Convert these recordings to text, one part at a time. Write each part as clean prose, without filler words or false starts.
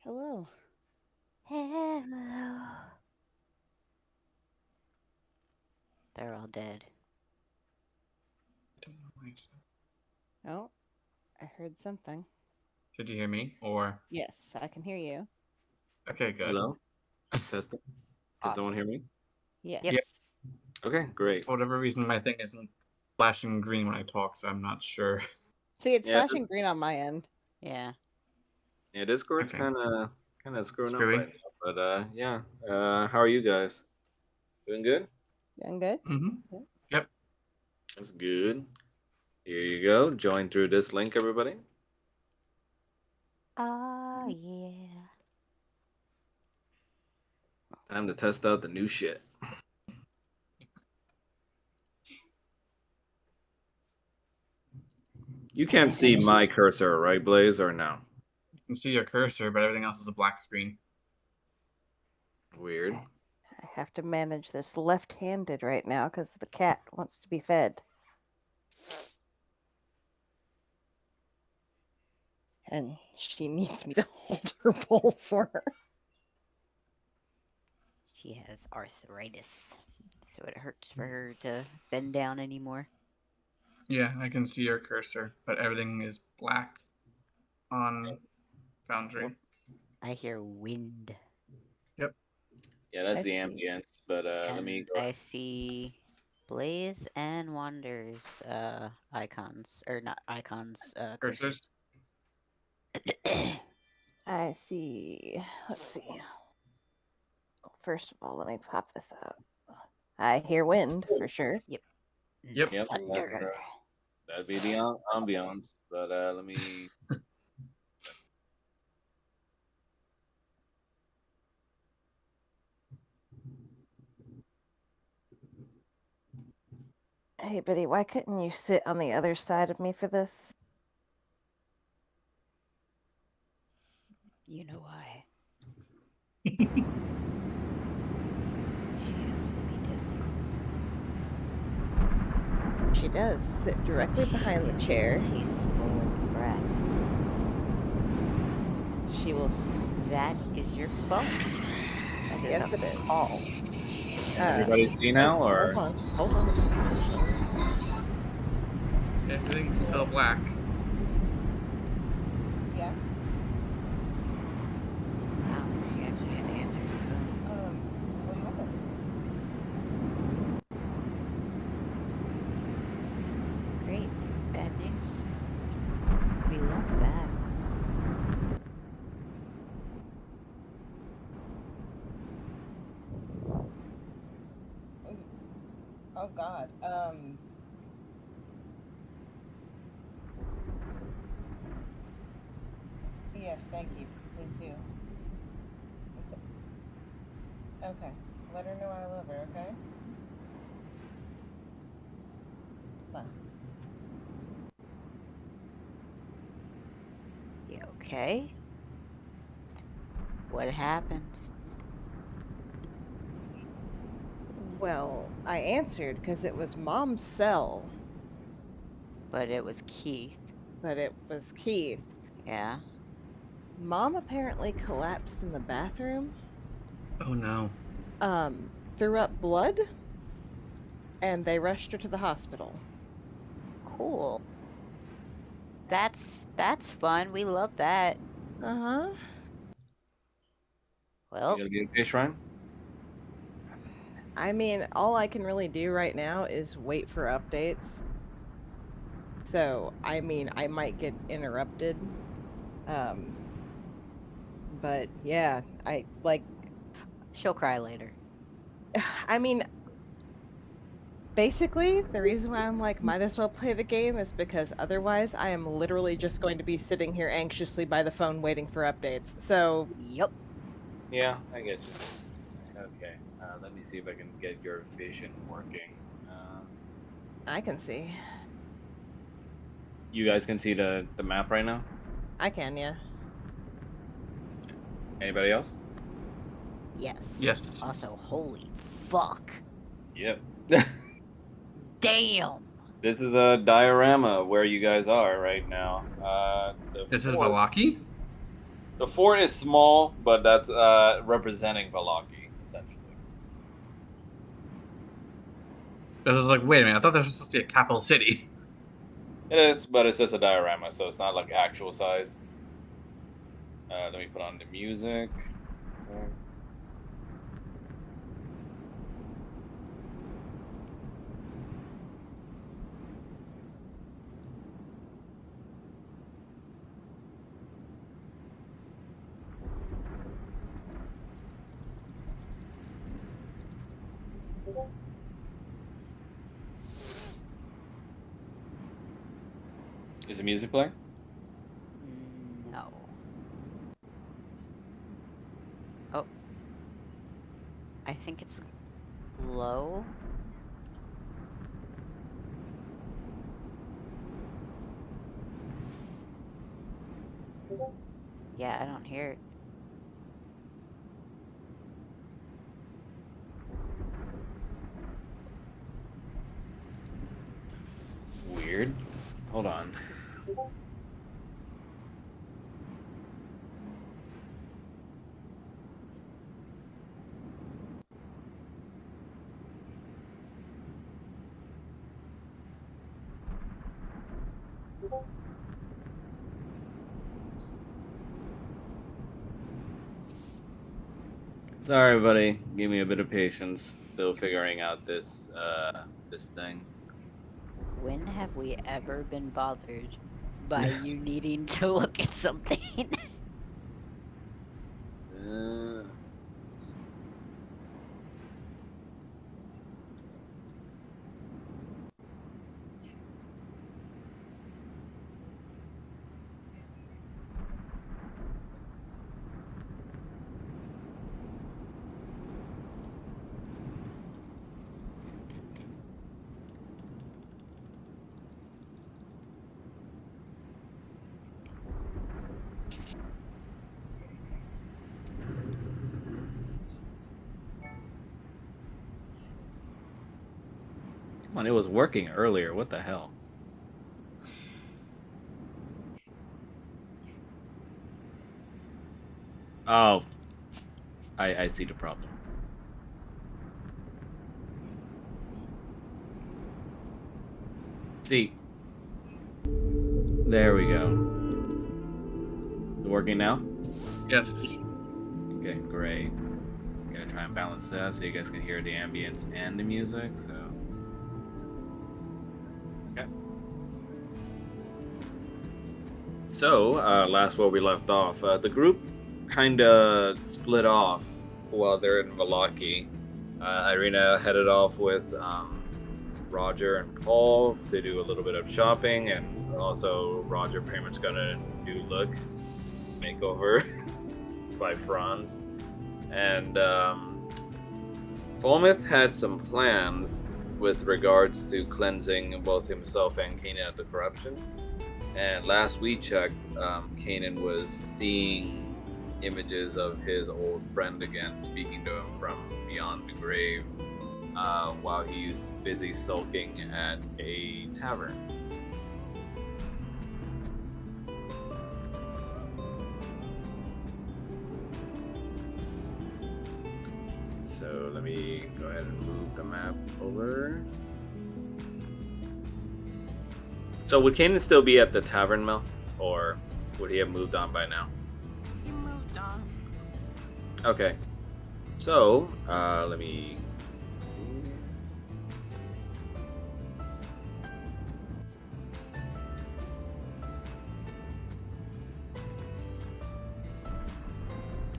Hello. Hello. They're all dead. Don't know why Oh, I heard something. Did you hear me? Or Yes, I can hear you. okay, good. Hello? Testing. Can someone hear Awesome. me? Yep. Yeah. Yes. Okay, great. For whatever reason, my thing isn't flashing green when I talk, so I'm not sure. See, it's Yeah, flashing green on my end. Yeah. Discord's Okay. kind of screwing up Screwy. right now. But yeah. How are you guys? Doing good? Doing good? Mm-hmm. Yep. Yep. That's good. Here you go. Join through this link, everybody. Oh, yeah. Time to test out the new shit. You I can't see my cursor, right, Blaze, or no? You can see your cursor, but everything else is a black screen. Weird. I have to manage this left-handed right now because the cat wants to be fed. And she needs me to hold her bowl for her. She has arthritis, so it hurts for her to bend down anymore. Yeah, I can see your cursor, but everything is black on Foundry. Well, I hear wind. Yep. Yeah, that's I the see. ambience. But let me And go. I see Blaze and Wander's icons. Or not icons, cursors. Cursors. I see. Let's see. First of all, let me pop this out. I hear wind for sure. Yep. Yep. Yep, Thunder. that'd be the ambiance. But let me. Hey, Biddy, why couldn't you sit on the other side of me for this? You know why. She has to be difficult. She does sit directly behind the chair. A spoiled brat. She will. That is your phone. That is Yes, a it is. call. Can everybody see now, or? Hold on a second. Everything's still black. Yeah. Wow, she actually had to answer her phone. What happened? Great. Bad news. We love that. Oh God. Yes, thank you. Please do. Okay. Let her know I love her. Okay. Bye. You okay? What happened? Well, I answered because it was Mom's cell, But it was Keith. but it was Keith. Yeah. Mom apparently collapsed in the bathroom. Oh no. Threw up blood, and they rushed her to the hospital. Cool. That's fun. We love that. Uh-huh. You Well, gonna be okay, Shrine? I mean, all I can really do right now is wait for updates. So, I mean, I might get interrupted. Um, but yeah, I like, she'll cry later. I mean, basically, the reason why I'm like, might as well play the game is because otherwise I am literally just going to be sitting here anxiously by the phone waiting for updates. So, Yep. Yeah, I guess you. Okay. Let me see if I can get your vision working. I can see. You guys can see the map right now. I can, yeah. Anybody else? Yes. Yes. Also, holy fuck. Yep. Damn. This is a diorama where you guys are right now. The This is fort. Valaki? The fort is small, but that's representing Valaki, essentially. Because I was like, wait a minute, I thought this was supposed to be a capital city. It is, but it's just a diorama, so it's not like actual size. Let me put on the music. So- Is the music playing? No. Oh, I think it's low. Yeah, I don't hear it. Weird. Hold on. Sorry, buddy. Give me a bit of patience. Still figuring out this thing. When have we ever been bothered by you needing to look at something? Uh, Come on, it was working earlier. What the hell? Oh, I see the problem. See, there we go. Is it working now? Yes. Okay, great. Gonna try and balance that so you guys can hear the ambience and the music. So, okay. So, last where we left off, the group kind of split off while they're in Valaki. Irina headed off with Roger and Paul to do a little bit of shopping, and also Roger pretty much got a new look makeover by Franz. And Fulmouth had some plans with regards to cleansing both himself and Kanan of the corruption. And last we checked, Kanan was seeing images of his old friend again, speaking to him from beyond the grave, while he's busy sulking at a tavern. So let me go ahead and move the map over. So would Kanan still be at the tavern, Mel? Or would he have moved on by now? He moved on. Okay. So, let me...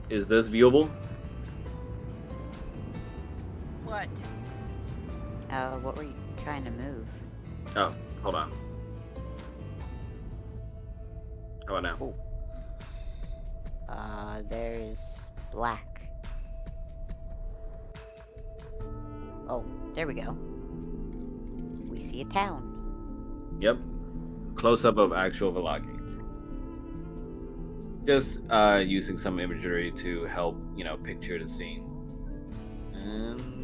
Is this viewable? What? What were you trying to move? Oh, hold on. How about now? Oh. There's black. Oh, there we go. We see a town. Yep. Close up of actual Velaki. Just using some imagery to help, picture the scene. And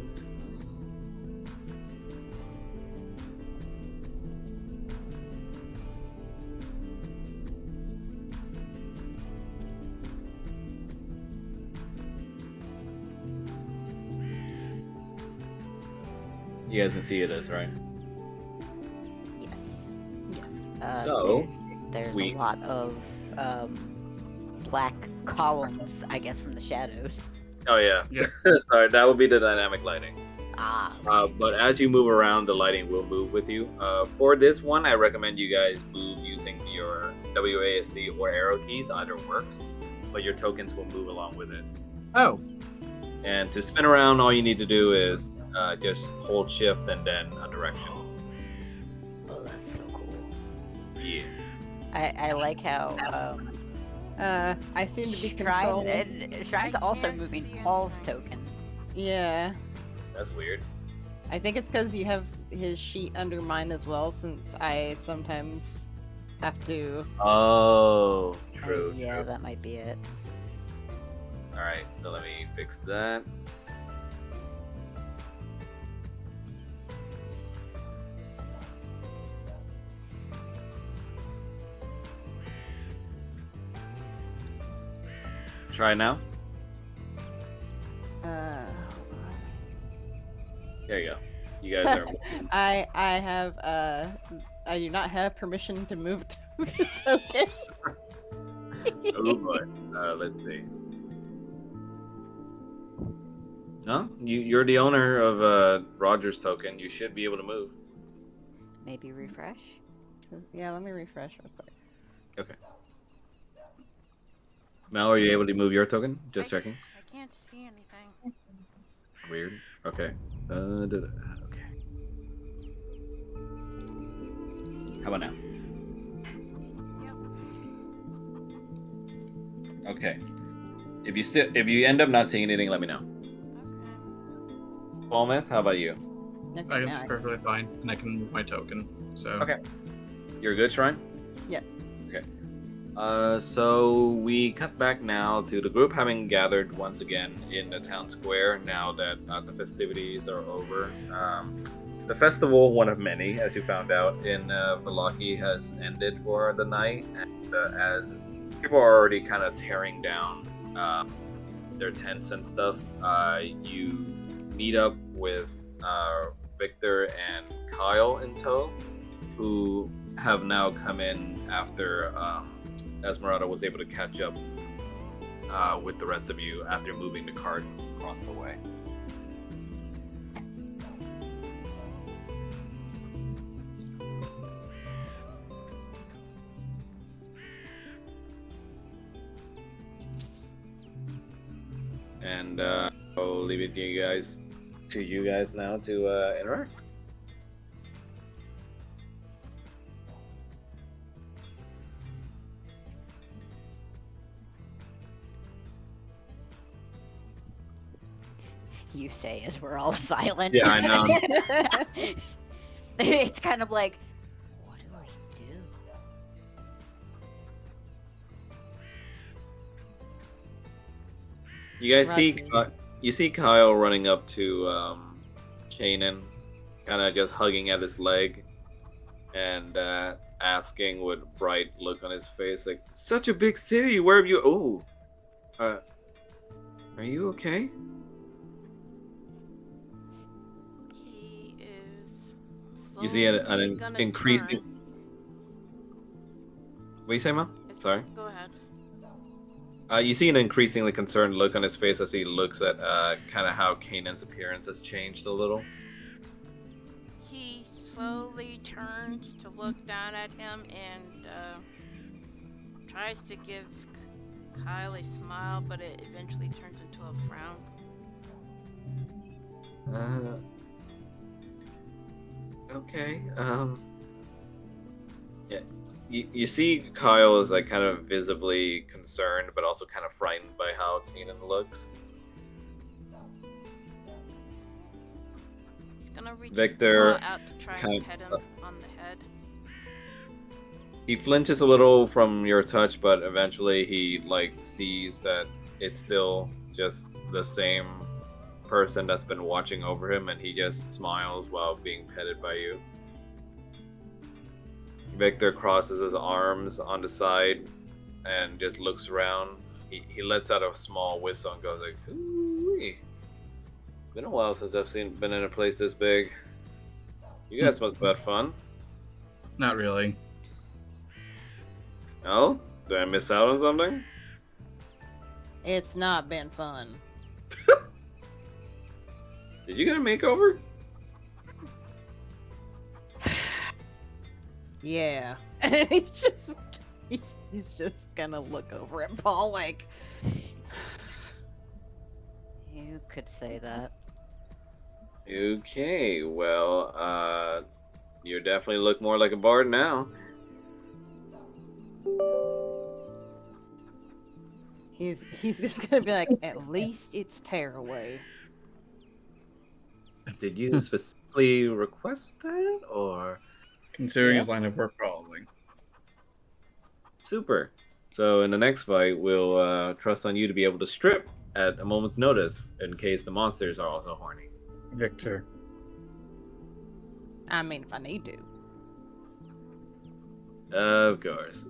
You guys can see it is, right? Yes. Yes. So, There's we- a lot of black columns, I guess, from the shadows. Oh yeah. Yeah. Sorry, that would be the dynamic lighting. Ah. But as you move around, the lighting will move with you. For this one, I recommend you guys move using your WASD or arrow keys. Either works, but your tokens will move along with it. Oh, And to spin around, all you need to do is just hold shift and then a direction. Oh, that's so cool. Yeah. I like how I seem to be Strahd controlling. and Strahd's also moving Paul's token. Yeah. That's weird. I think it's because you have his sheet under mine as well, since I sometimes have to. Oh, true. Yeah, True. that might be it. All right, so let me fix that. Try now. There you go. You guys are. I have I do not have permission to move the token. Oh boy. Let's see. No, you're the owner of Roger's token. You should be able to move. Maybe refresh. Yeah, let me refresh real quick. Okay. Mel, are you able to move your token? Just checking. I can't see anything. Weird. Okay. Okay. How about now? Yep. Okay. If you end up not seeing anything, let me know. Okay. Falmouth, how about you? Okay, I can now see perfectly fine, and I can move my token. So Okay. You're good, Shrine? Yep. Okay. So we cut back now to the group having gathered once again in the town square now that the festivities are over. The festival, one of many, as you found out, in Vallaki has ended for the night, and as people are already kind of tearing down their tents and stuff, you meet up with Victor and Kyle in tow, who have now come in after Esmeralda was able to catch up with the rest of you after moving the cart across the way. And I'll leave it to you guys now to interact. You say as we're all silent. Yeah, I know. It's kind of like, what do I do? You guys Roger. see Kyle running up to Kanan, kind of just hugging at his leg, and asking with bright look on his face, like, "Such a big city. Where have you? Oh, are you okay?" He is. You see an slowly gonna increasing. turn. What do you say, Mom? It's- Sorry. Go ahead. You see an increasingly concerned look on his face as he looks at kind of how Kanan's appearance has changed a little. He slowly turns to look down at him and tries to give Kyle a smile, but it eventually turns into a frown. Okay. Yeah. You see Kyle is like kind of visibly concerned, but also kind of frightened by how Kanan looks. He's gonna reach Victor his claw out to try kind and pet him of- on the head. He flinches a little from your touch, but eventually he like sees that it's still just the same person that's been watching over him, and he just smiles while being petted by you. Victor crosses his arms on the side and just looks around. He lets out a small whistle and goes like, "Ooh-wee. Been a while since I've been in a place this big." You guys must have had fun. Not really. Oh? Did I miss out on something? It's not been fun. Did you get a makeover? Yeah. And he's just gonna look over at Paul like, You could say that. Okay, well, you definitely look more like a bard now. he's just gonna be like, at least it's tearaway. Did you specifically request that, or? Considering Yeah. his line of work, probably. Super. So in the next fight, we'll trust on you to be able to strip at a moment's notice in case the monsters are also horny. Victor. I mean, if I need to. Of course.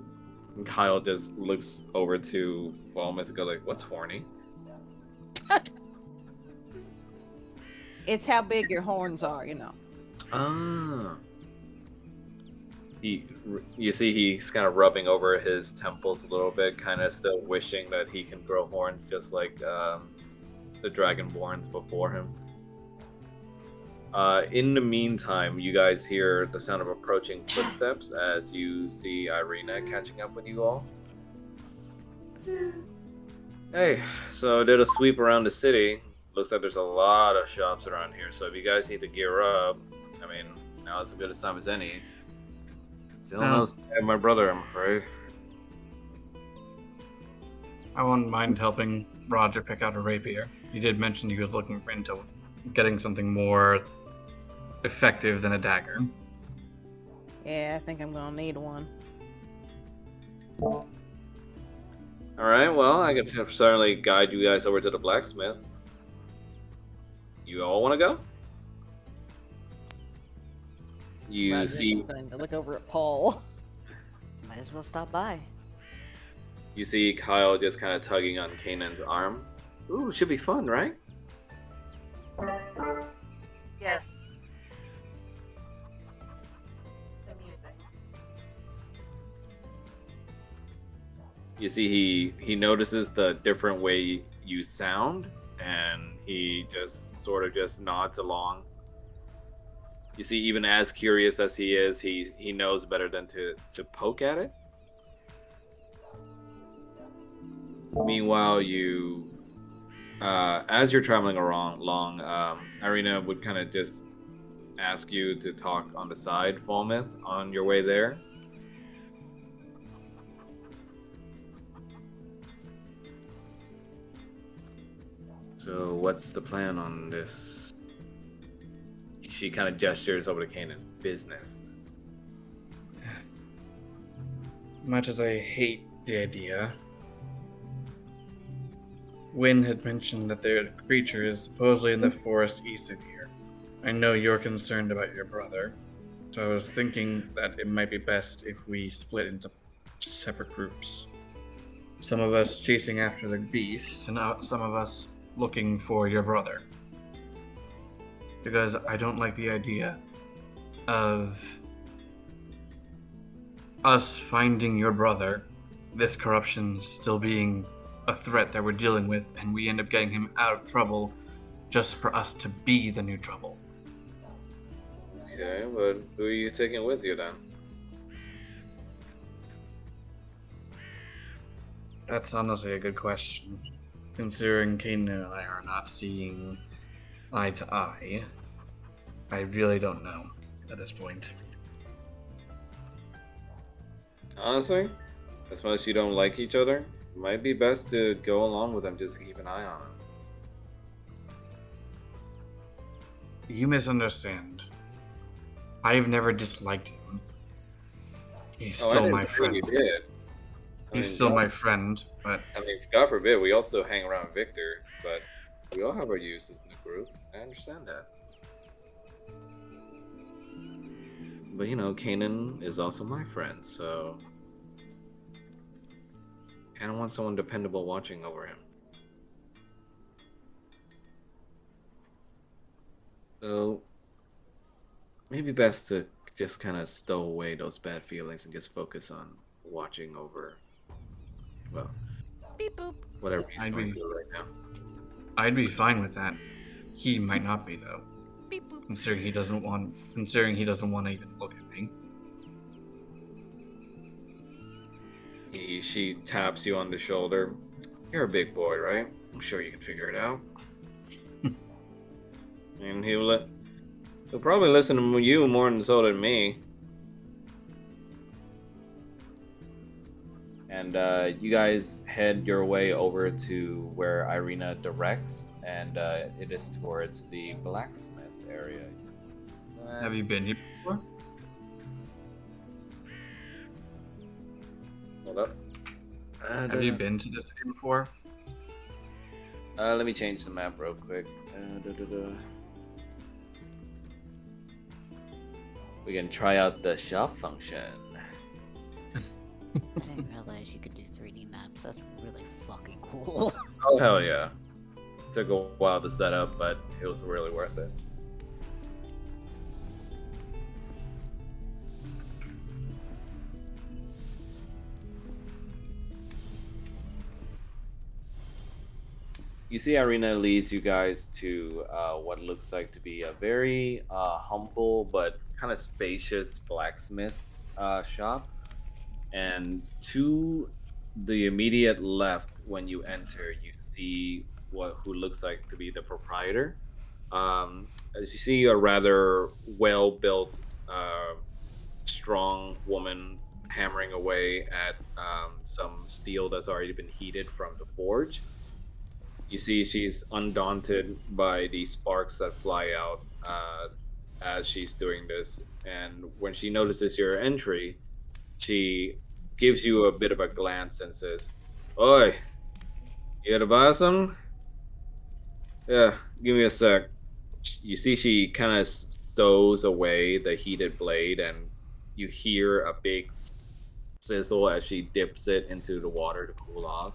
And Kyle just looks over to Falmouth and go like, "What's horny?" It's how big your horns are, you know. Ah. You see, he's kind of rubbing over his temples a little bit, kind of still wishing that he can grow horns just like the Dragonborns before him. In the meantime, you guys hear the sound of approaching footsteps as you see Irina catching up with you all. Hey, so I did a sweep around the city. Looks like there's a lot of shops around here, so if you guys need to gear up, I mean, now is as good a time as any. Still no stab my brother, I'm afraid. I wouldn't mind helping Roger pick out a rapier. He did mention he was looking into getting something more effective than a dagger. Yeah, I think I'm gonna need one. Alright, well, I can certainly guide you guys over to the blacksmith. You all want to go? You Roger's see, just going to look over at Paul. Might as well stop by. you see Kyle just kind of tugging on Kanan's arm. Ooh, should be fun, right? Yes. Amusing. You see, he notices the different way you sound, and he just sort of just nods along. You see, even as curious as he is, he knows better than to poke at it. Meanwhile, you, as you're traveling along, Irina would kind of just ask you to talk on the side, Falmouth, on your way there. So, what's the plan on this? She kind of gestures over to Kanan. Business. Much as I hate the idea, Wynn had mentioned that there are creatures supposedly in the forest east of here. I know you're concerned about your brother, so I was thinking that it might be best if we split into separate groups. Some of us chasing after the beast, and some of us looking for your brother. Because I don't like the idea of us finding your brother, this corruption still being a threat that we're dealing with, and we end up getting him out of trouble just for us to be the new trouble. Okay, but who are you taking with you then? That's honestly a good question. Considering Kaden and I are not seeing eye to eye, I really don't know at this point. Honestly, as much as you don't like each other, it might be best to go along with him just to keep an eye on him. You misunderstand. I've never disliked him. He's I still didn't my say friend. you did. He's still my friend, but I mean, God forbid, we also hang around Victor, but we all have our uses in the group. I understand that. But you know, Kanan is also my friend, so kind of want someone dependable watching over him. So, maybe best to just kind of stow away those bad feelings and just focus on watching over, well, Beep boop. whatever he's I'd going be, through right now. I'd be fine with that. He might not be though, Beep boop. considering he doesn't want to even look at me. She taps you on the shoulder. You're a big boy, right? I'm sure you can figure it out. And he'll probably listen to you more than so than me. And you guys head your way over to where Irina directs, and it is towards the blacksmith area. Have you been here before? Hold up. Have you been to this city before? Let me change the map real quick. We can try out the shop function. I didn't realize you could do 3D maps. That's really fucking cool. Oh hell yeah! Took a while to set up, but it was really worth it. You see, Irina leads you guys to what looks like to be a very humble but kind of spacious blacksmith shop. And to the immediate left, when you enter, you see who looks like to be the proprietor. As you see, a rather well-built, strong woman hammering away at some steel that's already been heated from the forge. You see, she's undaunted by the sparks that fly out as she's doing this. And when she notices your entry, she gives you a bit of a glance and says, "Oi, you gotta buy some? Yeah, give me a sec." You see, she kind of stows away the heated blade, and you hear a big sizzle as she dips it into the water to cool off.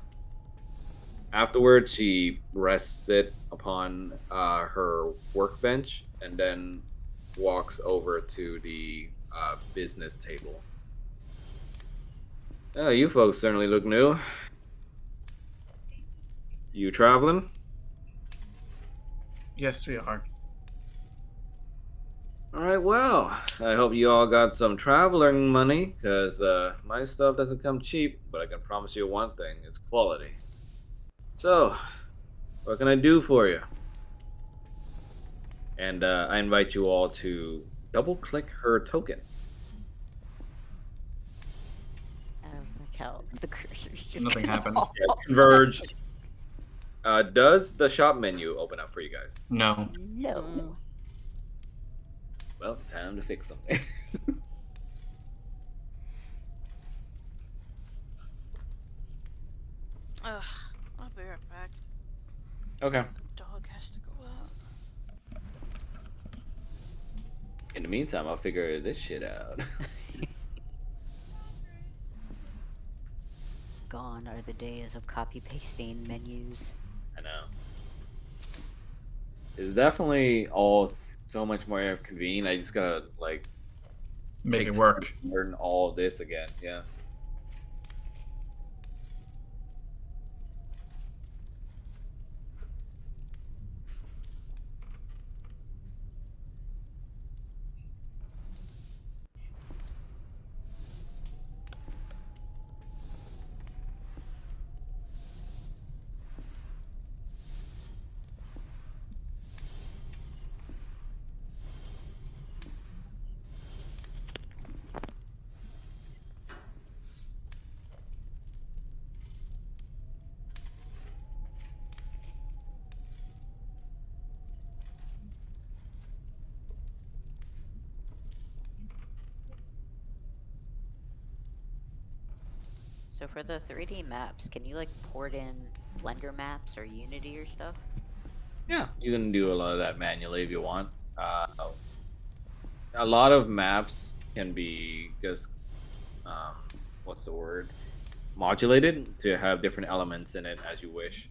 Afterwards, she rests it upon her workbench and then walks over to the business table. Oh, you folks certainly look new. You traveling? Yes, we are. All right, well, I hope you all got some traveling money, because my stuff doesn't come cheap, but I can promise you one thing, it's quality. So, what can I do for you? And I invite you all to double-click her token. Like how the cursor's just Nothing gonna happened. fall. Yeah, converge. Does the shop menu open up for you guys? No. No. Mm. Well, time to fix something. Ugh. I'll be right back. Okay. The dog has to go out. In the meantime, I'll figure this shit out. Gone are the days of copy pasting menus. I know. It's definitely all so much more convenient. I just gotta like Make take it time work. to learn all this again. Yeah. So for the 3D maps, can you like port in Blender maps or Unity or stuff? Yeah, you can do a lot of that manually if you want. A lot of maps can be just, um, what's the word? Modulated to have different elements in it as you wish.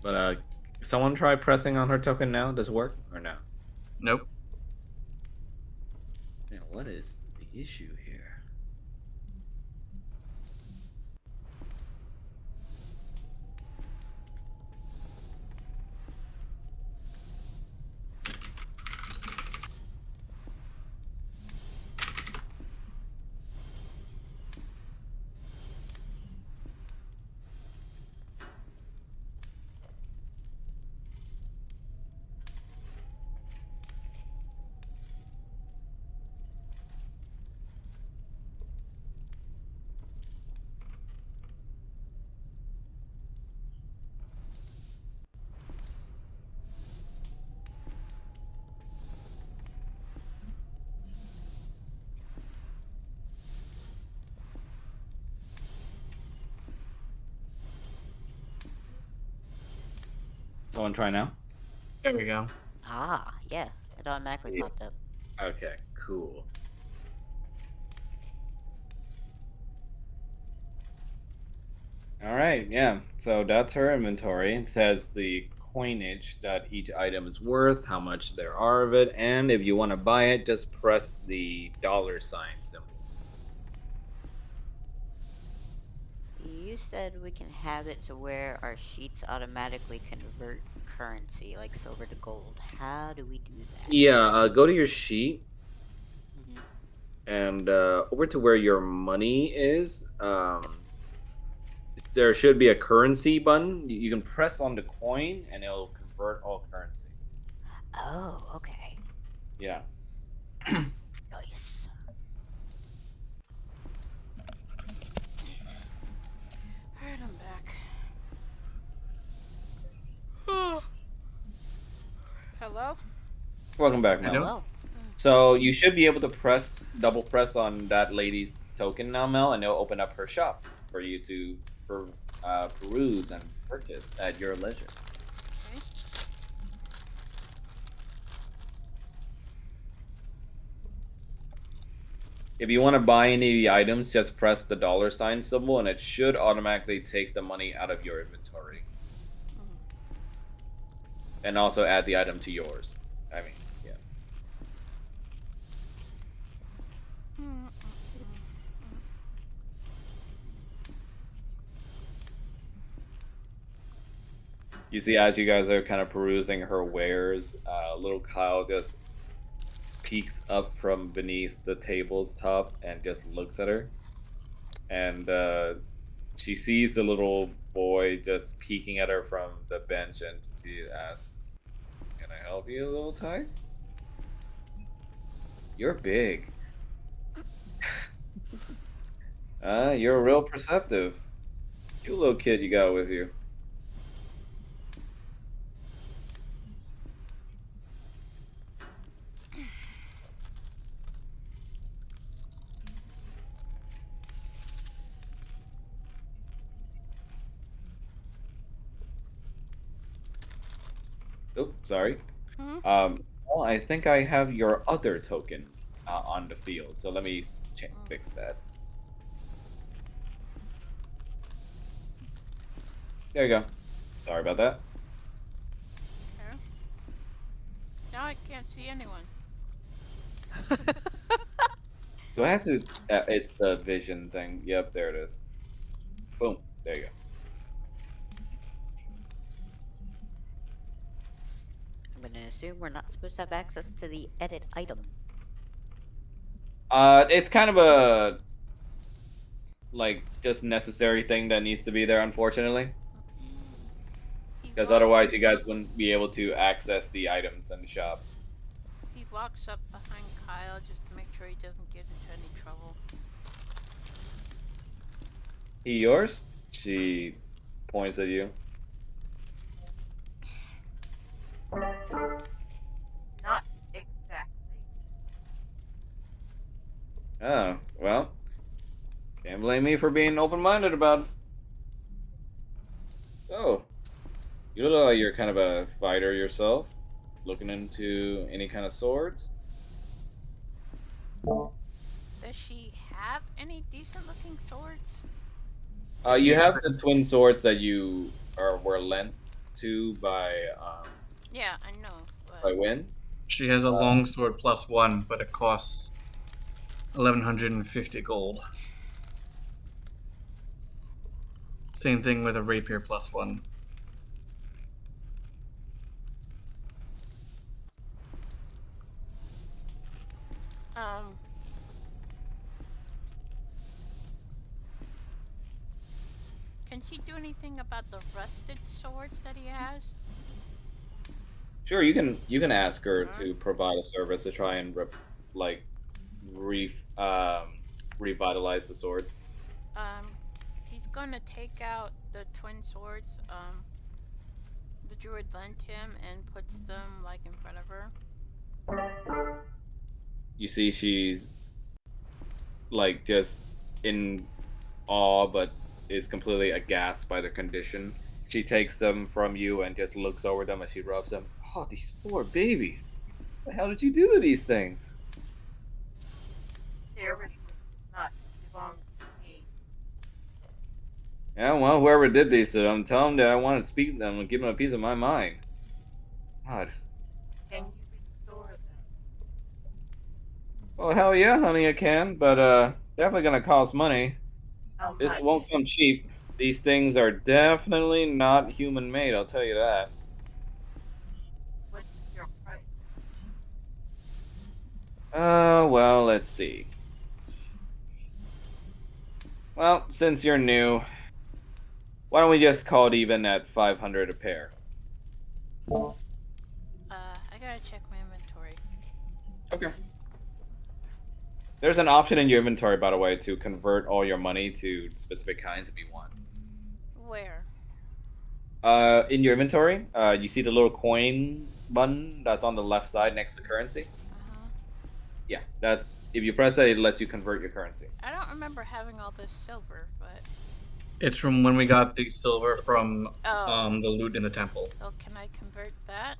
But Someone try pressing on her token now. Does it work or no? Nope. Man, what is the issue here? Someone try now. There we go. Ah, yeah. It automatically Yeah. popped up. Okay, cool. All right, yeah. So that's her inventory. It says the coinage that each item is worth, how much there are of it, and if you want to buy it, just press the $ symbol. You said we can have it to where our sheets automatically convert currency, like silver to gold. How do we do that? Yeah, go to your sheet Hmm. and over to where your money is. There should be a currency button. You can press on the coin and it'll convert all currency. Oh, okay. Yeah. Nice. Alright, I'm back. Hello? Welcome back, I Mel. know. Hello. So you should be able to double press on that lady's token now, Mel, and it'll open up her shop for you to peruse and purchase at your leisure. Okay. If you want to buy any of the items, just press the $ symbol, and it should automatically take the money out of your inventory, and also add the item to yours. I mean, yeah. You see, as you guys are kind of perusing her wares, little Kyle just peeks up from beneath the table's top and just looks at her. And she sees the little boy just peeking at her from the bench, and she asks, "Can I help you, little Ty? You're big. You're real perceptive. Cute little kid you got with you." Oh, sorry. Well, I think I have your other token on the field, so let me fix that. There you go. Sorry about that. Okay. Now I can't see anyone. Do I have to? It's the vision thing. Yep, there it is. Boom. There you go. I'm gonna assume we're not supposed to have access to the edit item. It's kind of a just necessary thing that needs to be there, unfortunately, because otherwise you guys wouldn't be able to access the items in the shop. He walks up behind Kyle just to make sure he doesn't get into any trouble. He yours? She points at you. Not exactly. Oh, well. Can't blame me for being open-minded about it. So, you look like you're kind of a fighter yourself. Looking into any kind of swords? Does she have any decent looking swords? You have the twin swords that were lent 2 Yeah, I know. by But Win. She has a longsword +1, but it costs 1,150 gold. Same thing with a rapier +1. um, can she do anything about the rusted swords that he has? Sure, you can ask her Alright. to provide a service to try and like re revitalize the swords. He's gonna take out the twin swords the druid lent him and puts them like in front of her. You see, she's like just in awe, but is completely aghast by their condition. She takes them from you and just looks over them as she rubs them. Oh, these poor babies! What the hell did you do to these things? They originally not belong to me. Yeah, well, whoever did these to them, tell them that I want to speak to them and give them a piece of my mind. God. Can you restore them? Oh hell yeah, honey, I can, but definitely gonna cost money. How This much? won't come cheap. These things are definitely not human made, I'll tell you that. What's your price? Well, let's see. Well, since you're new, why don't we just call it even at 500 a pair? I gotta check my inventory. Okay. There's an option in your inventory, by the way, to convert all your money to specific kinds if you want. Where? In your inventory, you see the little coin button that's on the left side next to currency? Uh-huh. Yeah, that's if you press that, it lets you convert your currency. I don't remember having all this silver, but It's from when we got the silver from oh, the loot in the temple. oh, can I convert that?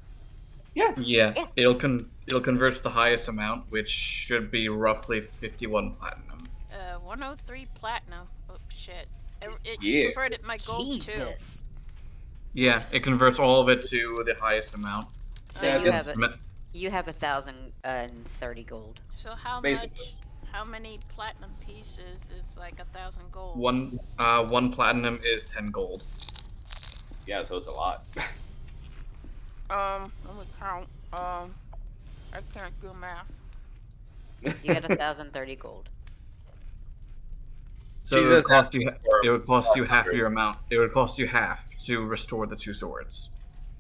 Yeah. Yeah, Yeah. it'll convert to the highest amount, which should be roughly 51 platinum. 103 platinum. Oh shit! It Yeah. converted my gold too. Jesus. Yeah, it converts all of it to the highest amount. So Yeah, you just- have you have 1,030 gold. So how Basically. much? How many platinum pieces is like 1,000 gold? One platinum is 10 gold. Yeah, so it's a lot. Let me count. I can't do math. You got 1,030 gold. So Jesus, it would cost that's you. for It would cost you half 100. your amount. It would cost you half to restore the two swords.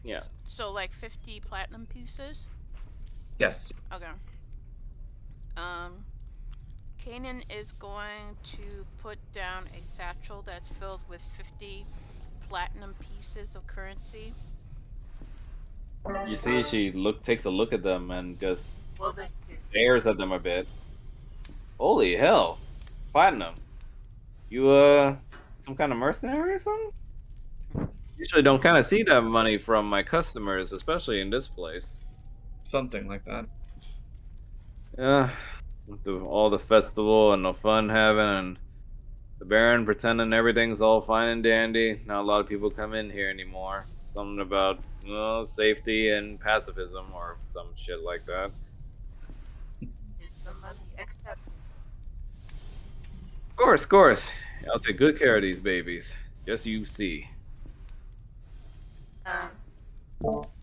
Yeah. So like 50 platinum pieces. Yes. Okay. Kanan is going to put down a satchel that's filled with 50 platinum pieces of currency. You see, she takes a look at them and just Will this do? stares at them a bit. Holy hell, platinum! You some kind of mercenary or something? Usually don't kind of see that money from my customers, especially in this place. Something like that. Yeah, all the festival and the fun having and the Baron pretending everything's all fine and dandy. Not a lot of people come in here anymore. Something about safety and pacifism or some shit like that. Is the money accepted? Of course. I'll take good care of these babies. Just you see.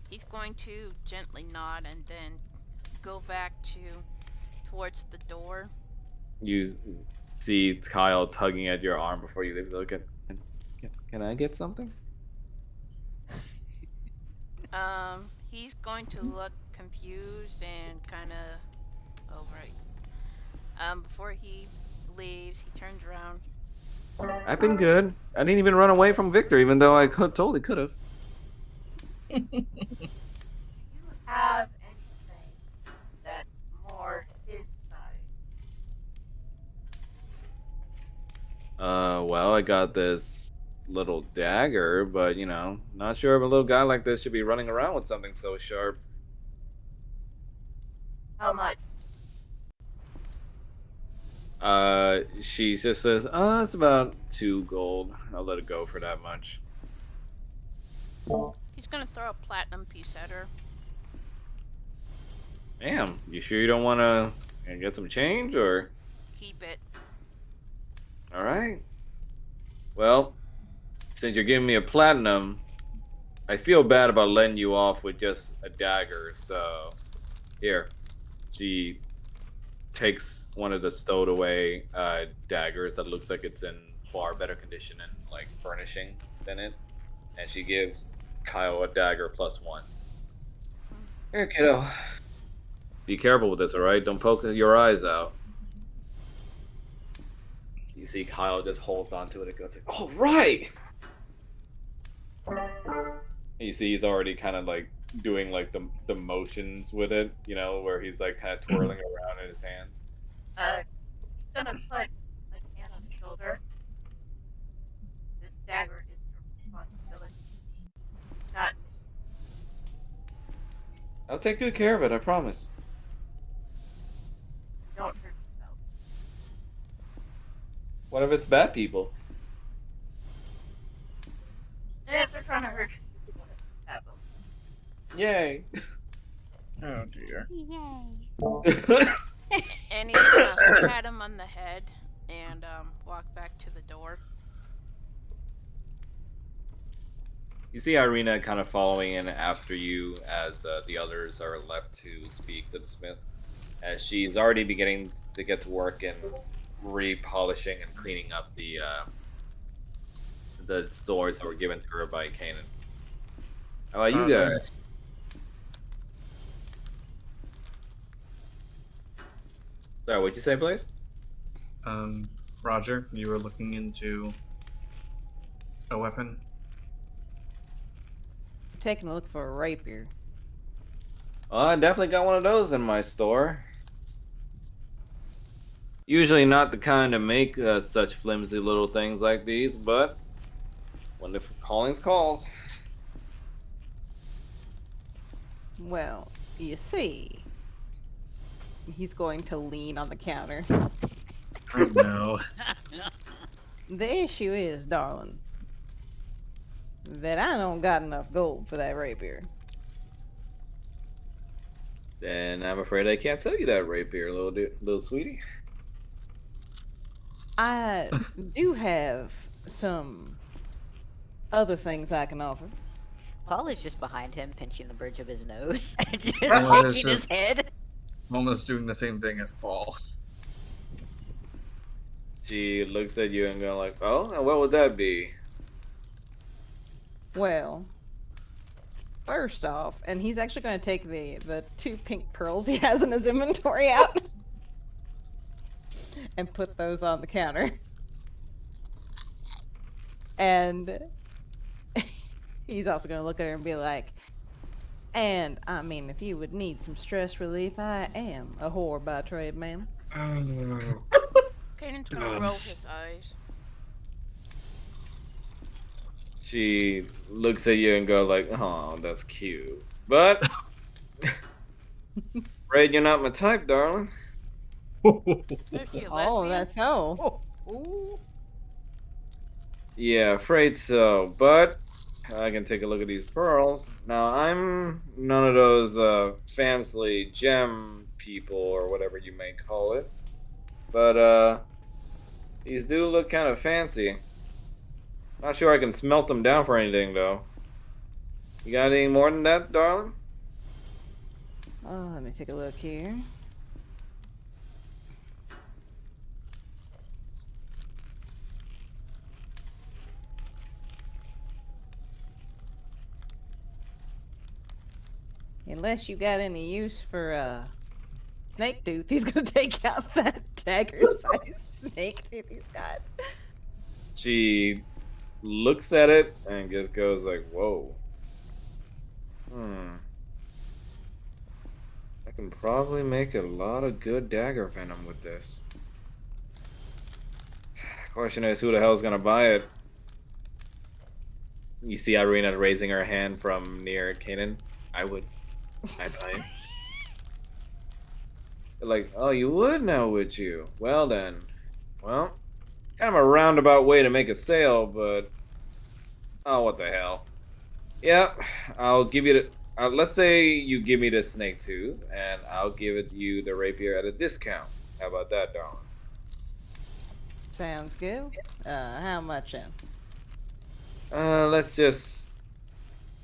He's going to gently nod and then go back towards the door. You see Kyle tugging at your arm before you leave. He's like, can I get something? He's going to look confused and kind of, oh right. Before he leaves, he turns around. I've been good. I didn't even run away from Victor, even though I totally could have. Do you have anything that's more his size? Well, I got this little dagger, but not sure if a little guy like this should be running around with something so sharp. How much? She just says, it's about 2 gold. I'll let it go for that much. He's gonna throw a platinum piece at her. Damn, you sure you don't want to get some change, or? Keep it. All right. Well, since you're giving me a platinum, I feel bad about letting you off with just a dagger. So here, she takes one of the stowed away daggers that looks like it's in far better condition and like furnishing than it, and she gives Kyle a dagger +1. Here, kiddo. Be careful with this, all right? Don't poke your eyes out. You see Kyle just holds onto it and goes like, "All right." And you see he's already kind of like doing like the motions with it, you know, where he's like kind of twirling around in his hands. He's gonna put a hand on his shoulder. This dagger is your responsibility. It's not I'll take good care of it, I promise. don't hurt yourself. What if it's bad people? And if they're trying to hurt you, you want to stab them. Yay! Oh dear. And he's gonna pat him on the head and walk back to the door. You see Irina kind of following in after you as the others are left to speak to the smith, as she's already beginning to get to work and repolishing and cleaning up the swords that were given to her by Kanan. How about you guys? Sorry, what'd you say, Blaze? Roger, you were looking into a weapon. I'm taking a look for a rapier. Oh, I definitely got one of those in my store. Usually not the kind to make such flimsy little things like these, but when the calling's calls. Well, you see, he's going to lean on the counter. Oh no. The issue is, darling, that I don't got enough gold for that rapier. Then I'm afraid I can't sell you that rapier, little sweetie. I do have some other things I can offer. Paul is just behind him, pinching the bridge of his nose and just Well, shaking his head. I'm almost doing the same thing as Paul. She looks at you and goes like, "Oh, and what would that be?" Well, first off, and he's actually going to take the 2 pink pearls he has in his inventory out and put those on the counter. And he's also going to look at her and be like, and I mean, if you would need some stress relief, I am a whore by trade, ma'am. Kanan's gonna roll his eyes. She looks at you and goes like, "Oh, that's cute, but afraid you're not my type, darling." If you let Oh, me. that's so. Yeah, afraid so, but I can take a look at these pearls. Now, I'm none of those fancy gem people or whatever you may call it, but these do look kind of fancy. Not sure I can smelt them down for anything, though. You got any more than that, darling? Oh, let me take a look here. Unless you got any use for snake tooth, he's gonna take out that dagger-sized snake tooth he's got. She looks at it and just goes like, "Whoa. I can probably make a lot of good dagger venom with this. Question is, who the hell's gonna buy it?" You see Irina raising her hand from near Kanan. "I would. I'd buy it." They're like, "Oh, you would now, would you? Well then. Well, kind of a roundabout way to make a sale, but oh, what the hell." Yeah, I'll give you the. Let's say you give me the snake tooth, and I'll give it you the rapier at a discount. How about that, darling? Sounds good. How much in? Let's just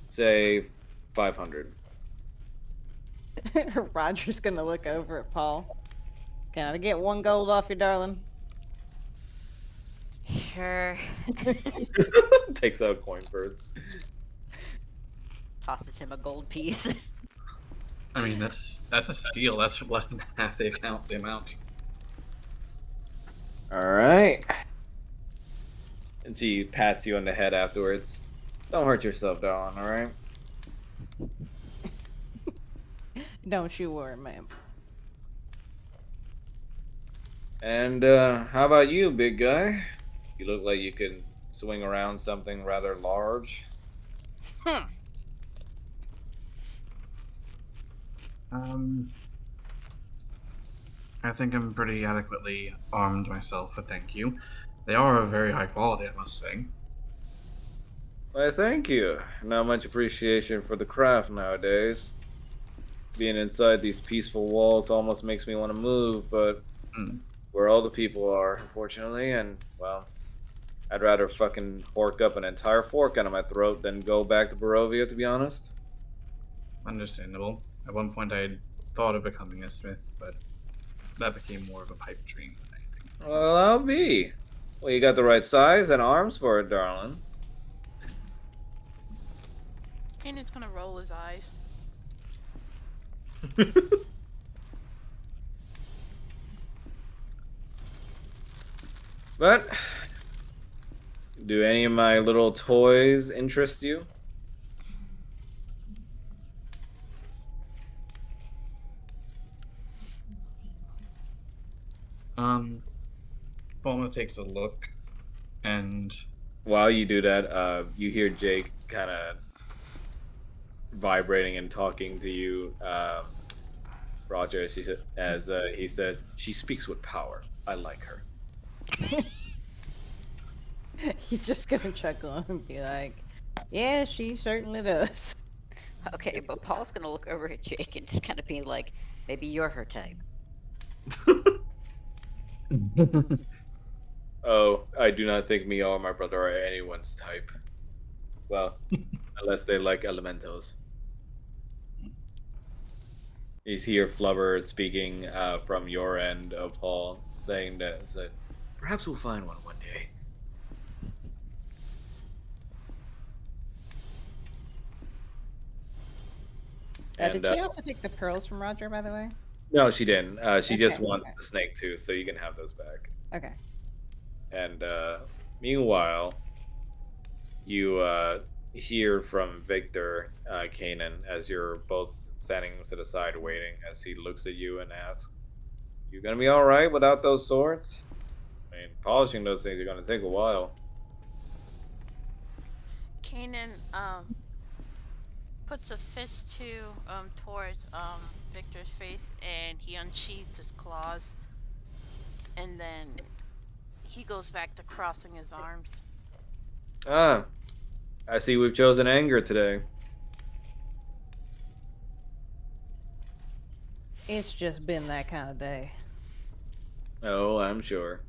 say 500. Roger's gonna look over at Paul. Can I get 1 gold off you, darling? Sure. Takes out a coin first. Tosses him a gold piece. I mean, that's a steal. That's less than half the amount. All right. And she pats you on the head afterwards. Don't hurt yourself, darling. All right. Don't you worry, ma'am. And how about you, big guy? You look like you can swing around something rather large. Hmm. Um, I think I'm pretty adequately armed myself, but thank you. They are of very high quality, I must say. Why, thank you. Not much appreciation for the craft nowadays. Being inside these peaceful walls almost makes me want to move, but Hmm, where all the people are, unfortunately, and well, I'd rather fucking hork up an entire fork out of my throat than go back to Barovia, to be honest. understandable. At one point, I had thought of becoming a smith, but that became more of a pipe dream than anything. Well, I'll be. Well, you got the right size and arms for it, darling. Kanan's gonna roll his eyes. But, do any of my little toys interest you? Um, Bulma takes a look, and While you do that, you hear Jake kind of vibrating and talking to you, Roger, as he says, "She speaks with power. I like her." He's just gonna chuckle and be like, "Yeah, she certainly does." Okay, but Paul's gonna look over at Jake and just kind of be like, maybe you're her type. Oh, I do not think me or my brother are anyone's type. Well, unless they like elementals. He's here, Flubber, speaking from your end of Paul, saying that perhaps we'll find one day. And Did she also take the pearls from Roger, by the way? no, she didn't. She just Okay, wants okay, the snake too, so you can have those back. okay. And meanwhile, you hear from Victor Kanan as you're both standing to the side waiting, as he looks at you and asks, "You gonna be all right without those swords? I mean, polishing those things are gonna take a while." Kanan puts a fist towards Victor's face, and he unsheathes his claws, and then he goes back to crossing his arms. Ah, I see we've chosen anger today. It's just been that kind of day. Oh, I'm sure.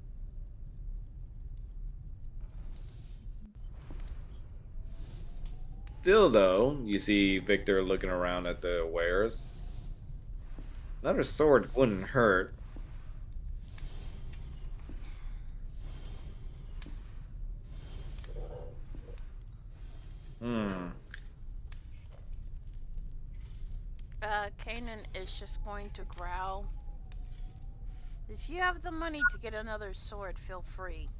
Still, though, you see Victor looking around at the wares. Another sword wouldn't hurt. Hmm. Kanan is just going to growl. If you have the money to get another sword, feel free.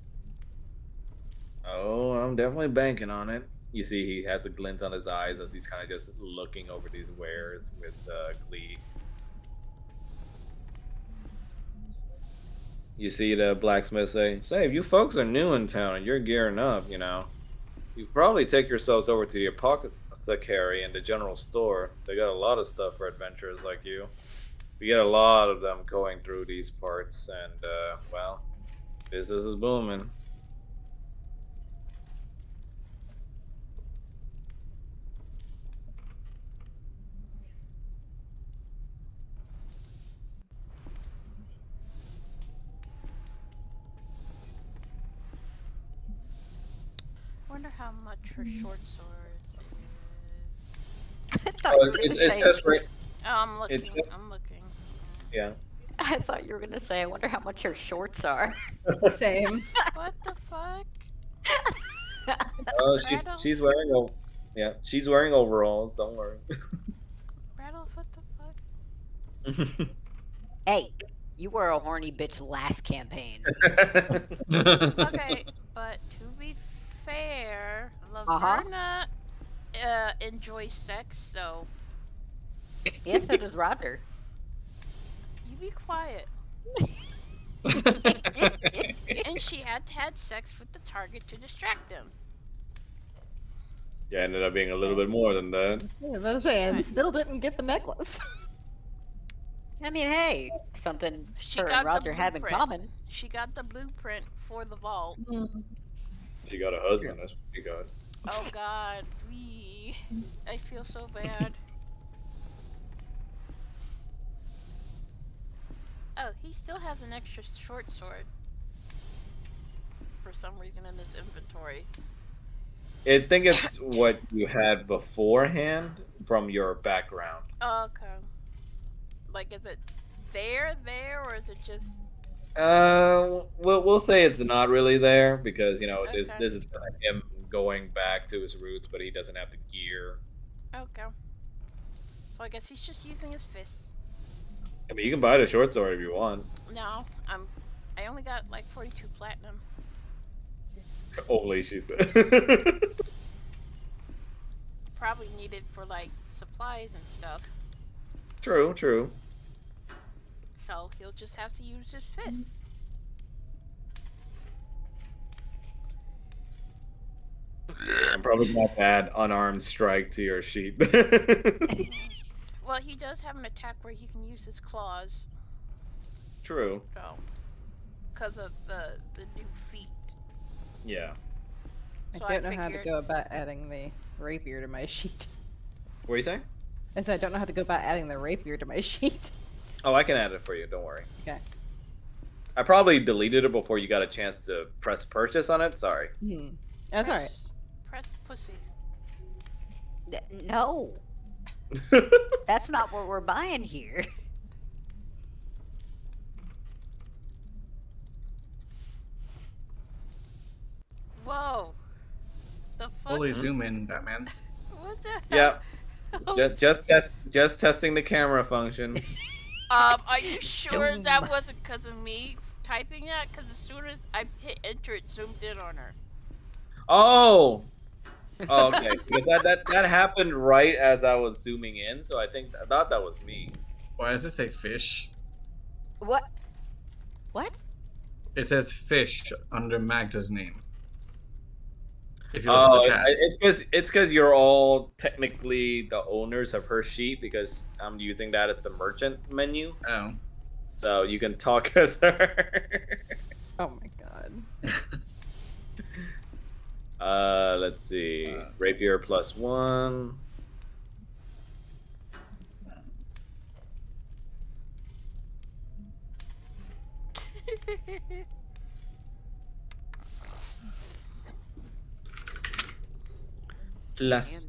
Oh, I'm definitely banking on it. You see, he has a glint on his eyes as he's kind of just looking over these wares with glee. You see the blacksmith say, if you folks are new in town and you're gearing up, you probably take yourselves over to the apothecary and the general store. They got a lot of stuff for adventurers like you. We get a lot of them going through these parts, and, well, business is booming. wonder how much her short sword is. I thought you were It, gonna it say. says right. Oh, I'm looking. It's I'm looking. yeah. I thought you were gonna say. I wonder how much her shorts are. Same. What the fuck? Oh, Rattle? she's wearing she's wearing overalls. Don't worry. Rattle, what the fuck? Hey, you were a horny bitch last campaign. Okay, but to be fair, Uh-huh. Laverna enjoys sex, so Yeah, so does Roger. you be quiet. And she had sex with the target to distract him. Yeah, ended up being a little bit more than that. I was gonna say, and Right. still didn't get the necklace. I mean, hey, something She her and got the Roger have in blueprint. common. She got the blueprint for the vault. She got a husband. That's pretty good. Oh god, I feel so bad. Oh, he still has an extra short sword. For some reason in his inventory. I think it's what you had beforehand from your background. Oh, okay. Like, is it there, or is it just... We'll say it's not really there because this Okay. this is kind of him going back to his roots, but he doesn't have the gear. Okay. So I guess he's just using his fists. I mean, you can buy the short sword if you want. No, I only got like 42 platinum. Only she said. Probably needed for like supplies and stuff. True, true. So he'll just have to use his fists. I'm probably gonna have to add unarmed strike to your sheet. Well, he does have an attack where he can use his claws. True. So, because of the new feat. Yeah. I So don't know how to figured- go about adding the rapier to my sheet. What are you saying? I said I don't know how to go about adding the rapier to my sheet. Oh, I can add it for you. Don't worry. Okay. I probably deleted it before you got a chance to press purchase on it. Sorry. That's alright. Press pussy. No, that's not what we're buying here. Whoa. The fuck? Fully zoom in, Batman. What the Yeah. hell? Just testing the camera function. Are you sure Zoom. that wasn't because of me typing that? Because as soon as I hit enter, it zoomed in on her. Oh. Oh, okay. Because that happened right as I was zooming in, so I thought that was me. Why does it say fish? What? What? It says fish under Magda's name. If you look at Oh, the chat. it's because you're all technically the owners of her sheet because I'm using that as the merchant menu, Oh. so you can talk as her. Oh my god. Let's see. Rapier +1. +1.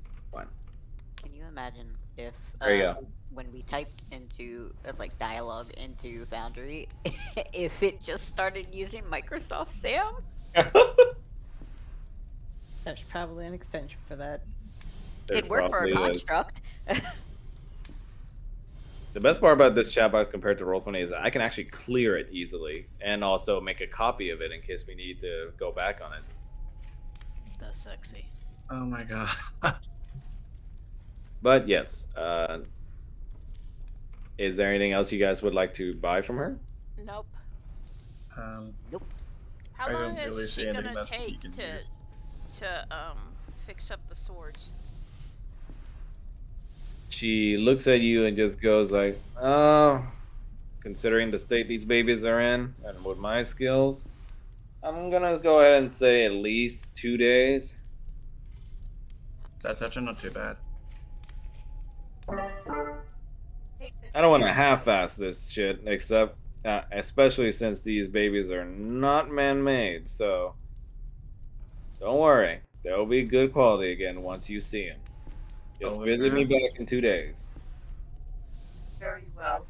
Can you imagine if There you go. when we typed into like dialogue into Foundry, if it just started using Microsoft Sam? There's probably an extension for that. There's It worked for a probably is. construct. The best part about this chat box compared to Roll20 is that I can actually clear it easily and also make a copy of it in case we need to go back on it. That's sexy. Oh my god. But yes, is there anything else you guys would like to buy from her? Nope. How I long don't really is see she anything gonna left that you take can to use. fix up the swords? She looks at you and just goes like, "Oh, considering the state these babies are in, and with my skills, I'm gonna go ahead and say at least 2 days." That's actually not too bad. I don't want to half-ass this shit, except especially since these babies are not man-made. So don't worry, They'll be good quality again once you see them. Just Oh, visit me yeah. back in 2 days. Very well.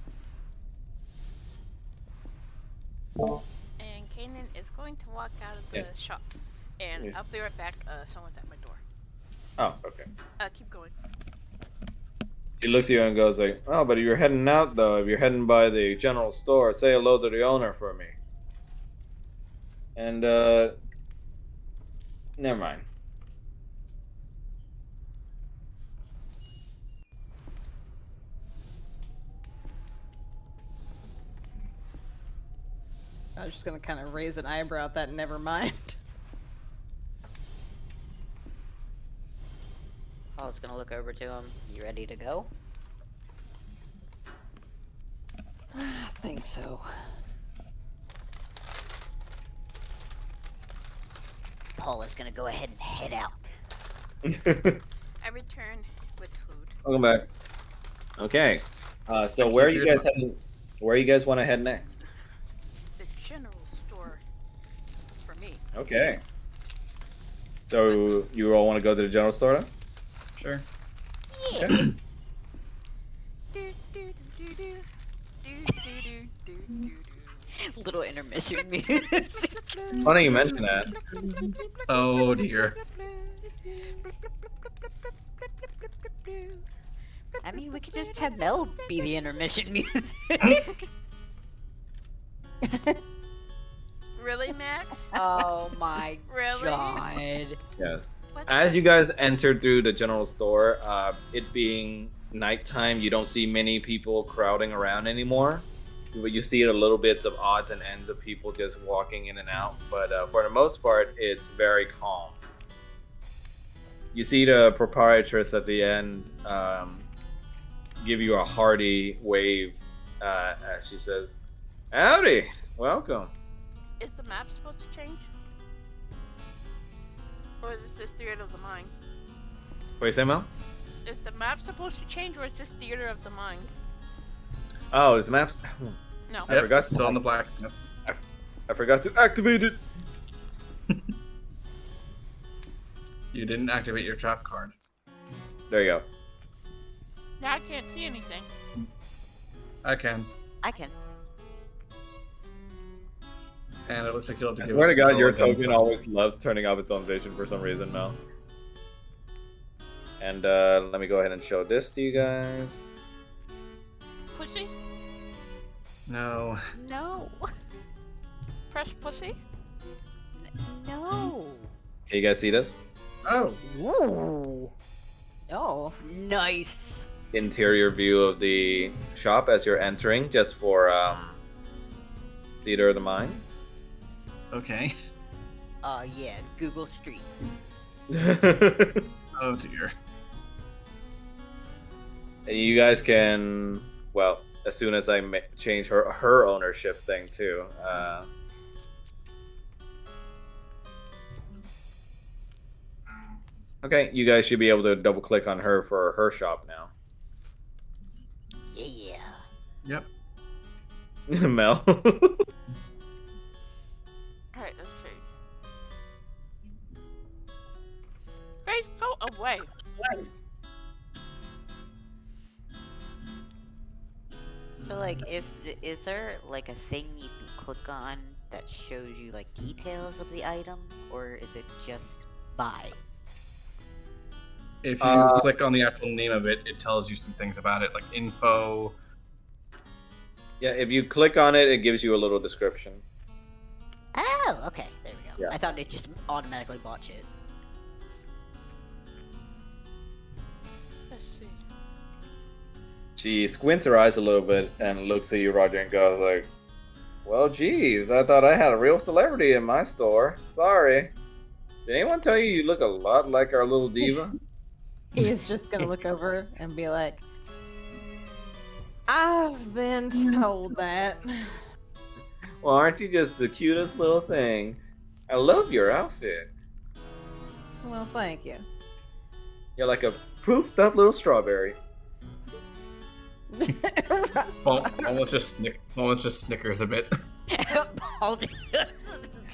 And Kanan is going to walk out of the Yeah. shop. And Yes. I'll be right back. Someone's at my door. Oh, okay. Keep going. She looks at you and goes like, "Oh, but if you're heading out though, if you're heading by the general store, say hello to the owner for me." And never mind. I was just gonna kind of raise an eyebrow at that. Never mind. Paul's gonna look over to him. You ready to go? I think so. Paul is gonna go ahead and head out. I return with food. Welcome back. Okay. So Thank where are you you for your guys heading? Where you guys want to head next? The general store for me. Okay. So you all want to go to the general store then? Sure. Yeah. Okay. Do, do, do, do, do. Do, do, do, do, do, Little intermission music. do. Funny you mention that. Oh dear. I mean, we could just have Mel be the intermission music. Really, Max? Oh my Really? god. Yes. What As the- you guys enter through the general store, it being nighttime, you don't see many people crowding around anymore. But you see a little bits of odds and ends of people just walking in and out. But for the most part, it's very calm. You see the proprietress at the end give you a hearty wave as she says, "Howdy, welcome." Is the map supposed to change? Or is this theater of the mind? What do you say, Mel? Is the map supposed to change, or is this theater of the mind? Oh, it's maps. No. I forgot to It's on the black. I forgot to activate it. You didn't activate your trap card. There you go. Now I can't see anything. I can. I can. And it looks like you'll have to I give swear us to God, your control token again. always loves turning off its own vision for some reason, Mel. And let me go ahead and show this to you guys. Pussy? No. No. Press pussy? No. Can you guys see this? Oh. Ooh. Oh. Nice. Interior view of the shop as you're entering, just for theater of the mind. Okay. Yeah, Google Street. Oh dear. And you guys can, well, as soon as I change her ownership thing too. Okay, you guys should be able to double click on her for her shop now. Yeah. Yep. Mel. Alright, let's see. Grace, go away. So like, is there like a thing you can click on that shows you like details of the item, or is it just buy? If you click on the actual name of it, it tells you some things about it, like info. Yeah, if you click on it, it gives you a little description. Oh, okay, there we go. Yeah. I thought it just automatically bought shit. Let's see. She squints her eyes a little bit and looks at you, Roger, and goes like, "Well, geez, I thought I had a real celebrity in my store. Sorry. Did anyone tell you you look a lot like our little diva?" He is just gonna look over and be like, I've been told that. Well, aren't you just the cutest little thing? I love your outfit. Well, thank you. You're like a proofed up little strawberry. Well, almost just snickers a bit. Paul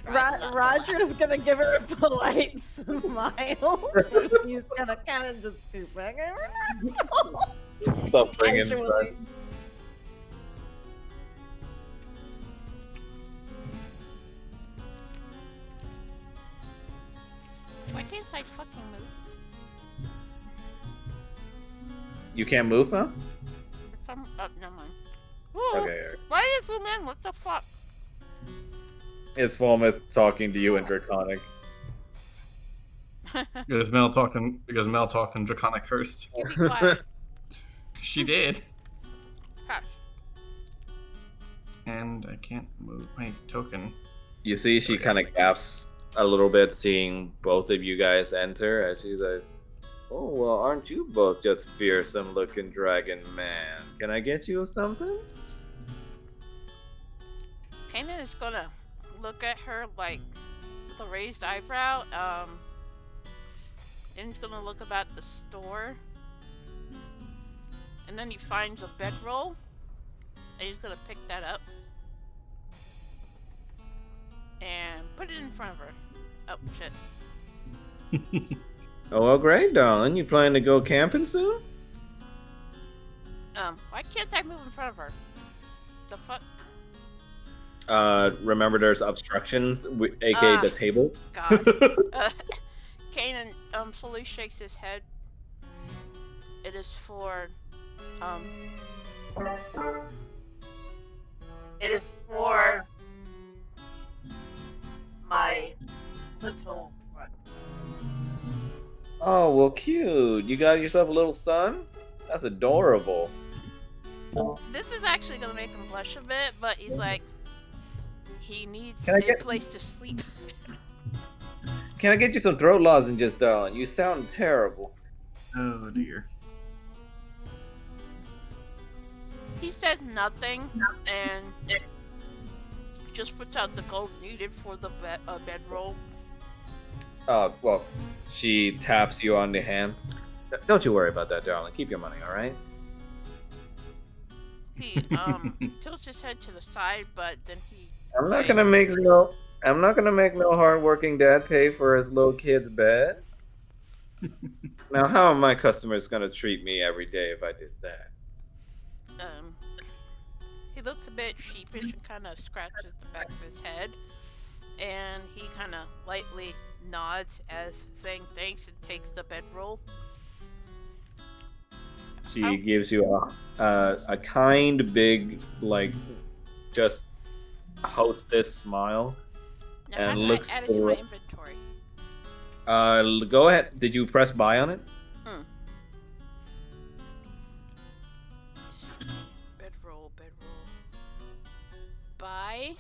Strahd's not Roger's gonna give her a polite smile, but he's gonna kind of just scoot back Suffering inside. casually. Why can't I fucking move? You can't move, huh? Some, never mind. Ooh, Okay. why did you zoom in? What the fuck? It's Volmouth talking to you in Draconic. Because Mel talked in Draconic first. You be quiet. She did. Hush. And I can't move my token. You see, she kind of gasps a little bit, seeing both of you guys enter, and she's like, "Oh well, aren't you both just fearsome-looking dragon man? Can I get you something?" Kanan is gonna look at her like with a raised eyebrow. Then he's gonna look about the store, and then he finds a bedroll, and he's gonna pick that up and put it in front of her. Oh shit! Oh well, great, darling. You planning to go camping soon? Why can't I move in front of her? The fuck? Remember there's obstructions, aka the table. God. Kanan slowly shakes his head. It is for It is for my little one. Oh well, cute. You got yourself a little son? That's adorable. This is actually gonna make him blush a bit, but he's like, he needs Can I a get- place to sleep. Can I get you some throat lozenges, darling? You sound terrible. Oh dear. He says nothing and just puts out the gold needed for the bedroll. Well, she taps you on the hand. Don't you worry about that, darling. Keep your money, all right? He tilts his head to the side, but then he. I'm not gonna make no hardworking dad pay for his little kid's bed. Now, how are my customers gonna treat me every day if I did that? He looks a bit sheepish and kind of scratches the back of his head, and he kind of lightly nods as saying thanks and takes the bedroll. She gives you a kind, big, like, just hostess smile. Now, And how do looks I add it to for- my inventory? Go ahead. Did you press buy on it? Bedroll. Buy.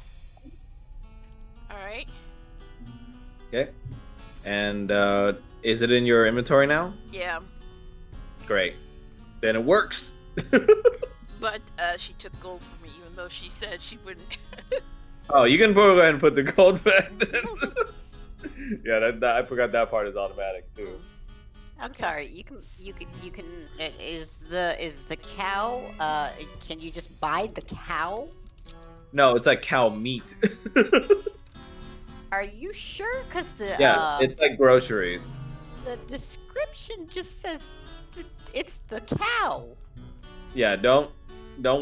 Alright. Okay. And is it in your inventory now? Yeah. Great. Then it works. But she took gold from me, even though she said she wouldn't. Oh, you can go ahead and put the gold back then. Yeah, that I forgot that part is automatic too. I'm Okay. sorry. You can. Is the cow? Can you just buy the cow? No, it's like cow meat. Are you sure? Cause the Yeah, it's like groceries. the description just says it's the cow. Yeah, don't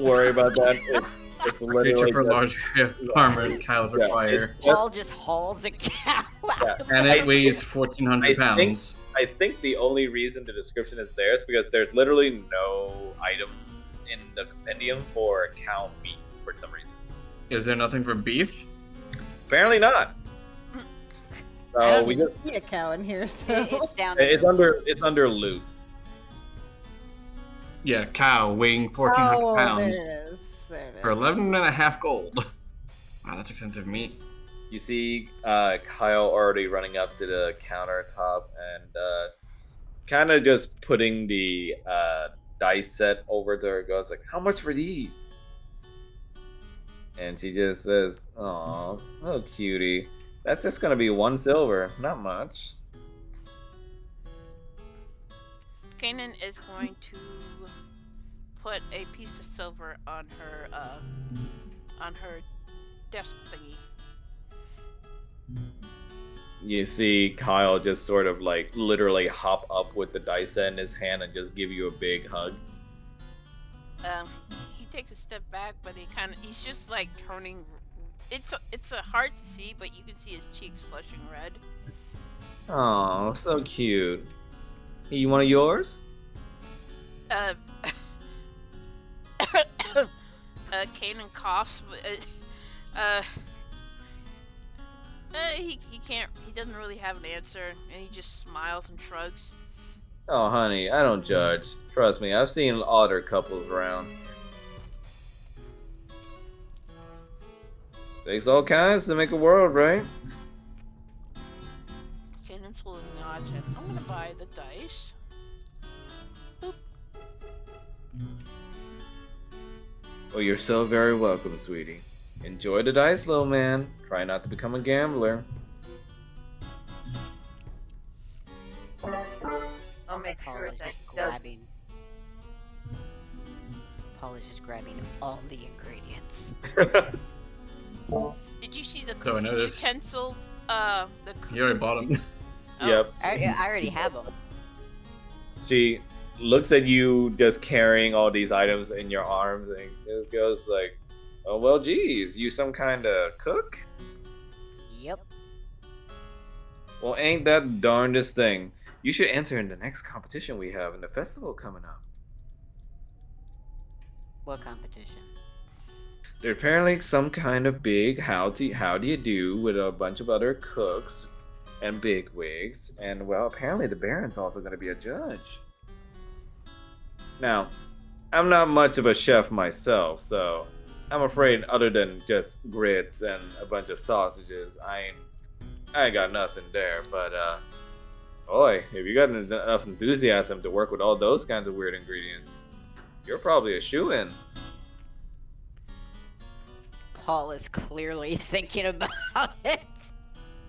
worry about that. It's A literally creature for just- large farmers, cows Yeah, require. Paul just hauls a cow out. Yeah. And it weighs 1,400 I think- pounds. I think the only reason the description is there is because there's literally no item in the compendium for cow meat for some reason. Is there nothing for beef? Apparently not. I So don't we even just see a cow in here, so. It's down. it's under loot. Yeah, cow weighing 1,400 Oh, pounds there it is. There it is. for 11.5 gold. Wow, that's expensive meat. You see Kyle already running up to the countertop and kind of just putting the dice set over to her. Goes like, "How much for these?" And she just says, "Aw, little cutie. That's just gonna be 1 silver, not much." Kanan is going to put a piece of silver on her desk thingy. You see Kyle just sort of like literally hop up with the dice set in his hand and just give you a big hug. He takes a step back, but he's just like turning. It's a hard to see, but you can see his cheeks flushing red. Oh, so cute. You one of yours? Uh, Kanan coughs. He can't. He doesn't really have an answer, and he just smiles and shrugs. Oh, honey, I don't judge. Trust me, I've seen odder couples around. Takes all kinds to make a world, right? Kanan slowly nods, and I'm gonna buy the dice. Boop. Well, you're so very welcome, sweetie. Enjoy the dice, little man. Try not to become a gambler. I'll make Paul sure is that just he does. grabbing. Paul is just grabbing all the ingredients. Did you see the So I cooking noticed- utensils? You already bought them. Oh, Yep. I already have them. She looks at you just carrying all these items in your arms and it goes like, oh, well, geez, you some kind of cook? Yep. Well, ain't that the darndest thing? You should enter in the next competition we have in the festival coming up. What competition? There's apparently some kind of big how do you do with a bunch of other cooks and bigwigs, and well, apparently the Baron's also going to be a judge. Now, I'm not much of a chef myself, so I'm afraid other than just grits and a bunch of sausages, I ain't got nothing there. But boy, if you got enough enthusiasm to work with all those kinds of weird ingredients, you're probably a shoo-in. Paul is clearly thinking about it.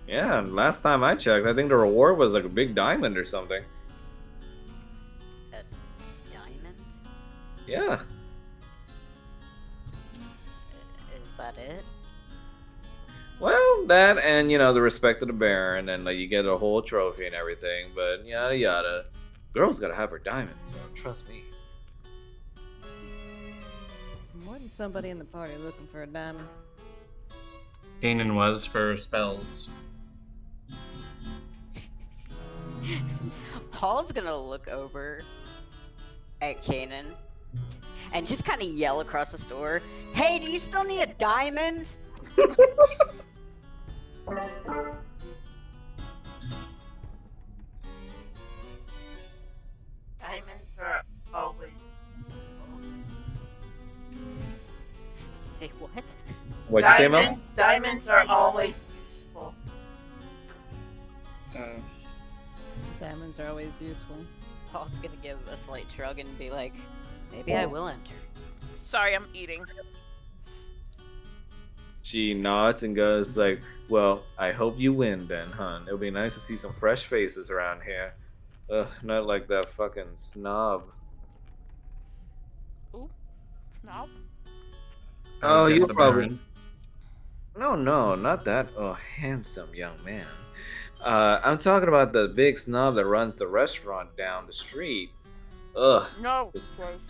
Yeah, and last time I checked, I think the reward was like a big diamond or something. Diamond? Yeah. Is that it? Well, that and the respect of the Baron, and like you get a whole trophy and everything, but yada yada. Girl's gotta have her diamonds, so trust me. Wasn't somebody in the party looking for a diamond? Kanan was for spells. Paul's gonna look over at Kanan and just kind of yell across the store, "Hey, do you still need a diamond?" Diamonds are always Say what? What'd you say, Mel? Diamonds are always useful. Diamonds are always useful. Paul's gonna give a slight shrug and be like, "Maybe I will enter." sorry, I'm eating. She nods and goes like, well, I hope you win then, hon. It'll be nice to see some fresh faces around here. Ugh, not like that fucking snob. Ooh, snob. Oh, Guess you the probably... Baron. No, not that handsome young man. I'm talking about the big snob that runs the restaurant down the street. Ugh. No, It's- gross.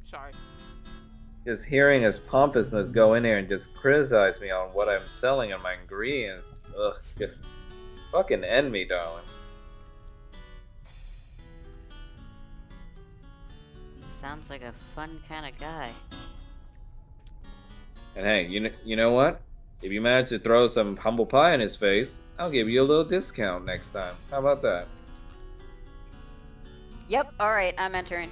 Sorry. Just hearing his pompousness go in here and just criticize me on what I'm selling and my ingredients. Ugh, just fucking end me, darling. Sounds like a fun kind of guy. And hey, you know what? If you manage to throw some humble pie in his face, I'll give you a little discount next time. How about that? Yep, alright, I'm entering.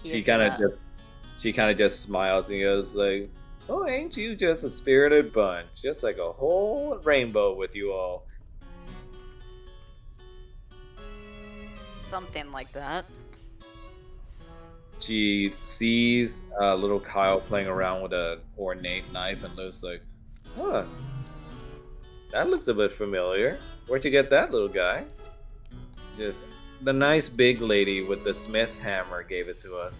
He She is, kind of just smiles and goes like, "Oh, ain't you just a spirited bunch? Just like a whole rainbow with you all." something like that. She sees little Kyle playing around with an ornate knife and looks like, "Huh, that looks a bit familiar. Where'd you get that, little guy?" Just the nice big lady with the smith hammer gave it to us.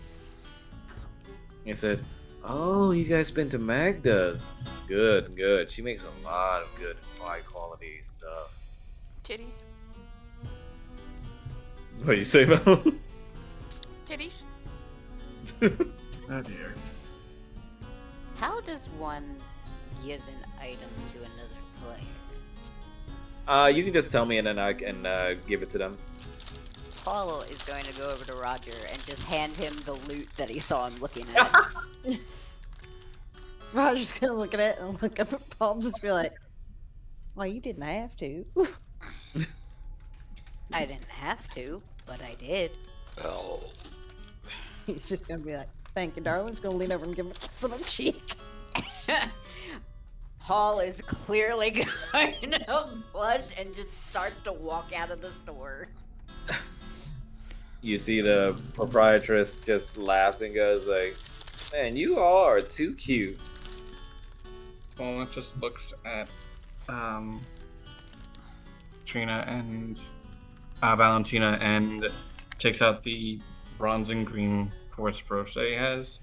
He said, Oh, you guys been to Magda's? Good, good. She makes a lot of good, high quality stuff. Titties. What do you say, Mel? Titties. Oh dear. How does one give an item to another player? You can just tell me and then I can give it to them. Paul is going to go over to Roger and just hand him the loot that he saw him looking at. Roger's gonna look at it and look up at Paul and just be like, well, you didn't have to. I didn't have to, but I did. Oh. He's just gonna be like, thank you, darling. He's gonna lean over and give him a kiss on the cheek. Paul is clearly going to blush and just starts to walk out of the store. You see the proprietress just laughs and goes like, "Man, you all are too cute." Fallen just looks at Trina and Valentina and takes out the bronze and green quartz brooch that he has.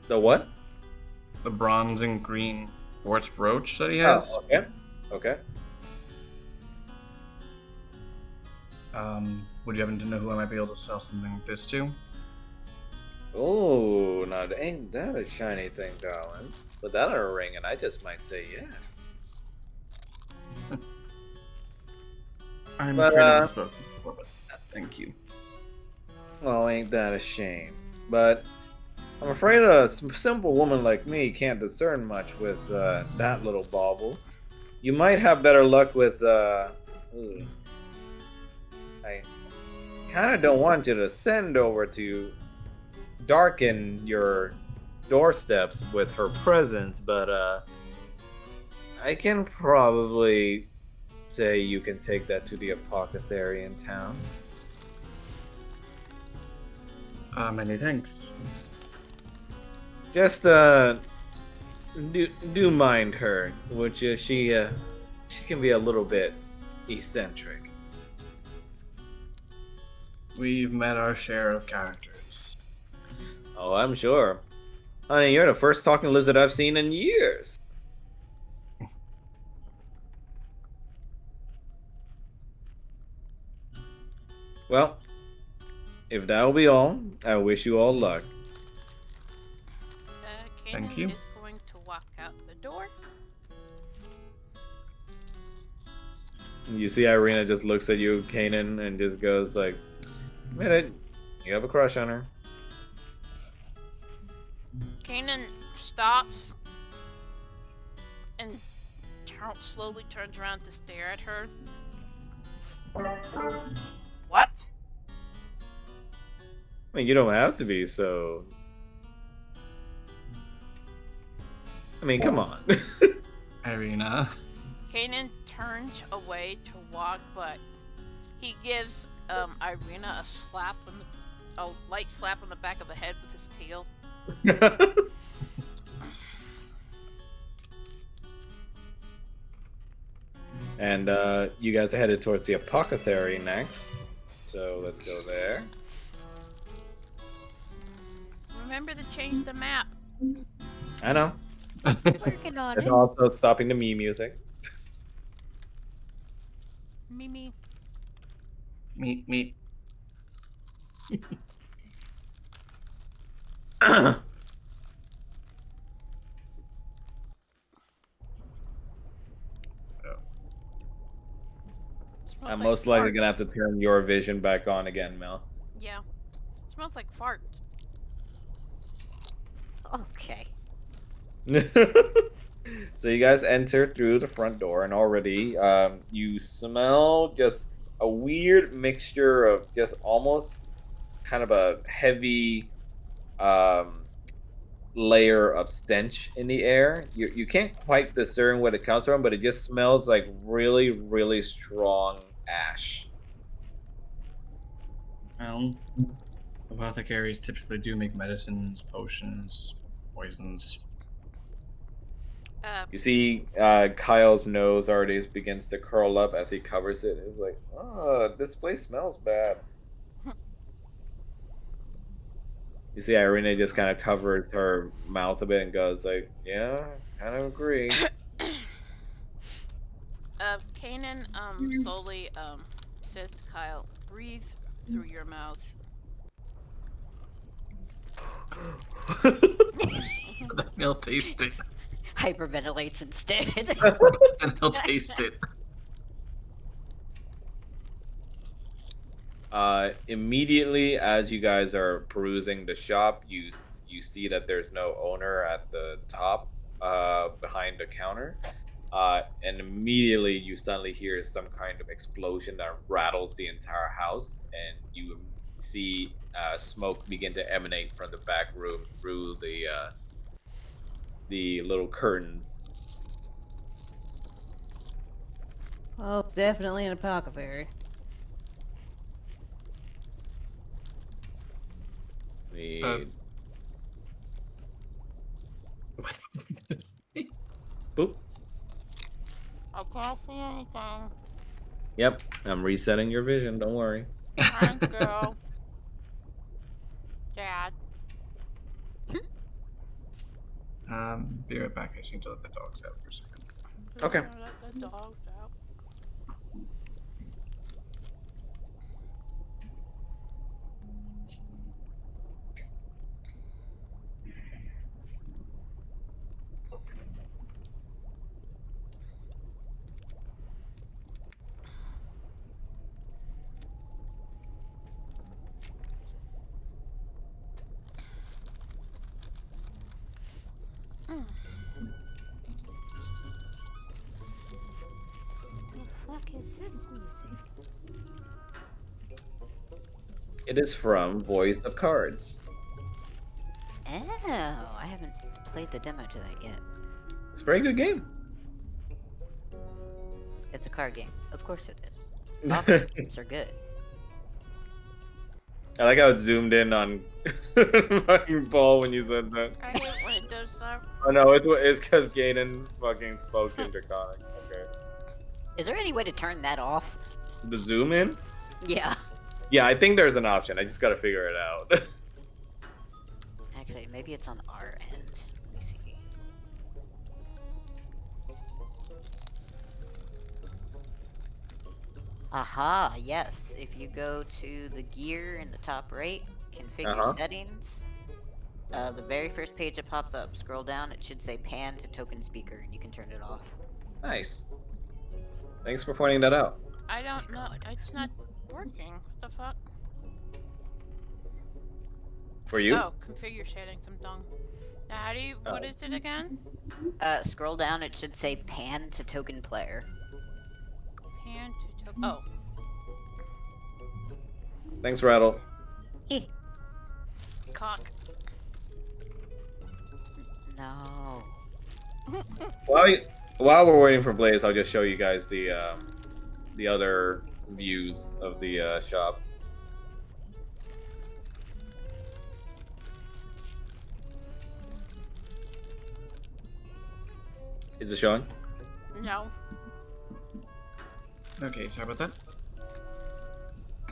The what? The bronze and green quartz brooch that he has. Oh, okay. Okay. Would you happen to know who I might be able to sell something like this to? Oh, now ain't that a shiny thing, darling? Put that on a ring and I just might say yes. I'm But, afraid I've spoken before, but thank you. Well, ain't that a shame? But I'm afraid a simple woman like me can't discern much with that little bauble. You might have better luck with, ooh. I kind of don't want you to send over to darken your doorsteps with her presence, but I can probably say you can take that to the apothecary in town. Many thanks. Just do mind her, which she can be a little bit eccentric. We've met our share of characters. Oh, I'm sure. Honey, you're the first talking lizard I've seen in years. Well, if that'll be all, I wish you all luck. Kanan you. is going to walk out the door. You see Irina just looks at you, Kanan, and just goes like, "Minute, you have a crush on her." Kanan stops and slowly turns around to stare at her. What? I mean, you don't have to be so. I mean, come on. Irina. Kanan turns away to walk, but he gives Irina a light slap on the back of the head with his tail. And you guys are headed towards the apothecary next. So let's go there. Remember to change the map. I know. Working on And it. also stopping the me music. Mimi. Meet. Smells I'm like most likely farts. gonna have to turn your vision back on again, Mel. Yeah. Smells like fart. Okay. So you guys enter through the front door, and already you smell just a weird mixture of just almost kind of a heavy layer of stench in the air. You can't quite discern where it comes from, but it just smells like really, really strong ash. Well, apothecaries typically do make medicines, potions, poisons. You see Kyle's nose already begins to curl up as he covers it. It's like, oh, this place smells bad. You see Irina just kind of covers her mouth a bit and goes like, "Yeah, kind of agree." Kanan slowly says to Kyle, "Breathe through your mouth." Then he'll taste it. Hyperventilates instead. Then he'll taste it. Immediately as you guys are perusing the shop, you see that there's no owner at the top, behind the counter. And immediately you suddenly hear some kind of explosion that rattles the entire house, and you see smoke begin to emanate from the back room through the little curtains. Well, it's definitely an apothecary. Uh, The boop. I can't see anything. Yep, I'm resetting your vision. Don't worry. Thank you, Dad. Be right back. I just need to let the dogs out for a second. Okay. Let the dogs out. Mm. The fuck is this music? It is from Voice of Cards. Oh, I haven't played the demo to that yet. It's a very good game. It's a card game. Of course it is. All card games are good. I like how it zoomed in on fucking Paul when you said that. I hate when it does that. Oh no, it's because Gaiden fucking spoke in Draconic. Okay. Is there any way to turn that off? The zoom in? Yeah. Yeah, I think there's an option. I just gotta figure it out. Actually, maybe it's on our end. Let me see. Aha, yes. If you go to the gear in the top right, configure Uh-huh. settings, the very first page that pops up, scroll down, it should say pan to token speaker, and you can turn it off. Nice. Thanks for pointing that out. I don't know. It's not working. What the fuck? For you? Oh, configure settings. I'm done. Now, how do you? What is it again? Scroll down, it should say pan to token player. Pan to token. Oh, Thanks, Rattle. Eh, cock. no. While we're waiting for Blaze, I'll just show you guys the other views of the shop. Is it showing? No. Okay, sorry about that.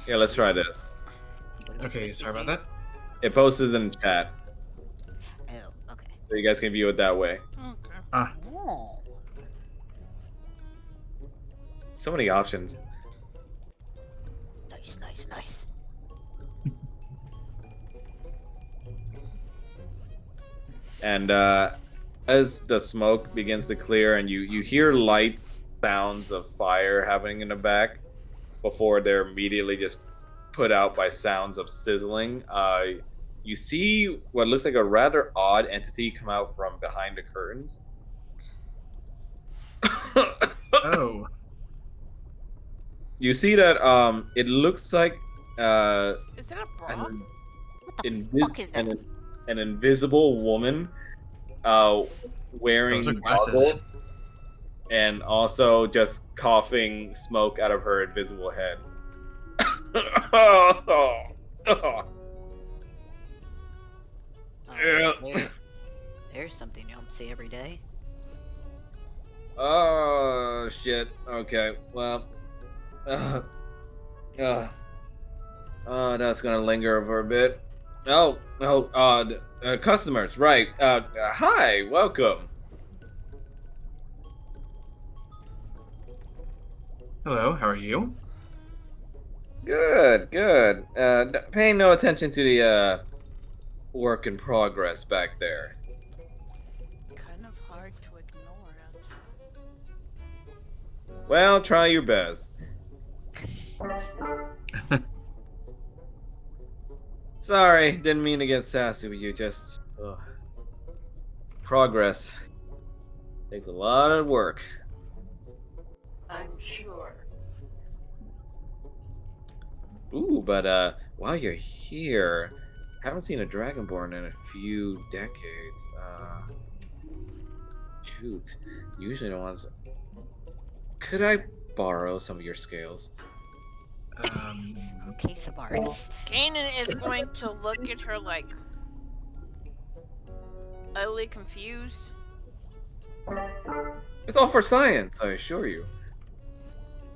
Yeah, let's try this. What are we Okay, supposed to sorry about see? that. It posts in chat, Oh, okay. so you guys can view it that way. Okay. Oh. So many options. Nice, nice, nice. And as the smoke begins to clear and you hear lights, sounds of fire happening in the back before they're immediately just put out by sounds of sizzling, you see what looks like a rather odd entity come out from behind the curtains. Oh, You see that it looks like Is it a bra? an, What the fuck is that? an invisible woman wearing those are goggles glasses. and also just coughing smoke out of her invisible head. Yeah. There's something you don't see every day. Oh shit. Okay. Well. That's gonna linger for a bit. Customers, right? Hi, welcome. Hello, how are you? Good, good. Paying no attention to the work in progress back there. Kind of hard to ignore it. Well, try your best. Sorry, didn't mean to get sassy with you. Just progress takes a lot of work. I'm sure. Ooh, but while you're here, haven't seen a dragonborn in a few decades. Shoot. Usually the ones. Could I borrow some of your scales? Okay, Samaris. Kanan is going to look at her like utterly confused. It's all for science, I assure you. You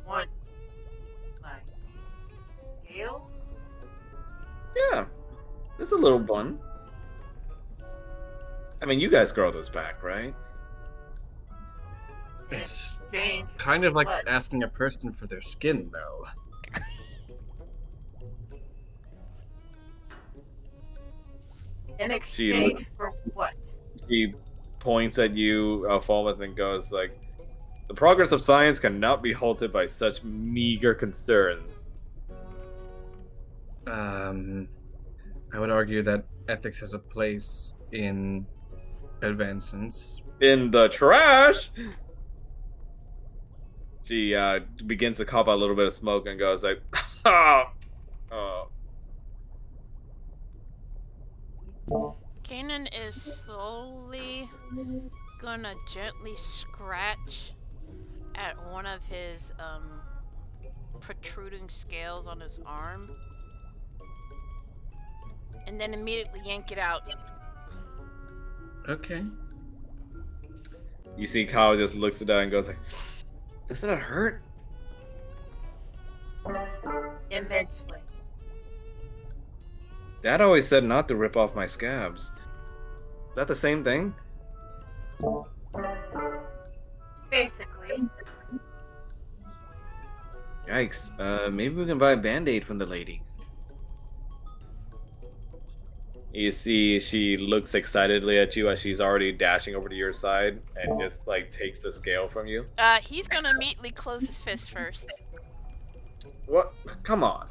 want my scale? Yeah, it's a little fun. I mean, you guys grow those back, right? It's Exchange kind of like what? asking a person for their skin, though. In She exchange for what? She points at you, Falmouth, and goes like, "The progress of science cannot be halted by such meager concerns." I would argue that ethics has a place in advancements. In the trash. She begins to cough out a little bit of smoke and goes like, "Oh, oh." Kanan is slowly gonna gently scratch at one of his protruding scales on his arm, and then immediately yank it out. Okay. You see Kyle just looks at that and goes like, "Does that hurt?" Immensely. Dad always said not to rip off my scabs. Is that the same thing? Basically. Yikes. Maybe we can buy a band-aid from the lady. You see, she looks excitedly at you as she's already dashing over to your side and just like takes the scale from you. He's gonna immediately close his fist first. What? Come on.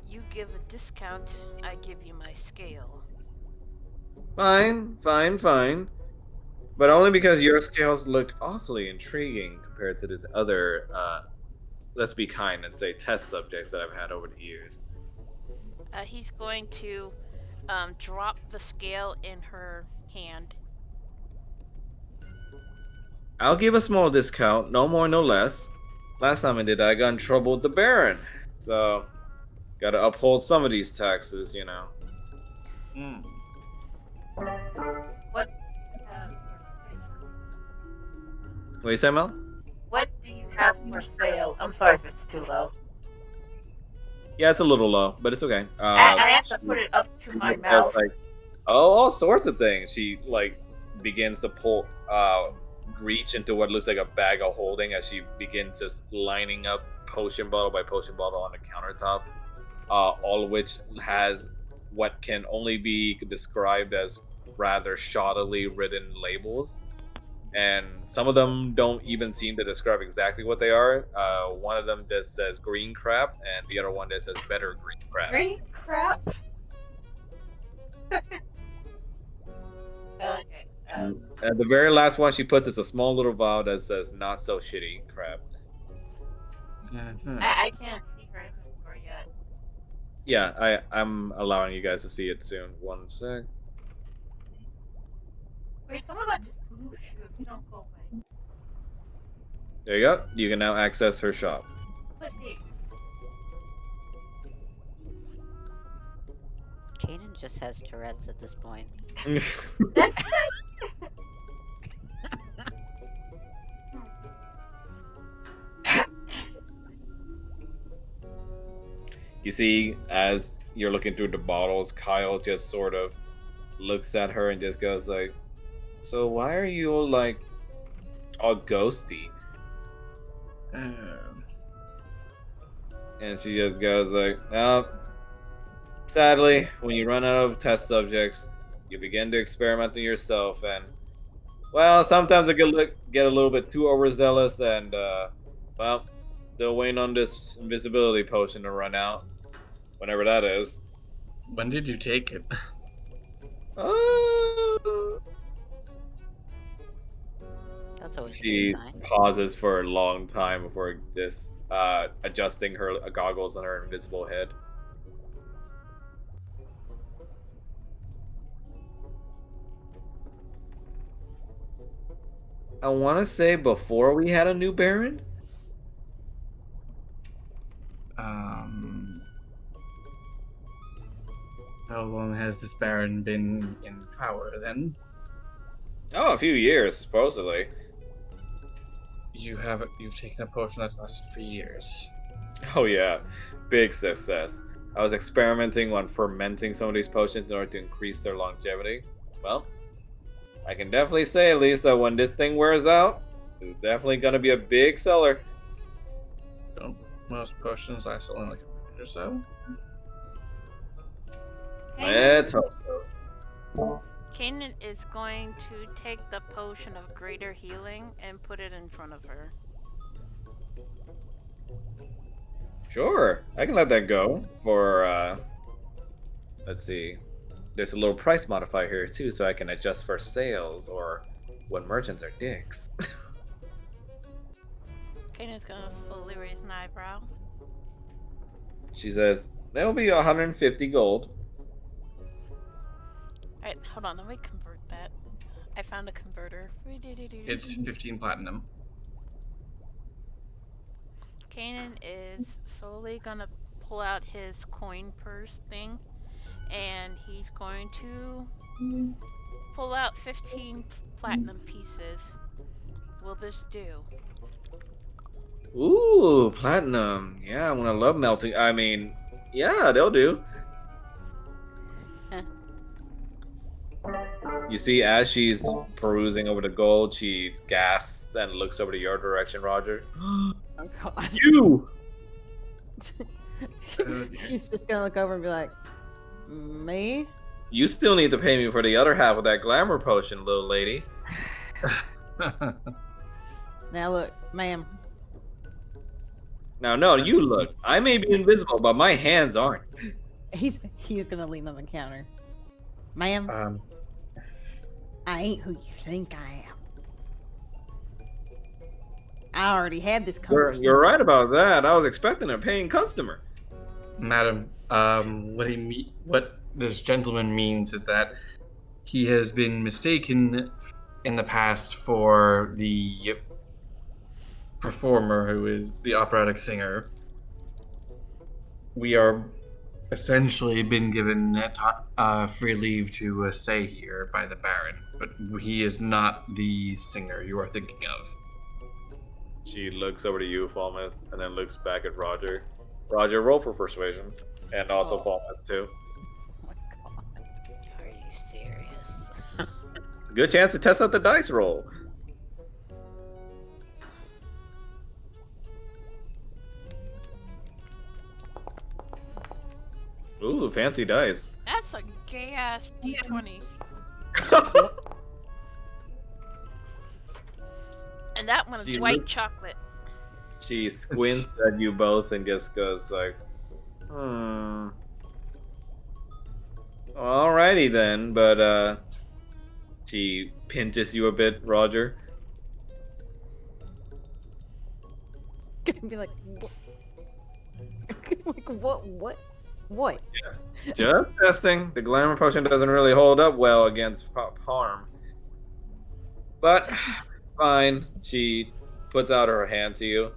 You give a discount, I give you my scale. Fine, fine, fine. But only because your scales look awfully intriguing compared to the other, let's be kind and say test subjects that I've had over the years. He's going to drop the scale in her hand. I'll give a small discount, no more, no less. Last time I did that, I got in trouble with the Baron. So, gotta uphold some of these taxes, you know. What? What do you say, Mel? What do you have for sale? I'm sorry if it's too low. Yeah, it's a little low, but it's okay. I have to put it up to my She mouth. says, like, oh, all sorts of things. She like begins to pull, reach into what looks like a bag of holding as she begins just lining up potion bottle by potion bottle on the countertop. All of which has what can only be described as rather shoddily written labels. And some of them don't even seem to describe exactly what they are. One of them just says green crap, and the other one that says better green crap. Green crap? Okay. And the very last one she puts is a small little vial that says not so shitty crap. I can't see her inventory yet. Yeah, I'm allowing you guys to see it soon. One sec. Wait, someone got just smooth shoes. You don't go away. There you go. You can now access her shop. What's he? Kanan just has Tourette's at this point. That's You see, as you're looking through the bottles, Kyle just sort of looks at her and just goes like, "So why are you like all ghosty?" And she just goes like, sadly, when you run out of test subjects, you begin to experiment on yourself, and well, sometimes I get a little bit too overzealous, and well, still waiting on this invisibility potion to run out, whenever that is. When did you take it? Uh, That's always a good she sign. pauses for a long time before this adjusting her goggles on her invisible head. I want to say before we had a new Baron. Um, how long has this Baron been in power then? Oh, a few years, supposedly. You've taken a potion that's lasted for years. Oh yeah, big success. I was experimenting on fermenting some of these potions in order to increase their longevity. Well, I can definitely say at least that when this thing wears out, it's definitely gonna be a big seller. Don't most potions last only like a minute or so? Let's hope so. Kanan is going to take the potion of greater healing and put it in front of her. Sure, I can let that go for let's see. There's a little price modifier here too, so I can adjust for sales or when merchants are dicks. Kanan's gonna slowly raise an eyebrow. She says, that'll be 150 gold. Alright, hold on, let me convert that. I found a converter. It's 15 platinum. Kanan is slowly gonna pull out his coin purse thing, and he's going to pull out 15 platinum pieces. Will this do? Ooh, platinum. Yeah, I'm gonna love melting. I mean, yeah, they'll do. You see, as she's perusing over the gold, she gasps and looks over to your direction, Roger. Oh god. You! She's just gonna look over and be like, me? You still need to pay me for the other half of that glamour potion, little lady. Now look, ma'am. Now, no, you look. I may be invisible, but my hands aren't. He's gonna lean on the counter. Ma'am, I ain't who you think I am. I already had this conversation. You're right about that. I was expecting a paying customer. Madam, what this gentleman means is that he has been mistaken in the past for the performer who is the operatic singer. We are essentially been given free leave to stay here by the Baron, but he is not the singer you are thinking of. She looks over to you, Falmouth, and then looks back at Roger. Roger, roll for persuasion. And also Falmouth, too. Oh my god. Are you serious? Good chance to test out the dice roll. Ooh, fancy dice. That's a gay ass D20. And that one is Gee, white look- chocolate. She squints at you both and just goes like, Alrighty then, but she pinches you a bit, Roger. Gonna be like, what? Like what? Just testing. The glamour potion doesn't really hold up well against harm. But fine. She puts out her hand to you.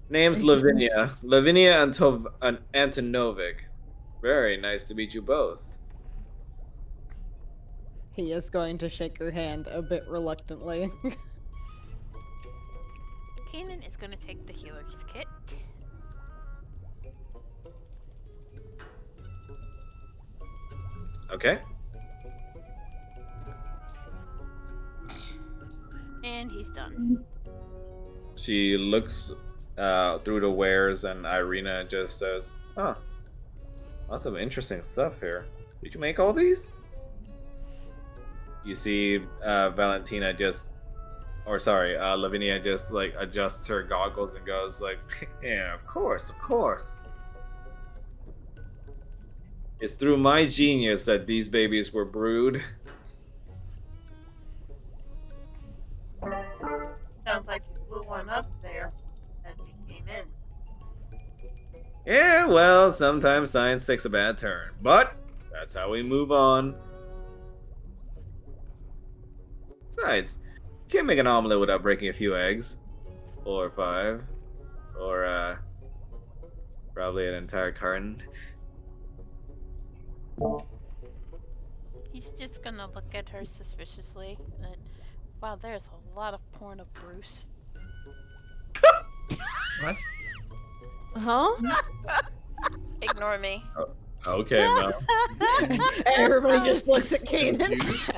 Name's Lavinia. Lavinia Antonovic. Very nice to meet you both. He is going to shake her hand a bit reluctantly. Kanan is gonna take the healer's kit. Okay. And he's done. She looks through the wares, and Irina just says, "Huh, lots of interesting stuff here. Did you make all these?" You see, Valentina just, or sorry, Lavinia just like adjusts her goggles and goes like, "Yeah, of course, of course. It's through my genius that these babies were brewed." Sounds like you blew one up there as we came in. Yeah, well, sometimes science takes a bad turn, but that's how we move on. Besides, you can't make an omelet without breaking a few eggs, 4 or 5, or probably an entire carton. He's just gonna look at her suspiciously. And, wow, there's a lot of porn of Bruce. What? Huh? Ignore me. Okay, Mel. Everybody just looks at Kanan. Confused?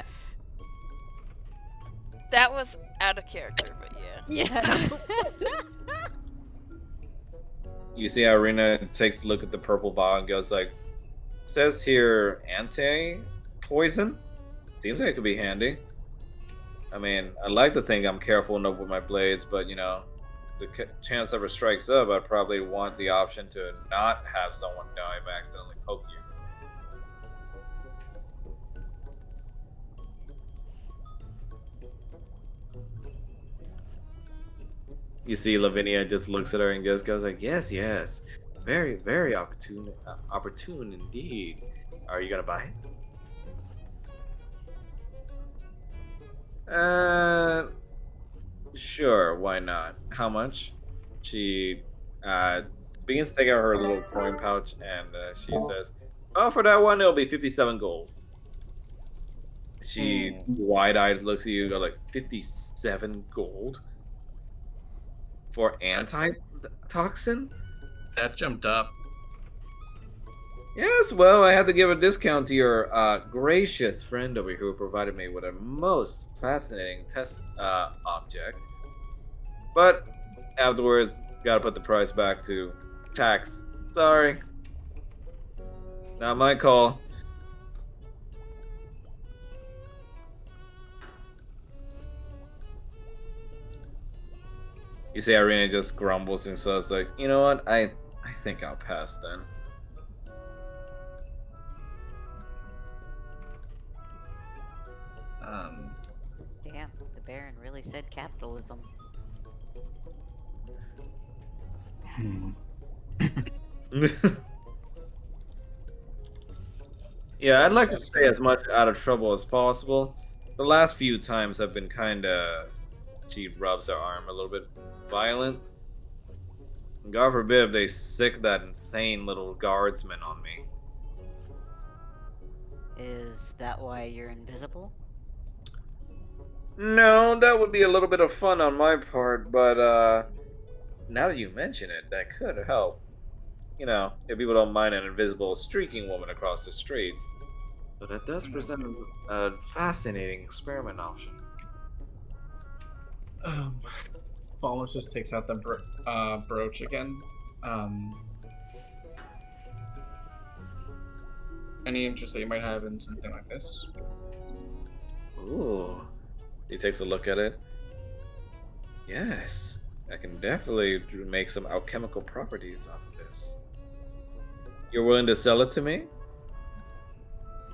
That was out of character, but yeah. Yeah. You see Irina takes a look at the purple ball and goes like, says here anti-poison? Seems like it could be handy. I mean, I like to think I'm careful enough with my blades, but you know, the chance ever strikes up, I'd probably want the option to not have someone die if I accidentally poke you. You see Lavinia just looks at her and goes like, yes, yes. Very, very opportune indeed. Are you gonna buy it? Sure, why not? How much? She begins to take out her little coin pouch and she says, oh, for that one, it'll be 57 gold. She wide-eyed looks at you and goes like, 57 gold? For antitoxin? That jumped up. Yes, well, I had to give a discount to your gracious friend over here who provided me with a most fascinating test object. But afterwards, gotta put the price back to tax. Sorry. Not my call. You see Irina just grumbles and so it's like, you know what? I think I'll pass then. Damn, the Baron really said capitalism. Yeah, I'd like to stay as much out of trouble as possible. The last few times have been kinda... She rubs her arm a little bit violent. God forbid if they sick that insane little guardsman on me. Is that why you're invisible? No, that would be a little bit of fun on my part, but now that you mention it, that could help. You know, if people don't mind an invisible streaking woman across the streets. But that does present a fascinating experiment option. Almost just takes out the brooch again. Any interest that you might have in something like this? Ooh. He takes a look at it. Yes, I can definitely make some alchemical properties off of this. You're willing to sell it to me?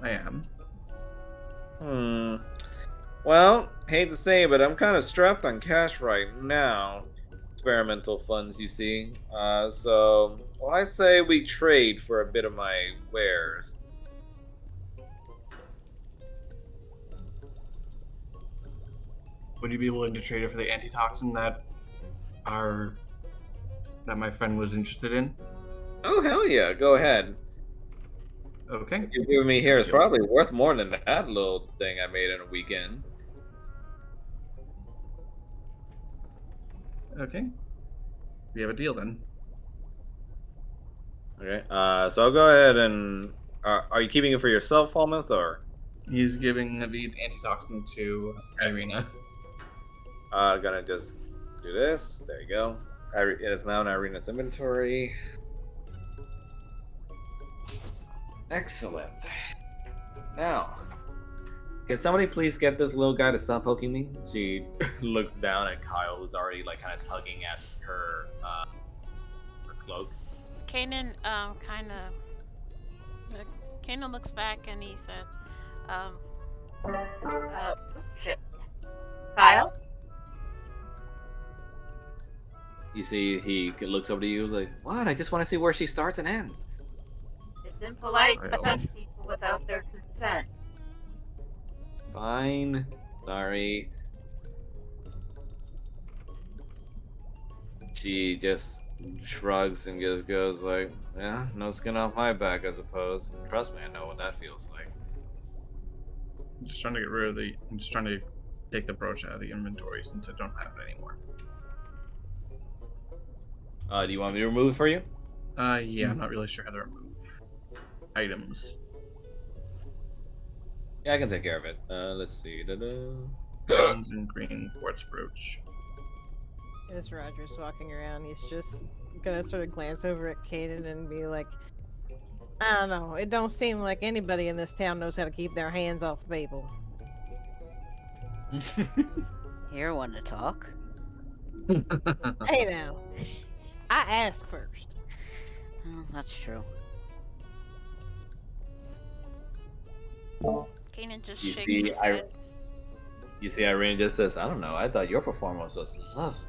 I am. Well, hate to say, but I'm kind of strapped on cash right now. Experimental funds, you see. So, well, I say we trade for a bit of my wares. Would you be willing to trade it for the antitoxin that my friend was interested in? Oh, hell yeah, go ahead. Okay. What you're giving me here is probably worth more than that little thing I made in a weekend. Okay. We have a deal then. Okay, so I'll go ahead and Are you keeping it for yourself, Falmouth, or He's giving the antitoxin to Irina. gonna just do this? There you go. It is now in Irina's inventory. Excellent. Now, can somebody please get this little guy to stop poking me? She looks down at Kyle, who's already like kind of tugging at her cloak. Kanan kind of. Kanan looks back and he says, Shit. Kyle? You see, he looks over to you like, "What? I just want to see where she starts and ends." It's impolite to Kyle. touch people without their consent. Fine. Sorry. She just shrugs and just goes like, "Yeah, no skin off my back, I suppose. Trust me, I know what that feels like." I'm just trying to get rid of the. I'm just trying to take the brooch out of the inventory since I don't have it anymore. Do you want me to remove it for you? Yeah, I'm not really sure how to remove items. Yeah, I can take care of it. Let's see. Bronze and green quartz brooch. As Roger's walking around, he's just gonna sort of glance over at Kaden and be like, I don't know, it don't seem like anybody in this town knows how to keep their hands off people. Here, want to talk? Hey now, I asked first. Oh, that's true. Kanan just You shakes see, his head. You see, Irene just says, "I don't know. I thought your performance was lovely."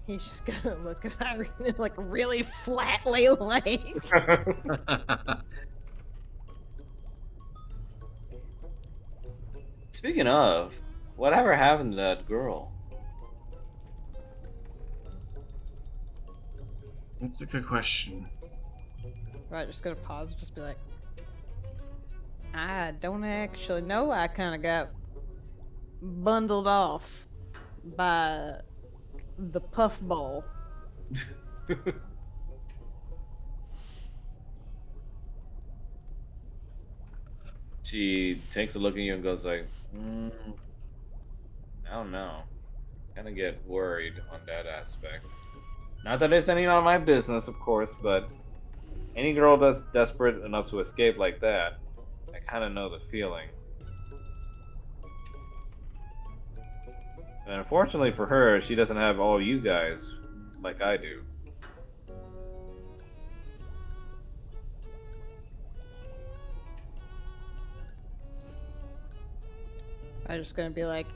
He's just gonna look at Irene like really flatly like. Speaking of, whatever happened to that girl? That's a good question. Roger's gonna pause and just be like, I don't actually know. I kind of got bundled off by the puffball. She takes a look at you and goes like, I don't know. Kind of get worried on that aspect. Not that it's any of my business, of course, but any girl that's desperate enough to escape like that, I kind of know the feeling. And unfortunately for her, she doesn't have all you guys like I do. I'm just gonna be like,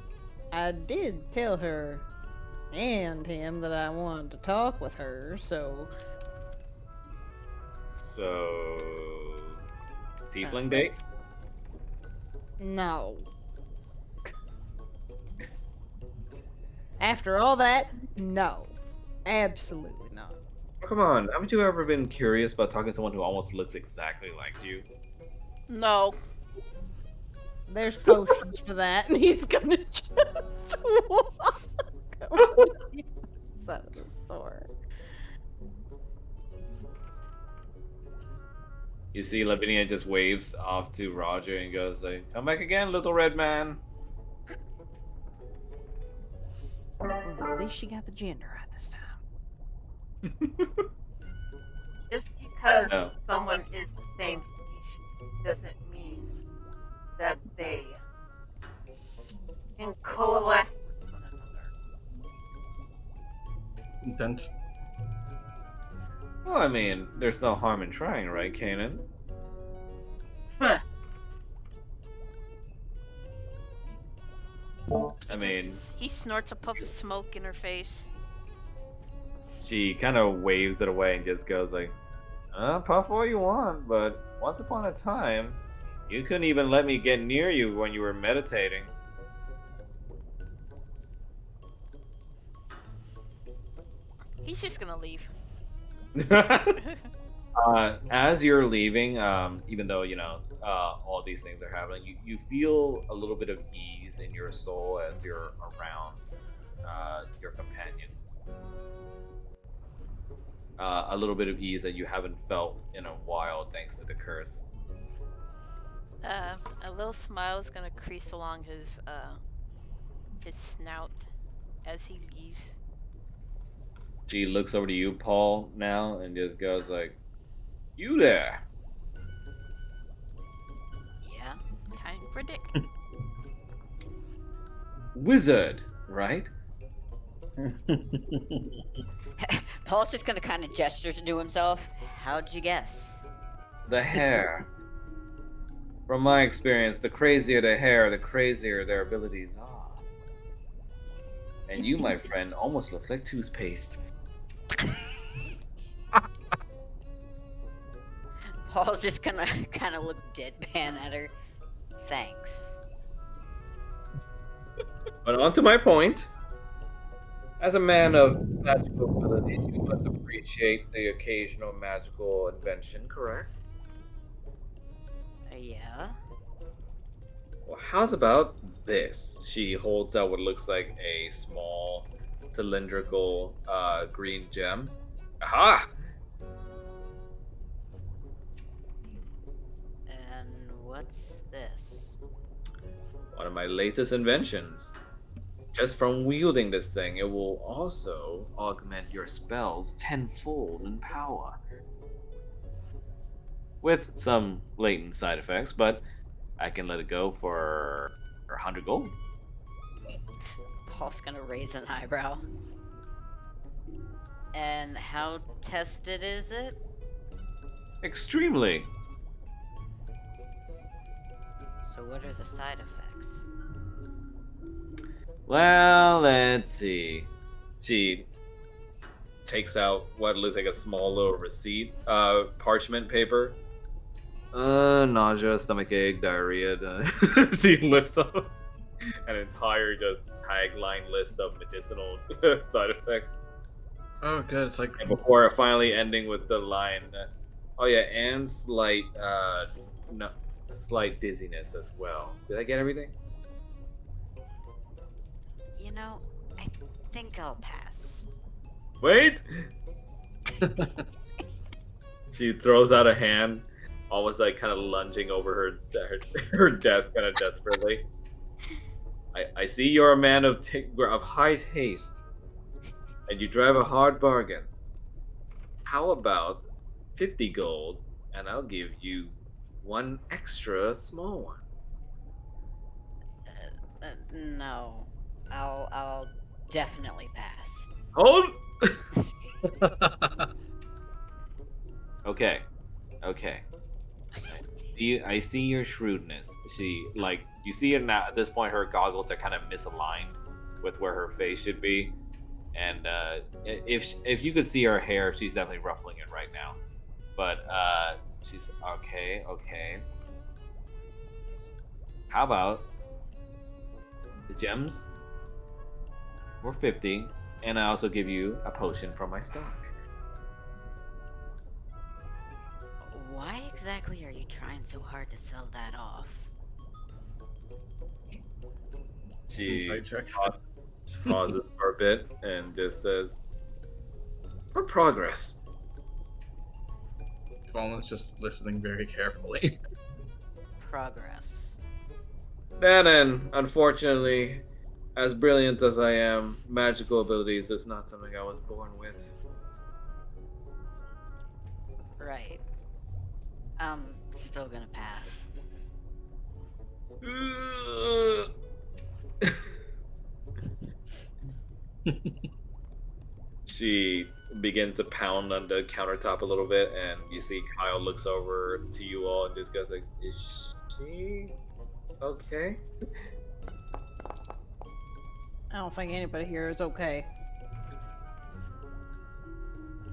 I did tell her and him that I wanted to talk with her, so So, tiefling date? no. After all that, no. Absolutely not. Oh, come on, haven't you ever been curious about talking to someone who almost looks exactly like you? No. There's potions for that, and he's gonna just walk over to the other side of the store. You see Lavinia just waves off to Roger and goes like, "Come back again, little red man." Well, at least she got the gender right this time. Just because No. someone is the same species doesn't mean that they can coalesce with one another. Intent. Well, I mean, there's no harm in trying, right, Kanan? Huh. I mean, He snorts a puff of smoke in her face. she kind of waves it away and just goes like, puff all you want, but once upon a time, you couldn't even let me get near you when you were meditating." He's just gonna leave. As you're leaving, even though all these things are happening, you feel a little bit of ease in your soul as you're around your companions. a little bit of ease that you haven't felt in a while, thanks to the curse. A little smile is gonna crease along his snout as he leaves. She looks over to you, Paul, now, and just goes like, "You there, Yeah, time for Dick. wizard, right?" Paul's just gonna kind of gesture to himself. How'd you guess? The hair. From my experience, the crazier the hair, the crazier their abilities are. And you, my friend, almost look like toothpaste. Paul's just gonna kind of look deadpan at her. Thanks. But on to my point. As a man of magical abilities, you must appreciate the occasional magical invention, correct? Yeah. Well, how's about this? She holds out what looks like a small cylindrical green gem. Aha! And what's this? One of my latest inventions. Just from wielding this thing, it will also augment your spells tenfold in power. With some latent side effects, but I can let it go for 100 gold. Paul's gonna raise an eyebrow. And how tested is it? Extremely. So what are the side effects? Well, let's see. She takes out what looks like a small little receipt, parchment paper. Nausea, stomachache, diarrhea. She lists up an entire just tagline list of medicinal side effects. Oh, good. It's like And before finally ending with the line, "Oh yeah, and no, slight dizziness as well." Did I get everything? You know, I think I'll pass. Wait! She throws out a hand, almost like kind of lunging over her desk, kind of desperately. I see you're a man of high haste, and you drive a hard bargain. How about 50 gold, and I'll give you one extra small one. No. I'll definitely pass. Hold. Okay, okay. I see your shrewdness. She you see it now. At this point, her goggles are kind of misaligned with where her face should be, and if you could see her hair, she's definitely ruffling it right now. But she's okay. Okay. How about the gems for 50, and I also give you a potion from my stock. Why exactly are you trying so hard to sell that off? She insight check. pauses for a bit and just says, "For progress." Fallen's just listening very carefully. Progress. And unfortunately, as brilliant as I am, magical abilities is not something I was born with. Right. I'm still gonna pass. She begins to pound on the countertop a little bit, and you see Kyle looks over to you all and just goes like, "Is she okay?" I don't think anybody here is okay.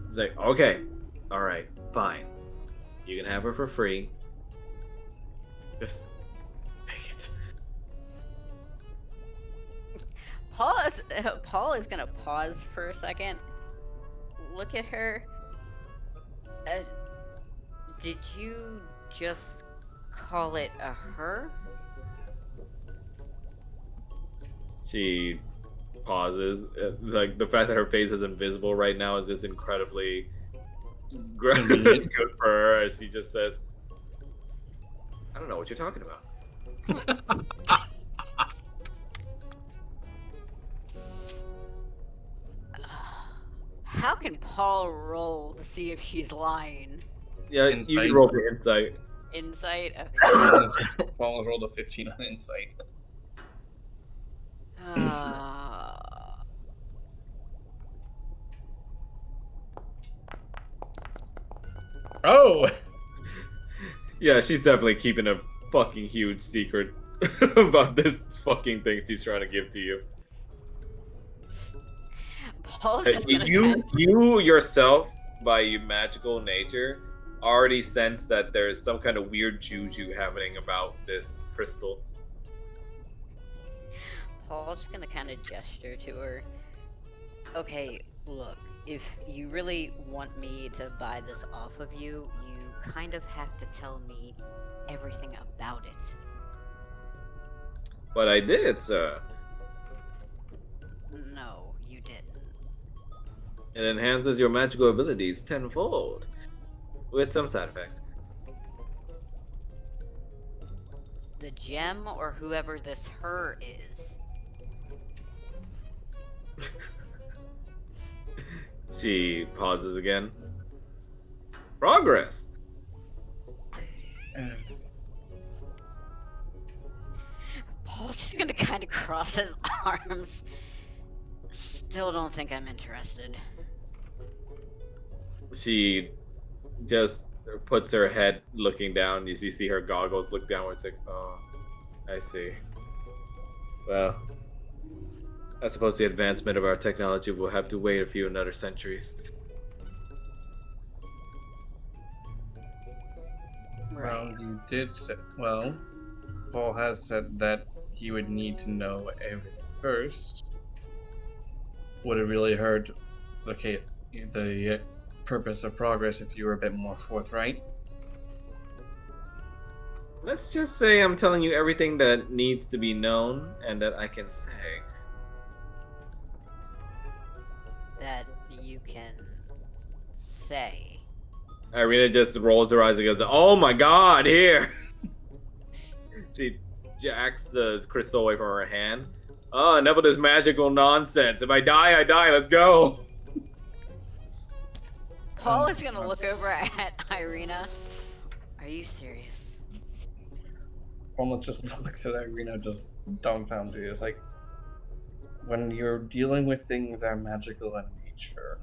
He's like, "Okay, all right, fine. You can have her for free. Just take it." Paul is gonna pause for a second. Look at her. Did you just call it a her? She pauses. Like the fact that her face is invisible right now is just incredibly Convenient. Good for her, as she just says, I don't know what you're talking about. How can Paul roll to see if she's lying? Yeah, you Insight. can roll for insight. Insight? Okay. Paul rolled a 15 on insight. Uh, Oh! Yeah, she's definitely keeping a fucking huge secret about this fucking thing she's trying to give to you. Paul's Hey, just gonna you yourself, by your magical nature, already sense that there's some kind of weird juju happening about this crystal. Paul's just gonna kind of gesture to her. Okay, look, if you really want me to buy this off of you, you kind of have to tell me everything about it. But I did, sir. No, you didn't. It enhances your magical abilities tenfold, with some side effects. The gem or whoever this her is. She pauses again. Progress. Paul's just gonna kind of cross his arms. Still don't think I'm interested. She just puts her head looking down. You see her goggles look downwards, like, oh, I see. Well, I suppose the advancement of our technology will have to wait a few another centuries. Well, Right. you did say. Well, Paul has said that he would need to know everything first. Would it really hurt the purpose of progress if you were a bit more forthright? Let's just say I'm telling you everything that needs to be known and that I can say. That you can say. Irina just rolls her eyes and goes, oh my god, here! She jacks the crystal away from her hand. Oh, enough of this magical nonsense. If I die, I die. Let's go. Paul is gonna look over at Irina. Are you serious? Paul just looks at Irina, just dumbfounded. It's like, when you're dealing with things that are magical in nature,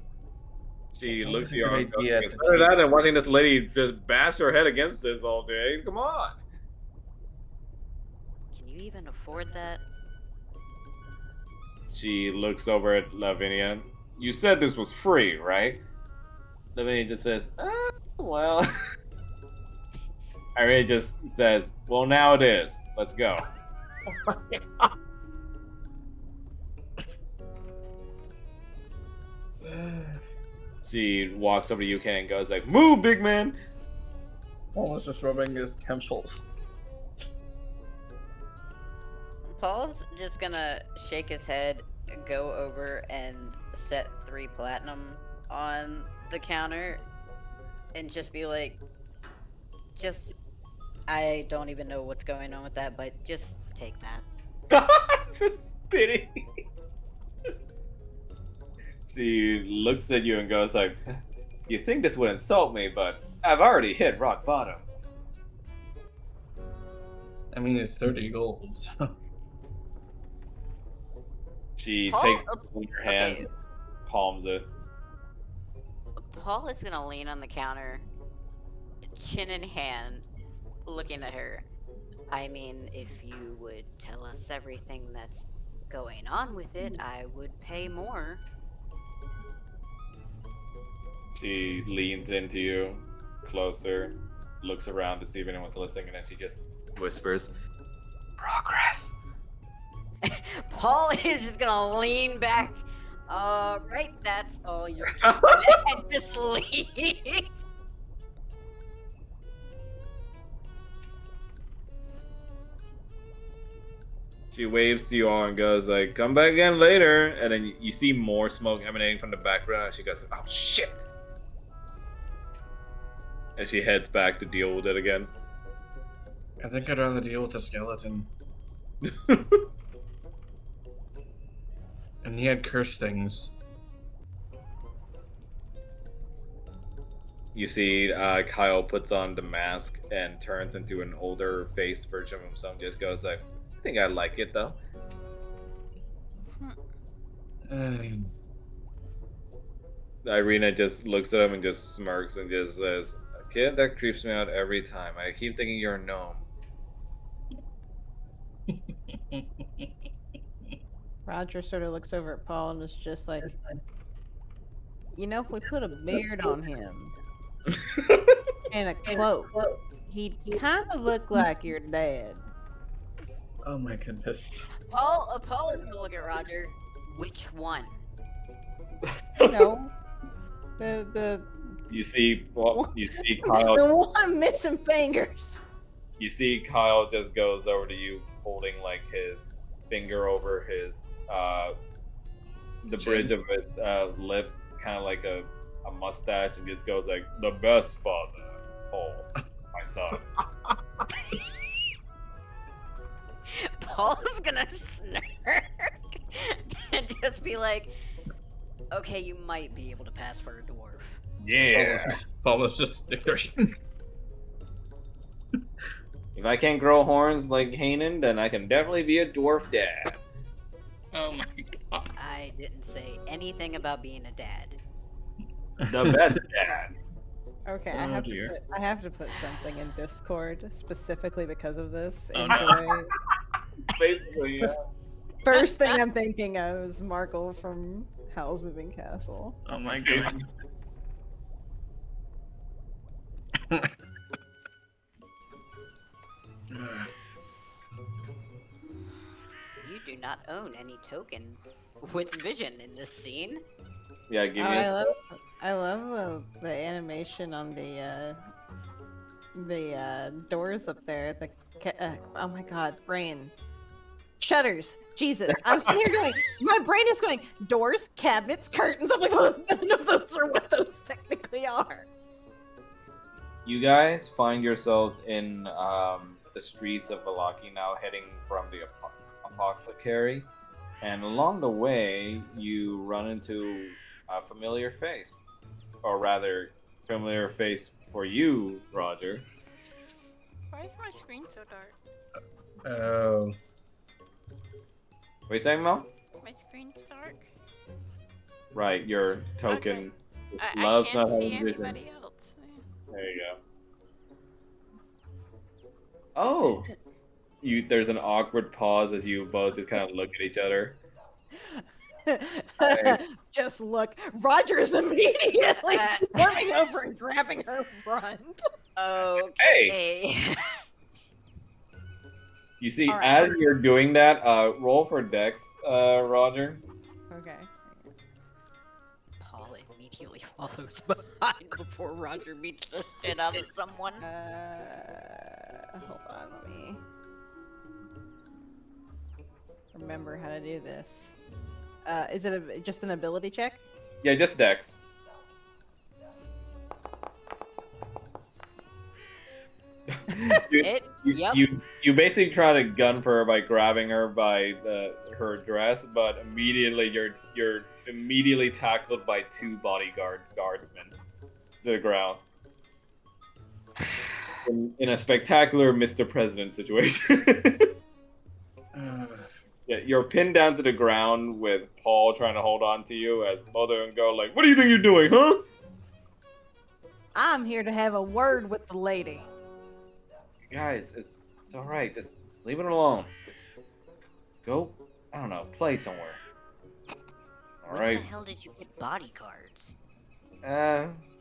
She It's looks always at a you good and goes, idea it's to better take- that than watching this lady just bash her head against this all day. Come on. Can you even afford that? She looks over at Lavinia. You said this was free, right? Lavinia just says, well. Irene just says, well, now it is. Let's go. She walks over to UK and goes like, move, big man. Paul is just rubbing his temples. Paul's just gonna shake his head, go over and set 3 platinum on the counter, and just be like, I don't even know what's going on with that, but just take that. Just spitting. She looks at you and goes like, you think this would insult me, but I've already hit rock bottom. I mean, it's 30 gold. So. She Paul- takes it in her hands okay. and palms it. Paul is gonna lean on the counter, chin in hand, looking at her. I mean, if you would tell us everything that's going on with it, I would pay more. She leans into you, closer, looks around to see if anyone's listening, and then she just whispers, progress. Paul is just gonna lean back. Right, that's all you're and just leave. She waves to you all and goes like, come back again later. And then you see more smoke emanating from the background. She goes, oh shit. as she heads back to deal with it again. I think I'd rather deal with the skeleton. And he had cursed things. You see, Kyle puts on the mask and turns into an older face version of himself. Just goes like, "I think I like it though." Irina just looks at him and just smirks and just says, "Kid, that creeps me out every time. I keep thinking you're a gnome." Roger sort of looks over at Paul and is just like, you know, if we put a beard on him and a cloak, he'd kind of look like your dad. Oh my goodness. Paul is gonna look at Roger. Which one? You know, the You see, Kyle. the one missing fingers. You see, Kyle just goes over to you, holding like his finger over his the bridge of his lip, kind of like a mustache, and just goes like, "The best father, Paul, my son." Paul is gonna snark and just be like, "Okay, you might be able to pass for a dwarf." Yeah. Paul was just snickering. If I can't grow horns like Hanan, then I can definitely be a dwarf dad. Oh my god. I didn't say anything about being a dad. The best dad. Okay, Oh, dear. I have to put something in Discord specifically because of this. Oh, Enjoy. Basically, yeah. First thing I'm thinking of is Markle from Howl's Moving Castle. Oh my god. You do not own any token with vision in this scene. Yeah, give me I love the animation on the doors up there. Oh my god, brain. Shutters. Jesus. I'm sitting here going, my brain is going, doors, cabinets, curtains. I'm like, none of those are what those technically are. You guys find yourselves in the streets of Valaki now, heading from the apothecary, and along the way you run into a familiar face, or rather, familiar face for you, Roger. Why is my screen so dark? Oh. What are you saying, Mel? My screen's dark. Right, your token I loves can't not see having vision. anybody else. There you go. Oh, there's an awkward pause as you both just kind of look at each other. Just look. Roger's immediately swarming over and grabbing her front. Okay. You see, All right. as you're doing that, roll for Dex, Roger. Okay. Paul immediately follows behind before Roger beats the shit out of someone. Hold on, let me remember how to do this. Is it just an ability check? Yeah, just Dex. Yep. You basically try to gun for her by grabbing her by her dress, but immediately you're immediately tackled by two guardsmen to the ground. In a spectacular Mr. President situation. Yeah, you're pinned down to the ground with Paul trying to hold on to you as Mother and go like, "What do you think you're doing, huh?" I'm here to have a word with the lady. Guys, it's all right. Just leave it alone. Just go, I don't know, play somewhere. All When right. the hell did you get bodyguards?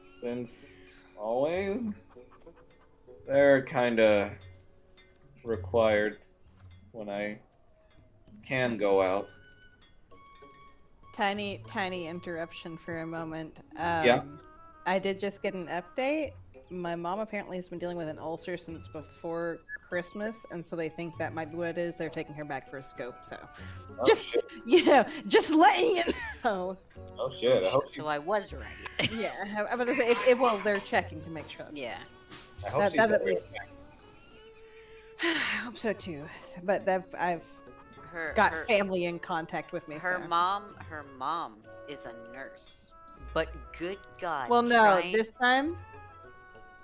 Since always, they're kind of required when I can go out. Tiny interruption for a moment. Yeah. I did just get an update, my mom apparently has been dealing with an ulcer since before Christmas, and so they think that might be what it is. They're taking her back for a scope. So, Oh just shit! just letting you know. Oh shit! I hope she's. So I was right. Yeah, I'm gonna say well, they're checking to make sure that's Yeah. I hope that, she's. that at least. I hope so too. But I've Her got her, family in contact with me. her So. mom is a nurse. But good God, Well, no, trying this time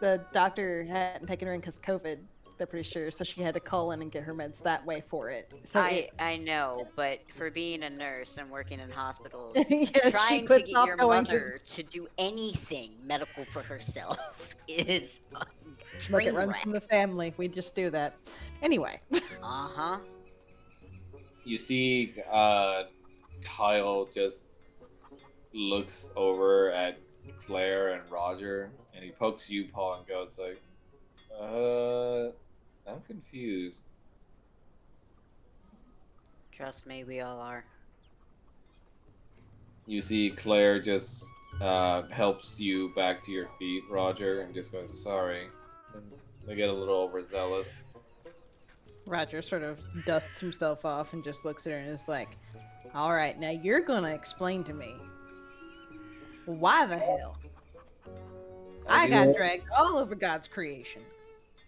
the doctor hadn't taken her in because COVID. They're pretty sure, so she had to call in and get her meds that way for it. So I know, but for being a nurse and working in hospitals, yeah, she trying to puts get off your going mother to do anything medical for herself is a Look, it train runs wreck. from the family. We just do that. Anyway, Uh-huh. You see, Kyle just looks over at Claire and Roger, and he pokes you, Paul, and goes like, I'm confused." Trust me, we all are. You see Claire just helps you back to your feet, Roger, and just goes, "Sorry." And they get a little overzealous. Roger sort of dusts himself off and just looks at her and is like, "All right, now you're gonna explain to me why the hell I got dragged all over God's creation."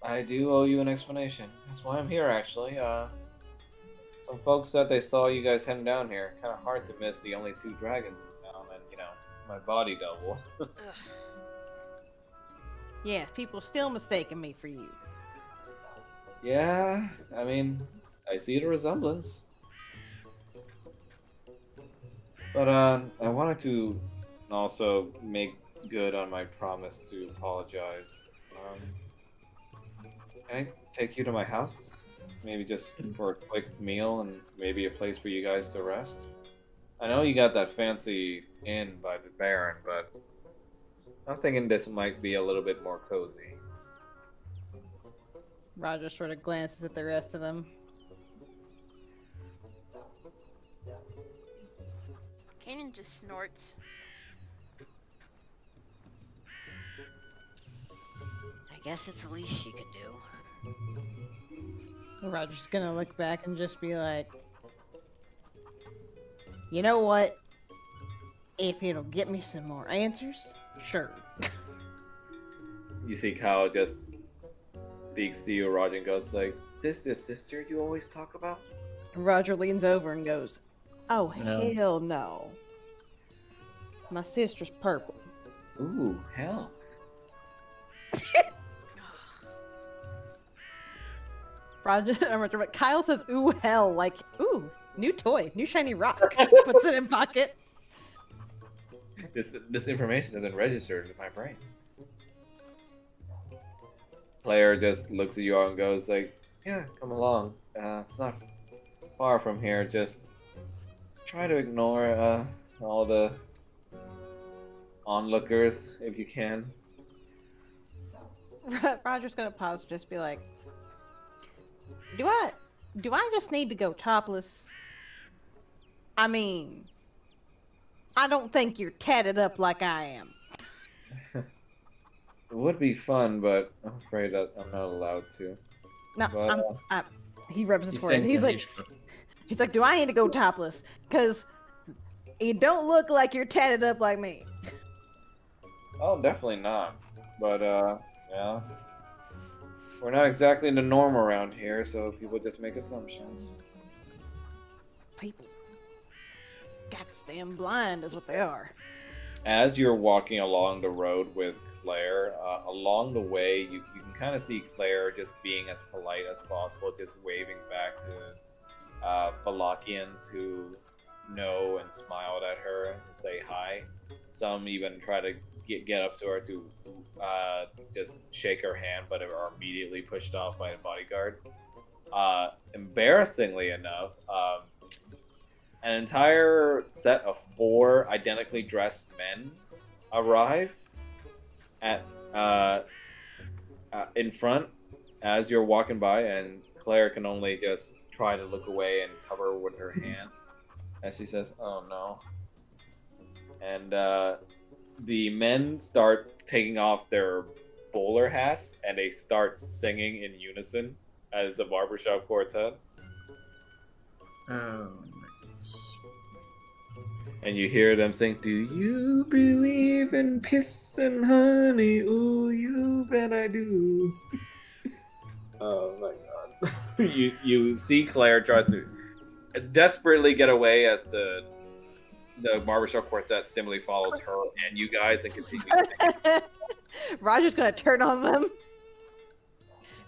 I do owe you an explanation. That's why I'm here, actually. Some folks said they saw you guys heading down here. Kind of hard to miss the only two dragons in town, and my body double. Yes, people still mistaking me for you. Yeah, I mean, I see the resemblance. But I wanted to also make good on my promise to apologize. Can I take you to my house? Maybe just for a quick meal and maybe a place for you guys to rest? I know you got that fancy inn by the Baron, but I'm thinking this might be a little bit more cozy. Roger sort of glances at the rest of them. Kanan just snorts. I guess it's the least she could do. Roger's gonna look back and just be like, "You know what? If it'll get me some more answers, sure." You see Kyle just speaks to you, Roger, and goes like, sister you always talk about? Roger leans over and goes, "Oh, No. hell no. My sister's purple." Ooh, hell. Roger, but Kyle says, "Ooh, hell," like, "Ooh, new toy, new shiny rock." Puts it in pocket. This information has been registered in my brain. Claire just looks at you all and goes like, "Yeah, come along. It's not far from here. Just try to ignore all the onlookers if you can." Roger's gonna pause and just be like, Do I just need to go topless? I mean, I don't think you're tatted up like I am." It would be fun, but I'm afraid that I'm not allowed to. No, But, he rubs his He's forehead. He's thinking, like, "Do I need to go topless? Cause you don't look like you're tatted up like me." oh, definitely not. But, yeah. We're not exactly the norm around here, so people just make assumptions. People, goddamn blind is what they are. As you're walking along the road with Claire, along the way, you can kind of see Claire just being as polite as possible, just waving back to Valakians who know and smiled at her and say hi. Some even try to get up to her to just shake her hand, but are immediately pushed off by a bodyguard. Embarrassingly enough, an entire set of 4 identically dressed men arrive at in front as you're walking by, and Claire can only just try to look away and cover with her hand as she says, "Oh no." And the men start taking off their bowler hats and they start singing in unison as a barbershop quartet. Oh my goodness. And you hear them sing, "Do you believe in kiss and honey? Ooh, you bet I do." Oh my god. you see Claire tries to desperately get away as the barbershop quartet similarly follows her and you guys and continues singing. Roger's gonna turn on them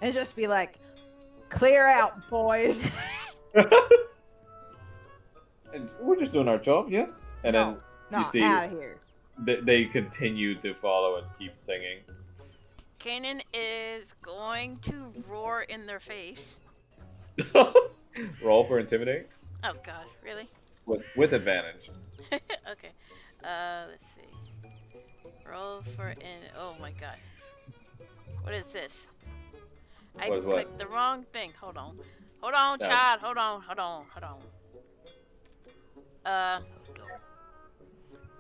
and just be like, "Clear out, boys." And we're just doing our job, yeah. And No, then no, you see out of here. they continue to follow and keep singing. Kanan is going to roar in their face. Roll for intimidate Oh god, really? with advantage. Okay. Let's see. Roll for in. Oh my god. What is this? I What is what? clicked the wrong thing. Hold on. Hold on, No. child. Hold on.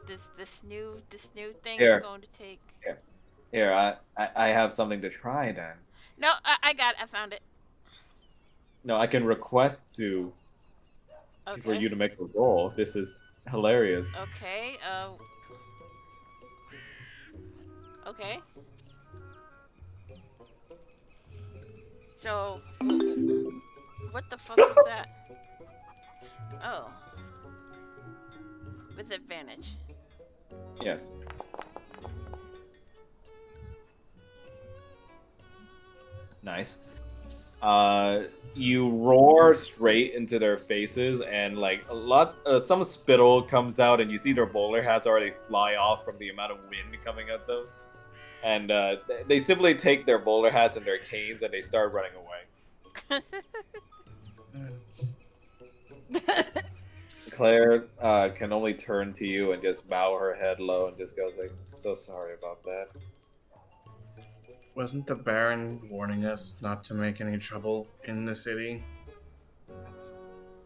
This new thing Here. is going to take. Here, I have something to try then. No, I got it. I found it. No, I can request for Okay. you to make a roll. This is hilarious. Okay. Okay. So, what the fuck was that? Oh. With advantage. Yes. Nice. You roar straight into their faces, and like some spittle comes out, and you see their bowler hats already fly off from the amount of wind coming at them. And they simply take their bowler hats and their canes, and they start running away. Claire can only turn to you and just bow her head low and just goes like, "So sorry about that." Wasn't the Baron warning us not to make any trouble in the city?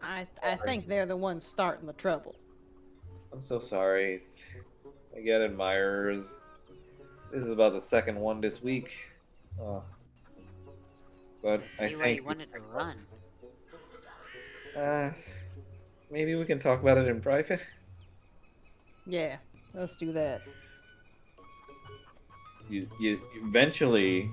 I think they're the ones starting the trouble. I'm so sorry. I get admirers. This is about the second one this week. But I See why think you wanted to run. maybe we can talk about it in private. Yeah, let's do that. You eventually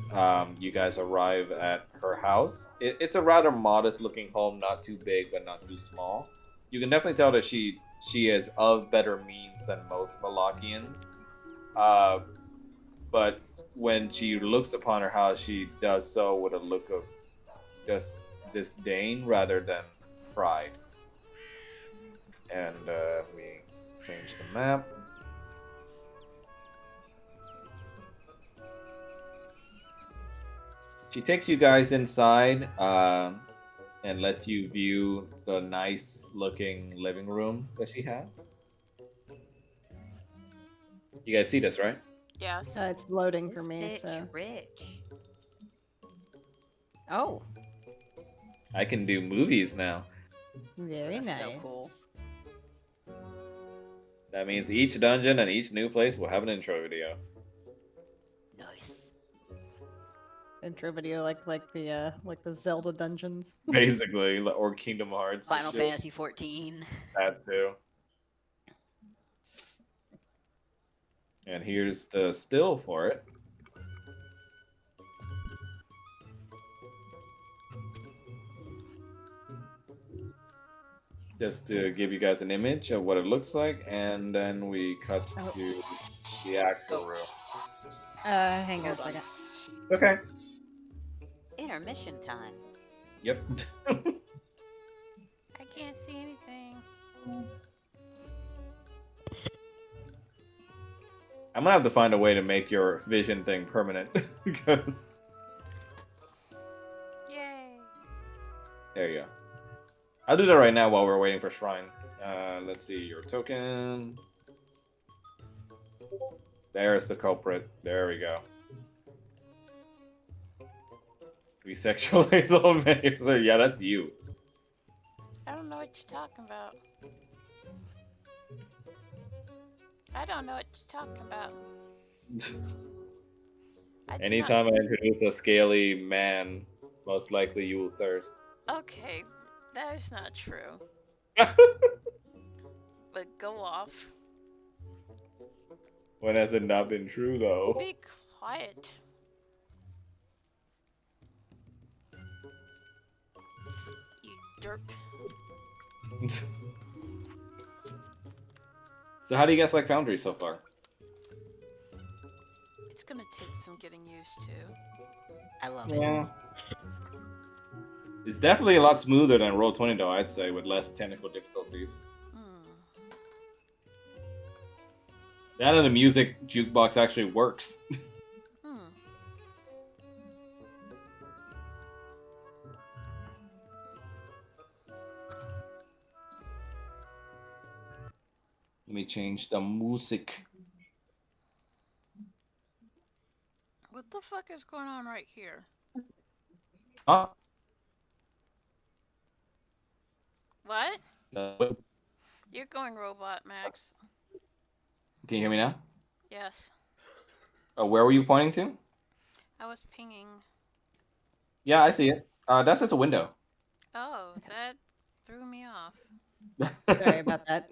you guys arrive at her house. It's a rather modest looking home, not too big but not too small. You can definitely tell that she is of better means than most Malakians. But when she looks upon her house, she does so with a look of just disdain rather than pride. And we change the map. She takes you guys inside and lets you view the nice looking living room that she has. You guys see this, right? Yes. It's loading for This me, bitch so. rich. Oh, I can do movies now. very That's nice. so cool. That means each dungeon and each new place will have an intro video. Nice. Intro video like the Zelda dungeons. Basically, or Kingdom Hearts. Final shit. Fantasy 14. That too. And here's the still for it. Just to give you guys an image of what it looks like, and then we cut to the actual room. Hang on a Hold on. second. Okay. Intermission time. Yep. I can't see anything. I'm gonna have to find a way to make your vision thing permanent because Yay. there you go. I'll do that right now while we're waiting for Shrine. Let's see your token. There's the culprit. There we go. We sexualize all men. So yeah, that's you. I don't know what you're talking about. I don't know what you're talking about. I do not. Anytime I introduce a scaly man, most likely you will thirst. Okay, that is not true. But go off. When has it not been true, though? Be quiet. You derp. So how do you guys like Foundry so far? It's gonna take some getting used to. I love it. Yeah. It's definitely a lot smoother than Roll20 though, I'd say, with less technical difficulties. That and the music jukebox actually works. Let me change the music. What the fuck is going on right here? Huh? What? Can You're going robot, Max. you hear me now? Yes. Where were you pointing to? I was pinging. Yeah, I see it. That's just a window. Oh, that threw me off. Sorry about that.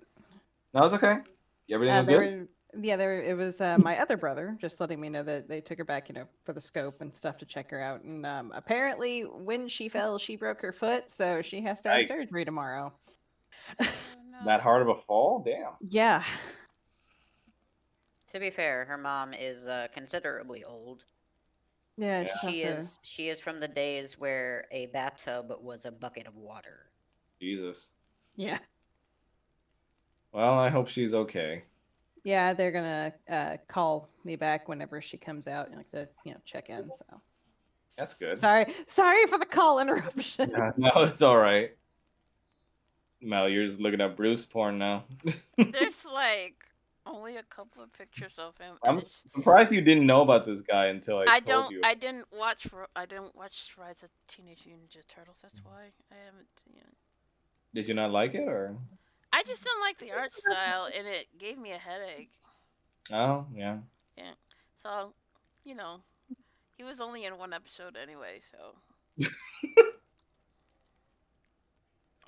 No, it's okay. Everything was good? It was my other brother just letting me know that they took her back, for the scope and stuff to check her out. And apparently, when she fell, she broke her foot, so she has to have Yikes. surgery tomorrow. Oh, no. That hard of a fall? Damn. Yeah. To be fair, her mom is considerably old. Yeah, Yeah. She is from the days where a bathtub was a bucket of water. Jesus. Yeah. Well, I hope she's okay. Yeah, they're gonna call me back whenever she comes out, like to check in. So That's good. sorry for the call interruption. Yeah, no, it's all right. Mel, you're just looking at Bruce porn now. There's like only a couple of pictures of him. I'm surprised you didn't know about this guy until I told you. I didn't watch Rise of Teenage Mutant Ninja Turtles. That's why I haven't. Did you not like it, or? I just don't like the art style, and it gave me a headache. Oh, yeah. Yeah. So, he was only in one episode anyway. So.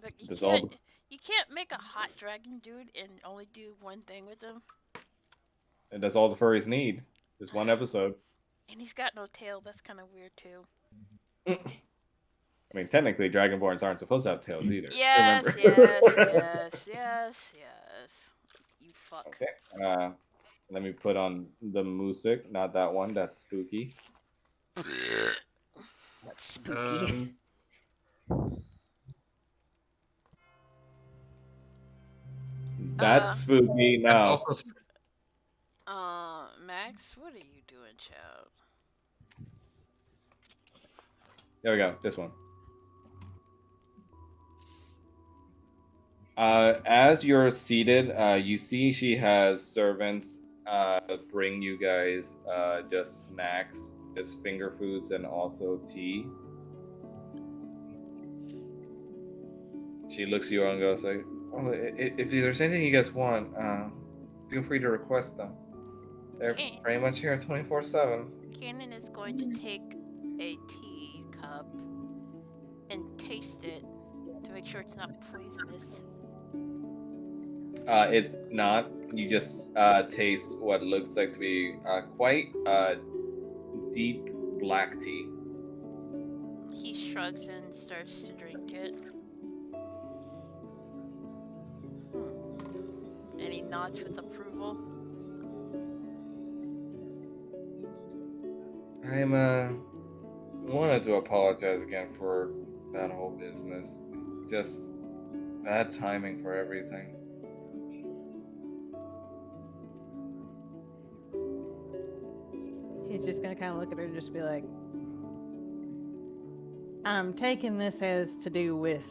Like you can't make a hot dragon dude and only do one thing with him. And that's all the furries need. This one episode. And he's got no tail. That's kind of weird too. I mean, technically, Dragonborns aren't supposed to have tails either. Yes, remember? yes. You fuck. Okay. Let me put on the music. Not that one. That's spooky. That's spooky. That's spooky. No. That's also spooky. Max, what are you doing, child? There we go. This one. As you're seated, you see she has servants bring you guys just snacks, just finger foods, and also tea. She looks at you and goes like, "Oh, if there's anything you guys want, feel free to request them. They're pretty much here 24/7." Cannon is going to take a tea cup and taste it to make sure it's not poisonous. It's not. You just taste what looks like to be quite deep black tea. He shrugs and starts to drink it. And he nods with approval. Wanted to apologize again for that whole business. It's just bad timing for everything. He's just gonna kind of look at her and just be like, I'm taking this as to do with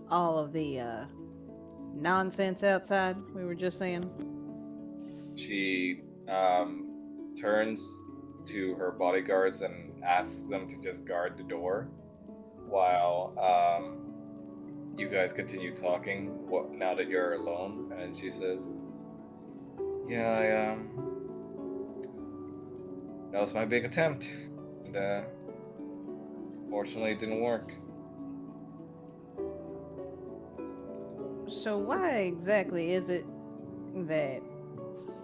all of the nonsense outside we were just saying. She turns to her bodyguards and asks them to just guard the door while you guys continue talking now that you're alone. And she says, "Yeah, That was my big attempt. And fortunately, it didn't work. So why exactly is it that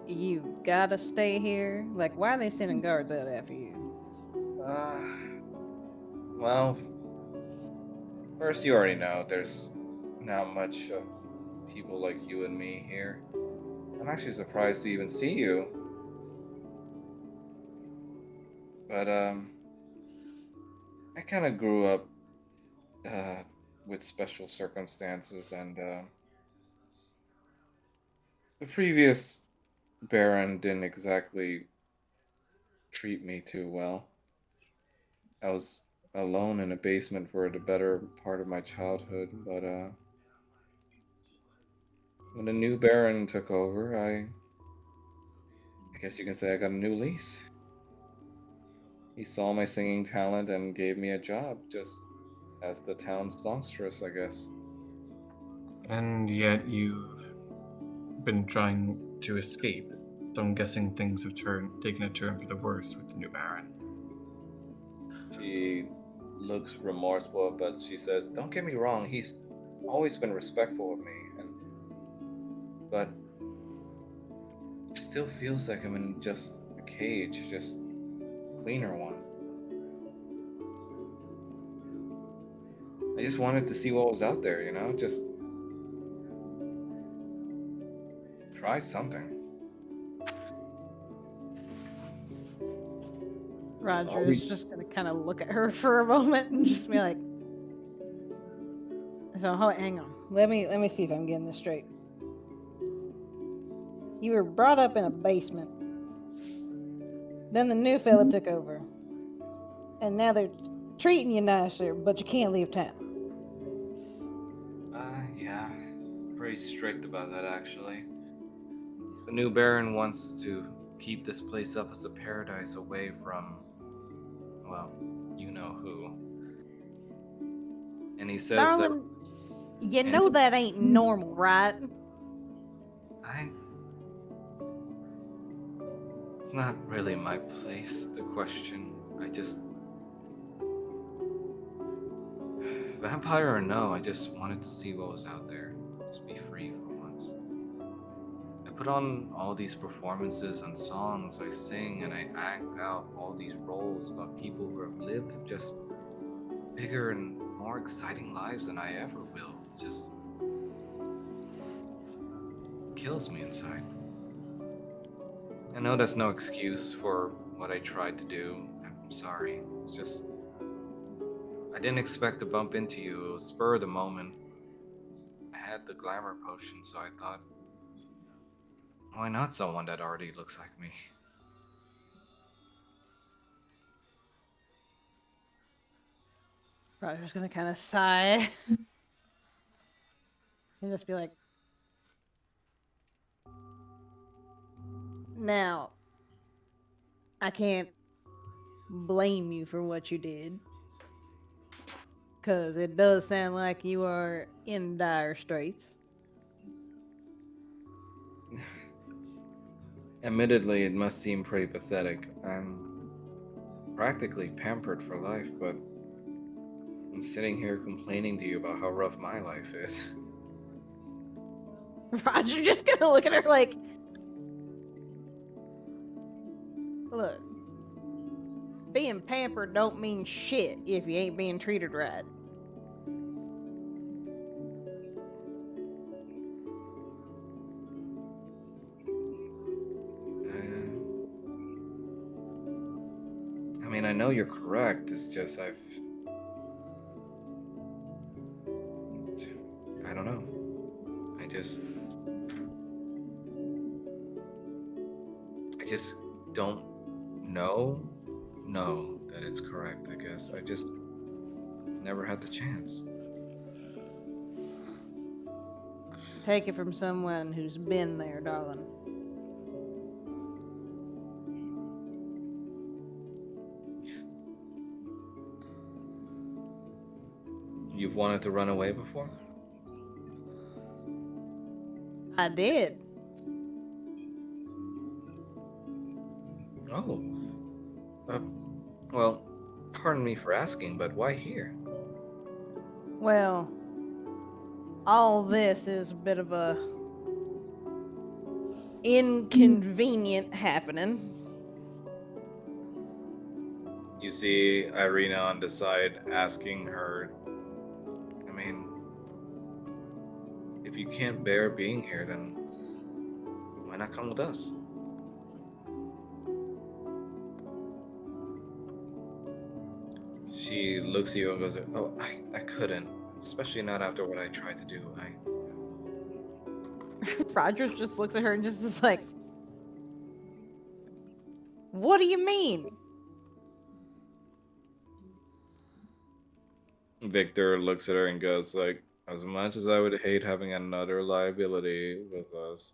you gotta stay here? Like, why are they sending guards out after you? Uh, well, first, you already know there's not much of people like you and me here. I'm actually surprised to even see you. But I kind of grew up uh, with special circumstances, and the previous Baron didn't exactly treat me too well. I was alone in a basement for the better part of my childhood, but when the new Baron took over, I guess you can say I got a new lease. He saw my singing talent and gave me a job, just as the town's songstress, I guess. And yet you've been trying to escape. So I'm guessing things have taken a turn for the worse with the new Baron. She looks remorseful, but she says, "Don't get me wrong, he's always been respectful of me, but it still feels like I'm in just a cage, just a cleaner one. I just wanted to see what was out there, just try something." Roger I'll is be just gonna kind of look at her for a moment and just be like, "So, hang on. Let me see if I'm getting this straight. You were brought up in a basement. Then the new fella took over, and now they're treating you nicer, but you can't leave town." Yeah, pretty strict about that actually. The new Baron wants to keep this place up as a paradise away from, well, you know who. And he says that, Darling, you and know that ain't normal, right? I, it's not really my place to question. I just, vampire or no, I just wanted to see what was out there. Just be free for once. I put on all these performances and songs, I sing and I act out all these roles about people who have lived just bigger and more exciting lives than I ever will. It just kills me inside. I know that's no excuse for what I tried to do. I'm sorry. It's just, I didn't expect to bump into you. It was spur of the moment. I had the glamour potion, so I thought, why not someone that already looks like me? Roger's gonna kind of sigh and just be like, "Now, I can't blame you for what you did, because it does sound like you are in dire straits." Admittedly, it must seem pretty pathetic. I'm practically pampered for life, but I'm sitting here complaining to you about how rough my life is. Roger just gonna look at her like, "Look, being pampered don't mean shit if you ain't being treated right." I mean, I know you're correct. It's just I don't know. I just don't know that it's correct. I guess I just never had the chance. Take it from someone who's been there, darling. You've wanted to run away before? I did. Oh, Uh, well, pardon me for asking, but why here? Well, all this is a bit of a inconvenient happening. You see Irina on the side asking her, I mean, if you can't bear being here, then why not come with us? She looks at you and goes, oh, I couldn't, especially not after what I tried to do. Rogers just looks at her and just is like, "What do you mean?" Victor looks at her and goes, like, as much as I would hate having another liability with us,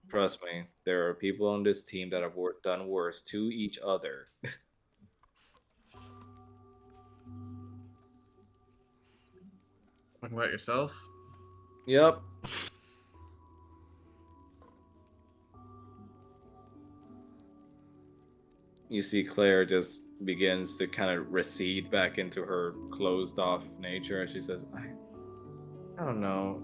trust me, there are people on this team that have done worse to each other. Talking about yourself? Yep. You see Claire just begins to kind of recede back into her closed off nature, and she says, I don't know.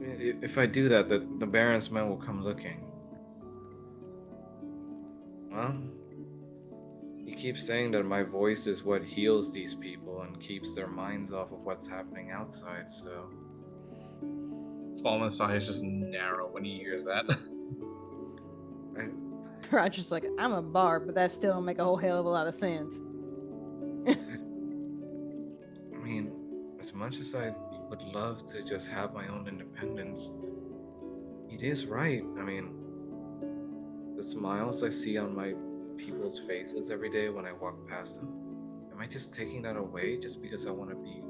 If I do that, the Baron's men will come looking. Well, he keeps saying that my voice is what heals these people and keeps their minds off of what's happening outside, so. Fallen's eyes just narrow when he hears that. Rogers like, "I'm a bard, but that still don't make a whole hell of a lot of sense." I mean, as much as I would love to just have my own independence, it is right. I mean, the smiles I see on my people's faces every day when I walk past them, am I just taking that away just because I want to be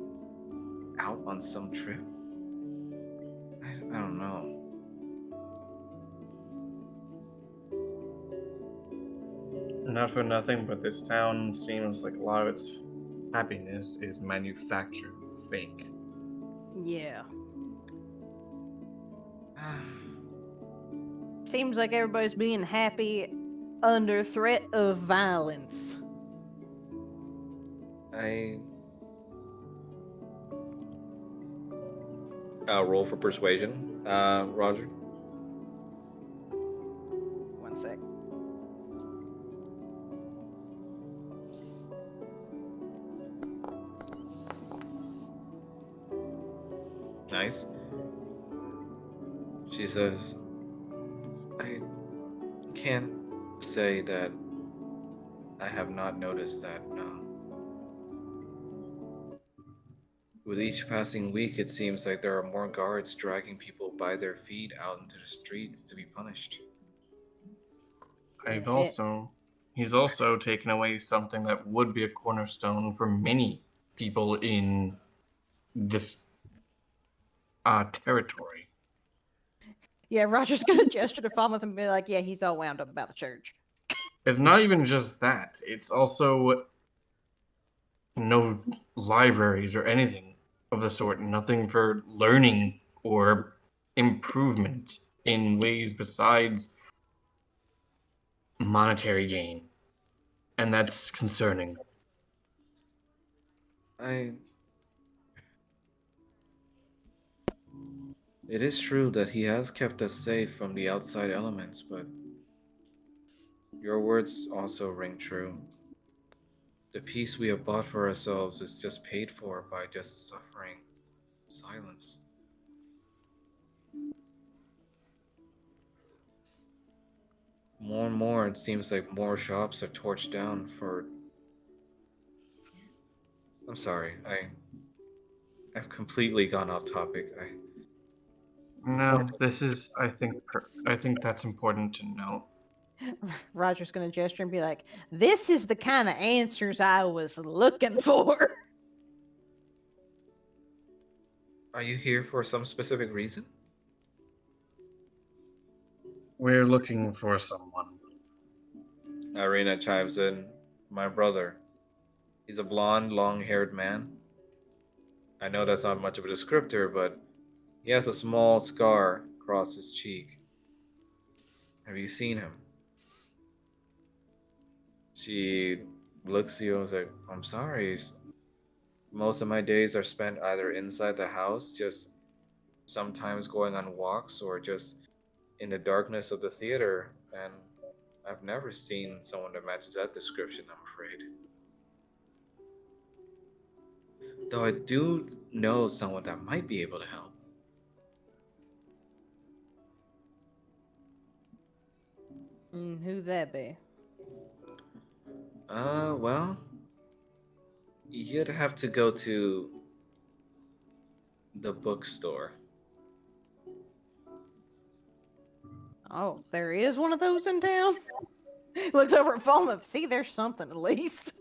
out on some trip? I don't know. Not for nothing, but this town seems like a lot of its happiness is manufactured, fake. Yeah. Seems like everybody's being happy under threat of violence. Roll for persuasion, Roger. One sec. Nice. She says, I can't say that I have not noticed that, no. With each passing week, it seems like there are more guards dragging people by their feet out into the streets to be punished. He's also taken away something that would be a cornerstone for many people in this territory. Yeah, Roger's gonna gesture to Falmouth and be like, "Yeah, he's all wound up about the church." It's not even just that. It's also no libraries or anything of the sort. Nothing for learning or improvement in ways besides monetary gain. And that's concerning. It is true that he has kept us safe from the outside elements, but your words also ring true. The peace we have bought for ourselves is just paid for by just suffering, silence. More and more, it seems like more shops are torched down for. I'm sorry, I've completely gone off topic. No, this is. I think that's important to know. Roger's gonna gesture and be like, "This is the kind of answers I was looking for." Are you here for some specific reason? We're looking for someone. Irina chimes in. My brother. He's a blonde, long-haired man. I know that's not much of a descriptor, but he has a small scar across his cheek. Have you seen him? She looks at you and is like, I'm sorry. Most of my days are spent either inside the house, just sometimes going on walks, or just in the darkness of the theater. And I've never seen someone that matches that description, I'm afraid. Though I do know someone that might be able to help. Who that be? Well, you'd have to go to the bookstore. Oh, there is one of those in town? Looks over at Falmouth. See, there's something at least.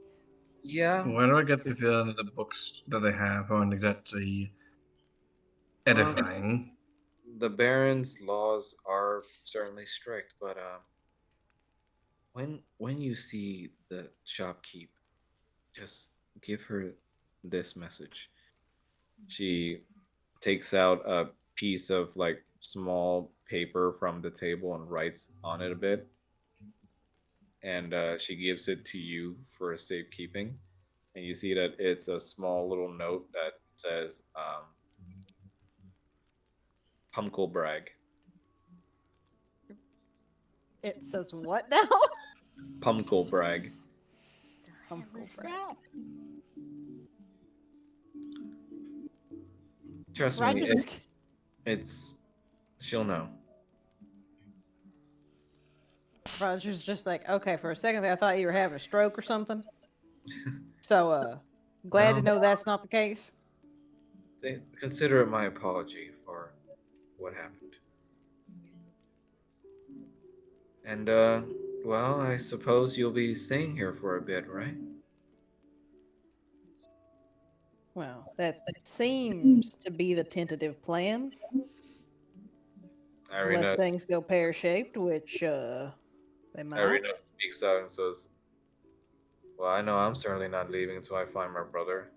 Yeah. Why do I get the feeling that the books that they have aren't exactly Well, edifying? the Baron's laws are certainly strict, but when you see the shopkeep, just give her this message. She takes out a piece of like small paper from the table and writes on it a bit, and she gives it to you for safekeeping. And you see that it's a small little note that says "Humble brag." It says what now? Pumkle brag. The hell Humble is brag. that? Trust me, Roger's it's she'll know. Roger's just like, okay, for a second there I thought you were having a stroke or something. So glad to Well, know that's not the case. consider it my apology for what happened. And well, I suppose you'll be staying here for a bit, right? Well, that seems to be the tentative plan. Unless Irina things go pear shaped, which they might. Irina speaks out and says, "Well, I know I'm certainly not leaving until I find my brother."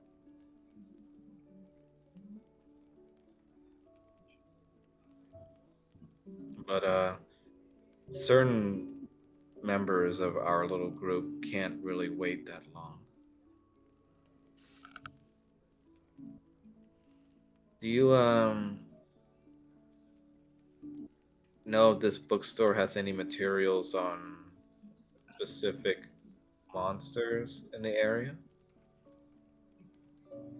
But certain members of our little group can't really wait that long. Do you know if this bookstore has any materials on specific monsters in the area?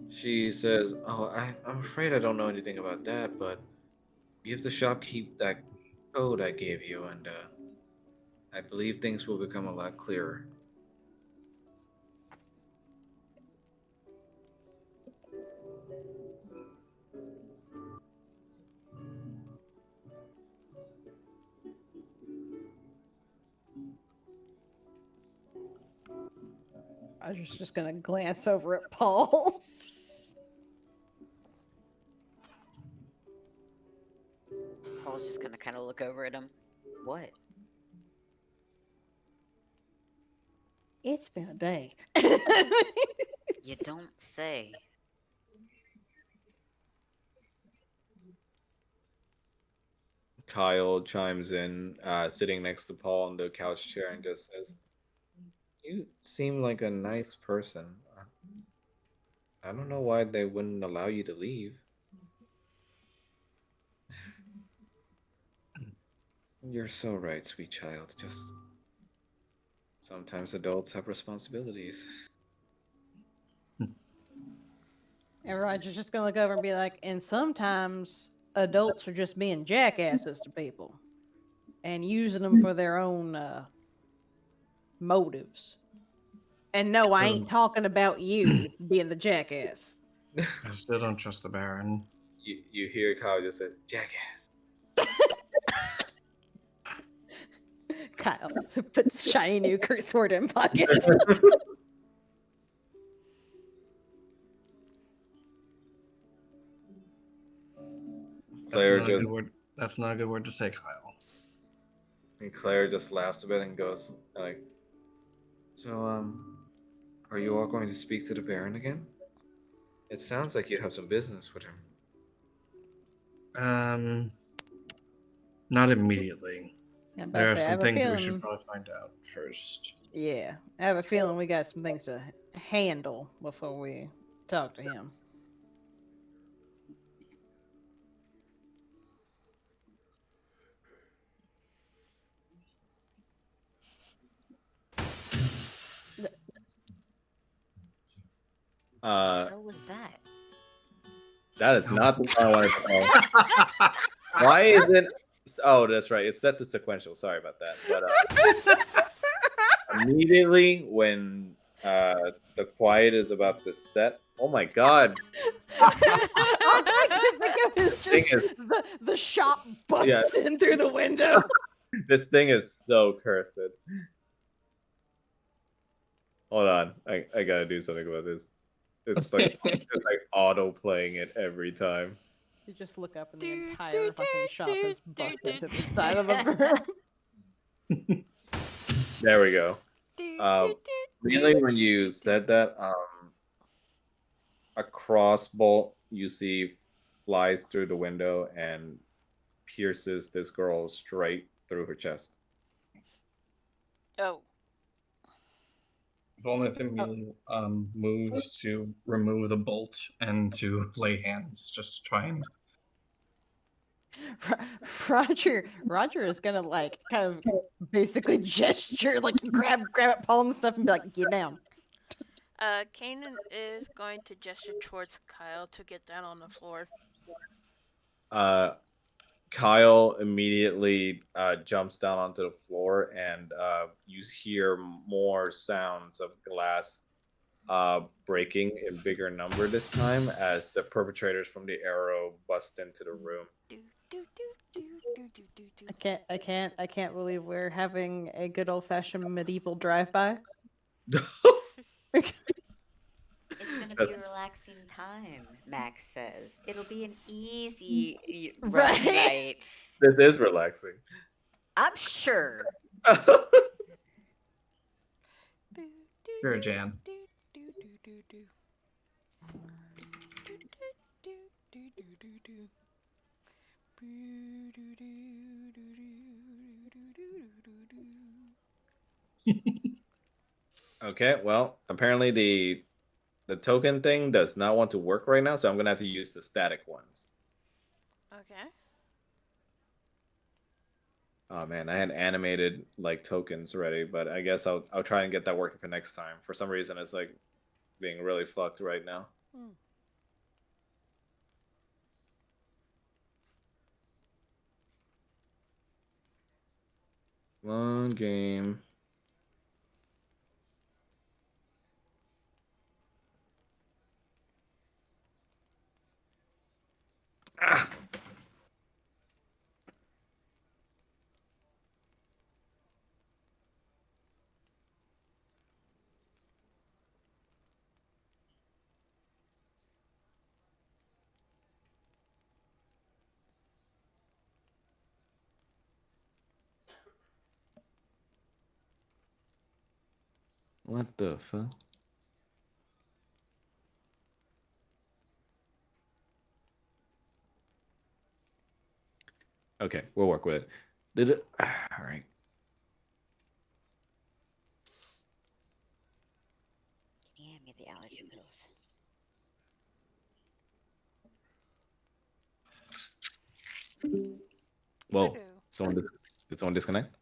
She says, "Oh, I'm afraid I don't know anything about that, but give the shopkeep that code I gave you, and I believe things will become a lot clearer." I was just gonna glance over at Paul. Paul's just gonna kind of look over at him. What? It's been a day. You don't say. Kyle chimes in, sitting next to Paul in the couch chair, and just says, "You seem like a nice person. I don't know why they wouldn't allow you to leave." "You're so right, sweet child. Just sometimes adults have responsibilities." And Roger's just gonna look over and be like, and sometimes adults are just being jackasses to people and using them for their own motives. And no, I ain't talking about you being the jackass. I still don't trust the Baron. You hear Kyle just say, "Jackass." Kyle puts shiny new curse sword in pocket. Claire just That's not a good word to say, Kyle. and Claire just laughs a bit and goes like, "So are you all going to speak to the Baron again? It sounds like you have some business with him." Not immediately. I'm about There to are say, I some have a things we should feeling. probably find out first. Yeah, I have a feeling we got some things to handle before we talk to him. Uh, What was that? that is not the song I wanted to play. Why is it? Oh, that's right. It's set to sequential. Sorry about that. But immediately when the quiet is about to set, oh my god, All I can think of is thing just is, the shop yeah, busts in through the window. this thing is so cursed. Hold on, I gotta do something about this. It's like auto playing it every time. You just look up and the Do, entire do, fucking do, shop do, is do, busted do, to the do. side of the room. There we go. Do, Uh, do, do, Really, do, when do, you do, said that, a crossbolt you see flies through the window and pierces this girl straight through her chest. Oh, If only Thimble moves to remove the bolt and to lay hands, just to try and. Roger is gonna like kind of basically gesture, like grab at Paul and stuff and be like, get down. Kanan is going to gesture towards Kyle to get down on the floor. Kyle immediately jumps down onto the floor, and you hear more sounds of glass breaking in bigger number this time as the perpetrators from the arrow bust into the room. Do, do, do, do, do, do, do, do. I can't believe we're having a good old fashioned medieval drive-by. It's gonna be a relaxing time, Max says. It'll be an easy Right. night. This is relaxing. I'm sure. Boo, do, Sure, do, Jan. do, do, do, do, do. Do, do, do, do, do, do, do. Boo, do, do, do, do, do, do, do, do. Okay, well, apparently the token thing does not want to work right now, so I'm gonna have to use the static ones. Okay. Oh man, I had animated like tokens ready, but I guess I'll try and get that working for next time. For some reason, it's like being really fucked right now. Hmm. One game. Ah! What the fuck? Okay, we'll work with it. Did it? All right. Can you hand me the allergy pills? Whoa. Hello. Did someone disconnect?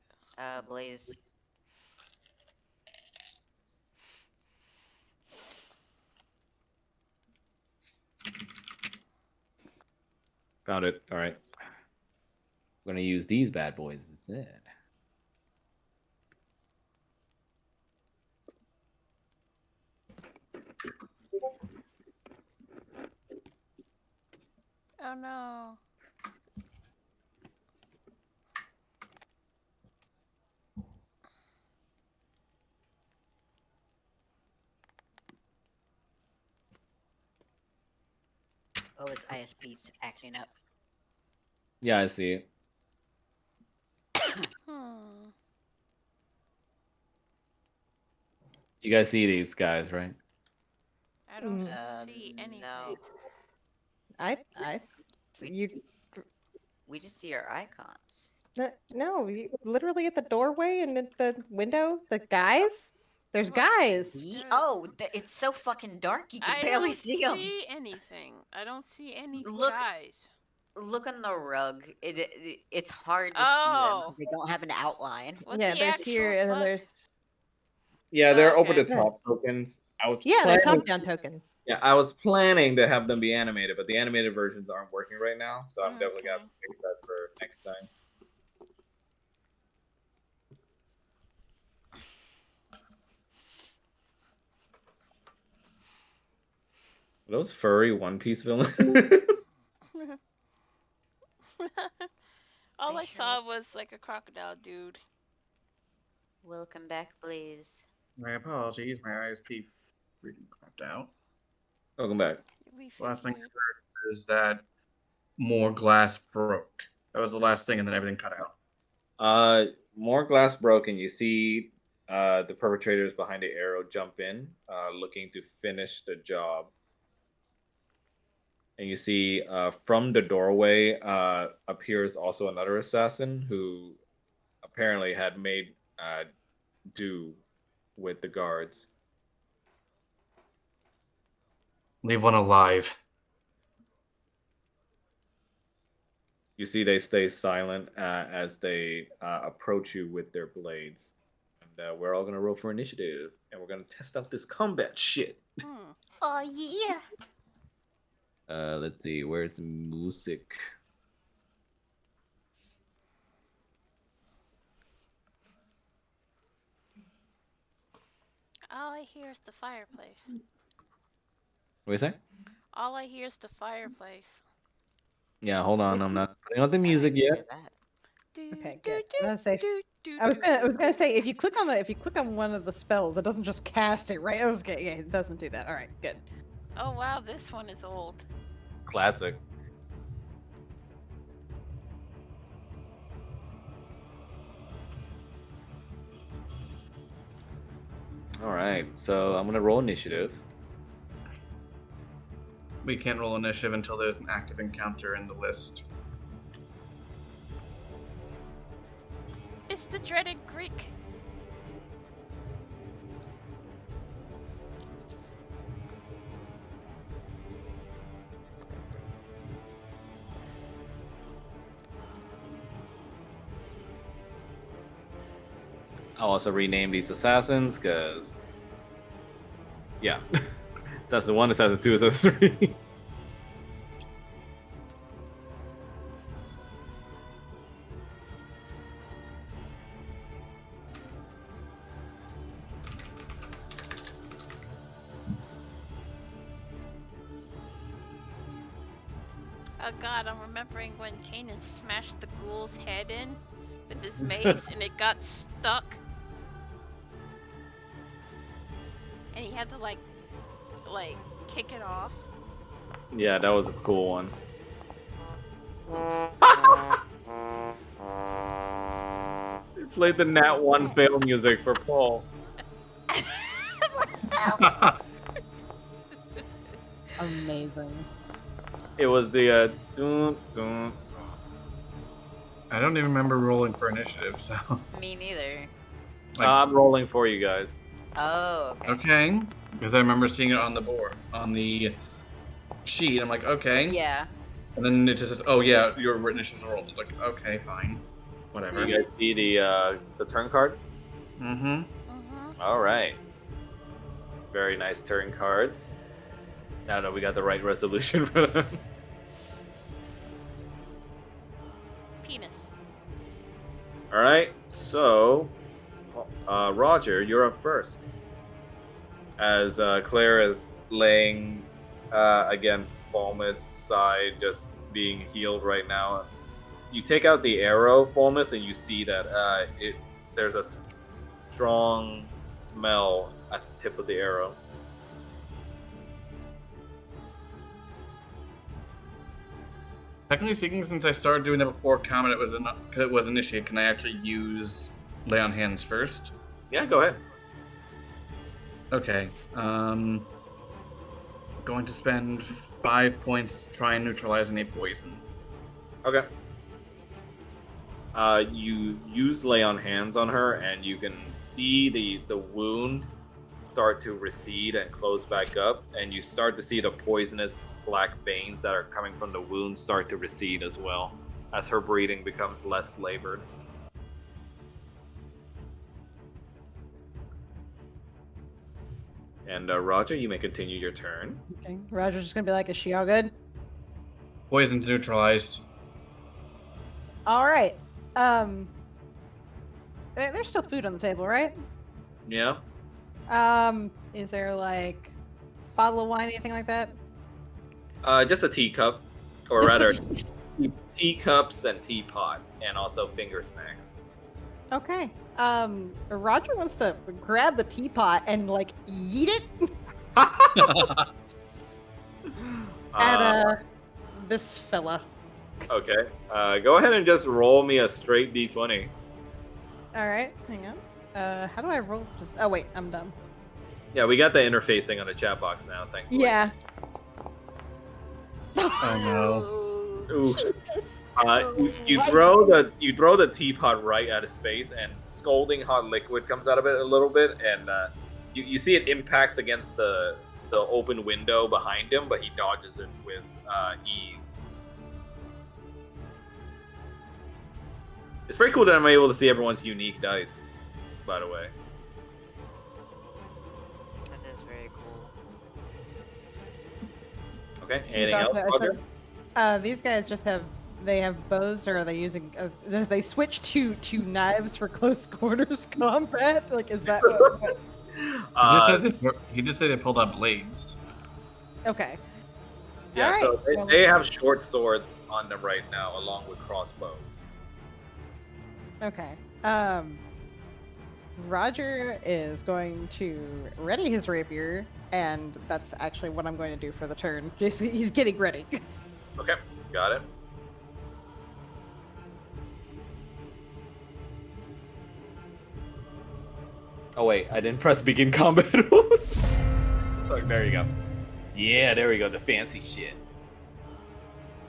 Blaze. Found it. All right. I'm gonna use these bad boys instead. Oh no. Oh, his ISP's acting up. Yeah, I see it. Hmm. You guys see these guys, right? I don't Mm. see anything. No. I you We just see our icons. No, literally at the doorway and at the window. The guys. There's guys. It's so fucking dark you can I barely don't see them. see anything. I don't see any Look- guys. Look on the rug. It's hard to see them Oh, because they don't have an outline. what Yeah, the there's actual here, and then fuck? there's Yeah, they're over Okay. the top tokens. I was yeah, they're planning. top-down tokens. Yeah, I was planning to have them be animated, but the animated versions aren't working right now, so I'm definitely gonna Okay. have to fix that for next time. Are those furry One Piece villains? All They I sure saw was like a crocodile dude. Welcome back, please. My apologies, my ISP freaking crapped out. Welcome back. We Last thing I figured. heard is that more glass broke. That was the last thing, and then everything cut out. More glass broken. You see the perpetrators behind the arrow jump in, looking to finish the job. And you see from the doorway appears also another assassin who apparently had made do with the guards. Leave one alive. You see they stay silent as they approach you with their blades. And we're all going to roll for initiative. And we're going to test out this combat shit. Hmm. Oh yeah. Let's see. Where's music? All I hear is the fireplace. What do you say? All I hear is the fireplace. Yeah, hold on. I'm not putting out the music yet. Okay, good. I was gonna say if you click on one of the spells, it doesn't just cast it, right? Yeah, it doesn't do that. All right, good. Oh wow, this one is old. Classic. All right, so I'm gonna roll initiative. We can't roll initiative until there's an active encounter in the list. It's the dreaded Greek. I'll also rename these assassins because, yeah, assassin 1, assassin 2, assassin 3. Oh god, I'm remembering when Kanan smashed the ghoul's head in with his mace and it got stuck. And he had to like kick it off. Yeah, that was a cool one. He played the Nat 1 fail music for Paul. Amazing. It was the dun, dun. I don't even remember rolling for initiative, so. Me neither. I'm rolling for you guys. Oh, okay. Okay. Because I remember seeing it on the board, on the sheet. I'm like, okay. Yeah. And then it just says, oh yeah, your initiatives rolled. It's like, okay, fine. Whatever. You guys see the turn cards? Mm-hmm. All right. Very nice turn cards. I don't know, we got the right resolution for them. Penis. All right, so Roger, you're up first. As Claire is laying against Falmouth's side, just being healed right now. You take out the arrow, Falmouth, and you see that there's a strong smell at the tip of the arrow. Technically speaking, since I started doing it before combat it was initiated, can I actually use lay on hands first? Yeah, go ahead. Okay. Going to spend 5 points to try and neutralize any poison. Okay. You use lay on hands on her, and you can see the wound start to recede and close back up, and you start to see the poisonous black veins that are coming from the wound start to recede as well as her breathing becomes less labored. And Roger, you may continue your turn. Okay. Roger's just gonna be like, is she all good? Poison's neutralized. All right. There's still food on the table, right? Yeah. Is there like bottle of wine, anything like that? Just a teacup, or Just rather, teacups and teapot, and also finger snacks. Okay. Roger wants to grab the teapot and like eat it at this fella. Okay. Go ahead and just roll me a straight d20. All right, hang on. How do I roll? Just oh wait, I'm dumb. Yeah, we got the interfacing on the chat box now. Thankfully. Yeah. Oh no. Ooh. Jesus. You throw the teapot right at his face, and scalding hot liquid comes out of it a little bit, and you see it impacts against the open window behind him, but he dodges it with ease. It's pretty cool that I'm able to see everyone's unique dice, by the way. That is very cool. Okay, He's anything else, also- Roger? These guys just have bows, or are they using? They switch to knives for close quarters combat. Like, is that? What? He just said they pulled out blades. Okay. Yeah, All right. so Well, they have short swords on them right now, along with crossbows. Okay. Roger is going to ready his rapier, and that's actually what I'm going to do for the turn. He's getting ready. Okay, got it. Oh wait, I didn't press begin combat rules. Look, there you go. Yeah, there we go, the fancy shit.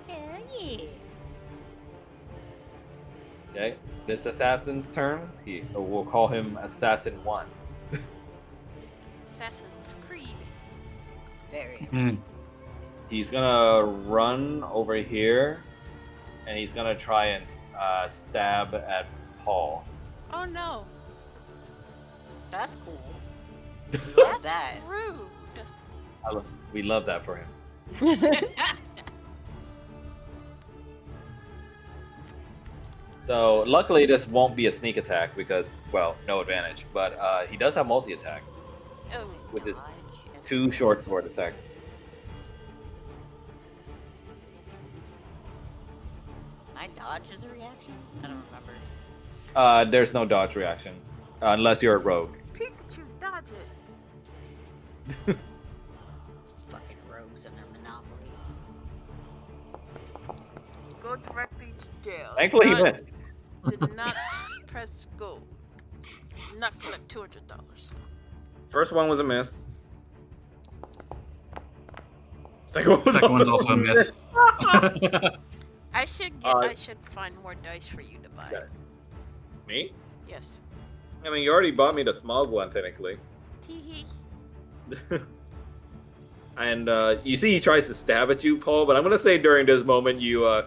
Hell yeah. Okay, this assassin's turn. We'll call him Assassin 1. Assassin's Creed. Very. He's gonna run over here, and he's gonna try and stab at Paul. Oh no. That's cool. We love that. Rude. We love that for him. So luckily this won't be a sneak attack because, well, no advantage. But he does have multi-attack, Oh, with his Dodge and- 2 short sword attacks. Can I dodge as a reaction? I don't remember. There's no dodge reaction, unless you're a rogue. Pikachu, dodge it. Fucking rogues and their monopoly. Go directly to jail. Thankfully he Not- missed. Did not press go. Did not collect $200. First one was a miss. Second one was Second one's also a miss. I should I should find more dice for you to buy. Okay. Me? Yes. I mean, you already bought me the smog one, technically. Tee And you see he tries to stab at you, Paul, but I'm gonna say during this moment you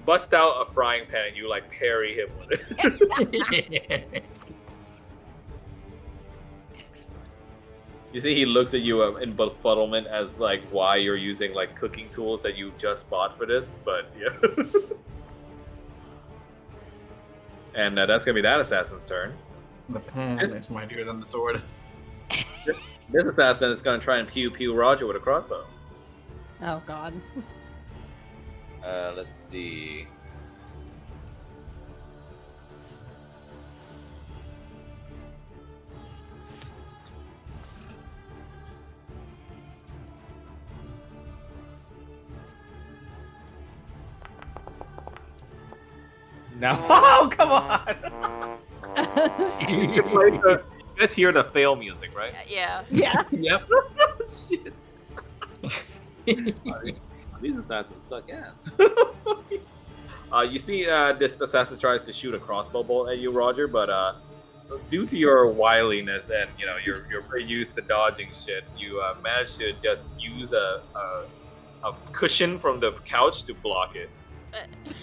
bust out a frying pan and you like parry him with it. You see he looks at you in befuddlement as like why you're using like cooking tools that you just bought for this, but yeah. And that's gonna be that assassin's turn. The pen is mightier than the sword. This assassin is gonna try and pew Roger with a crossbow. Oh God. Let's see. Now, oh come on! You can play let's hear the fail music, right? Yeah. Yeah. Yep. Shit. These assassins suck ass. You see, this assassin tries to shoot a crossbow bolt at you, Roger, but due to your wiliness and you're pretty used to dodging shit, you managed to just use a cushion from the couch to block it. And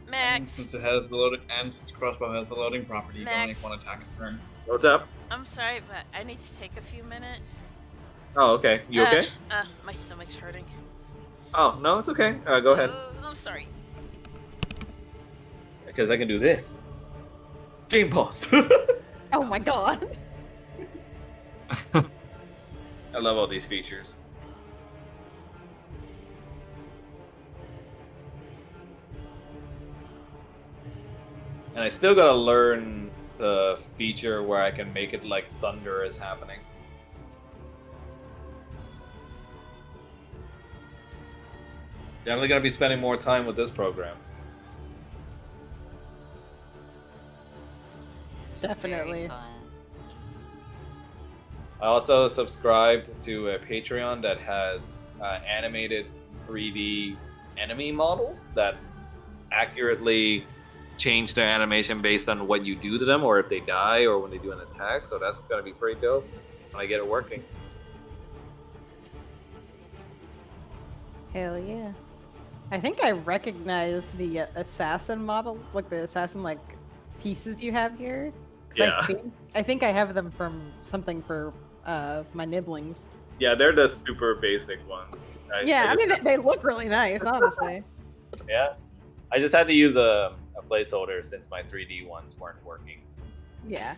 Max, since it has the loading, and since crossbow has the loading property, you can only Max. make one attack a turn. What's up? I'm sorry, but I need to take a few minutes. Oh, okay. You okay? My stomach's hurting. Oh, no, it's okay. Go ahead. I'm sorry. Because I can do this. Game paused. Oh my god. I love all these features. And I still gotta learn the feature where I can make it like thunder is happening. Definitely gonna be spending more time with this program. Definitely. Very fun. I also subscribed to a Patreon that has animated 3D enemy models that accurately change their animation based on what you do to them, or if they die, or when they do an attack. So that's gonna be pretty dope when I get it working. Hell yeah. I think I recognize the assassin model, like the assassin pieces you have here. 'Cause Yeah. I think I have them from something for my nibblings. Yeah, they're the super basic ones. Yeah, I just- mean they look really nice, honestly. yeah. I just had to use a placeholder since my 3D ones weren't working. Yeah.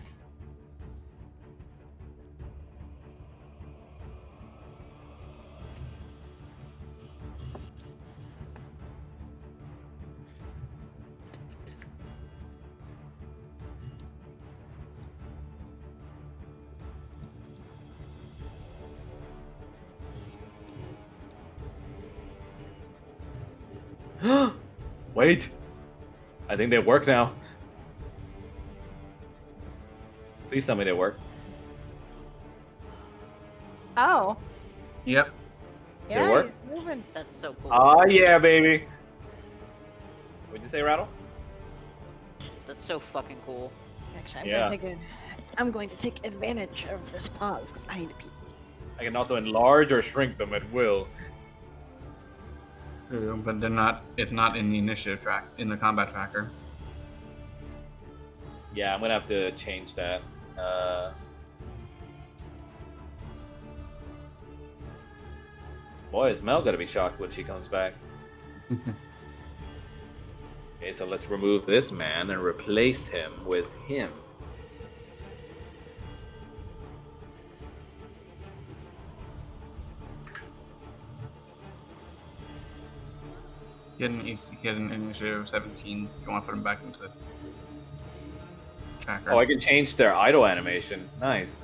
Wait. I think they work now. Please tell me they work. Oh. Yep. Yeah, work? he's moving. That's so cool. Ah, yeah, baby. What'd you say, Rattle? That's so fucking cool. Actually, Yeah. I'm going to take advantage of this pause because I need to pee. I can also enlarge or shrink them at will. But they're not. It's not in the initiative track in the combat tracker. Yeah, I'm gonna have to change that. Boy, is Mel gonna be shocked when she comes back. Okay, so let's remove this man and replace him with him. He had an initiative of 17. You want to put him back into the tracker. Oh, I can change their idle animation. Nice.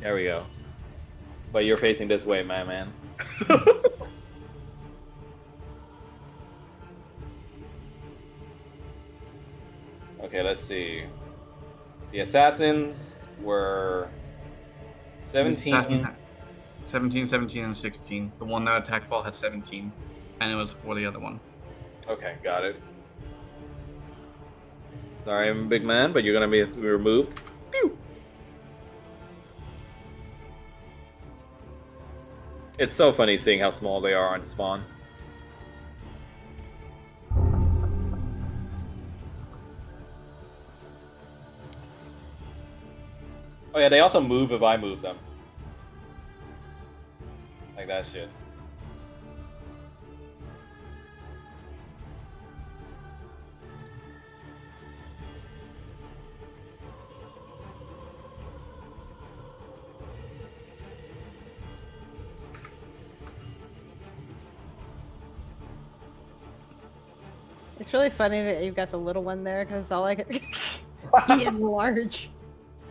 There we go. But you're facing this way, my man. Okay, let's see. The assassins were 17. Assassin had 17, 17, and 16. The one that attacked Paul had 17, and it was for the other one. Okay, got it. Sorry, I'm a big man, but you're gonna be removed. Pew! It's so funny seeing how small they are on spawn. Oh yeah, they also move if I move them. Like that shit. It's really funny that you've got the little one there because all I can he enlarge.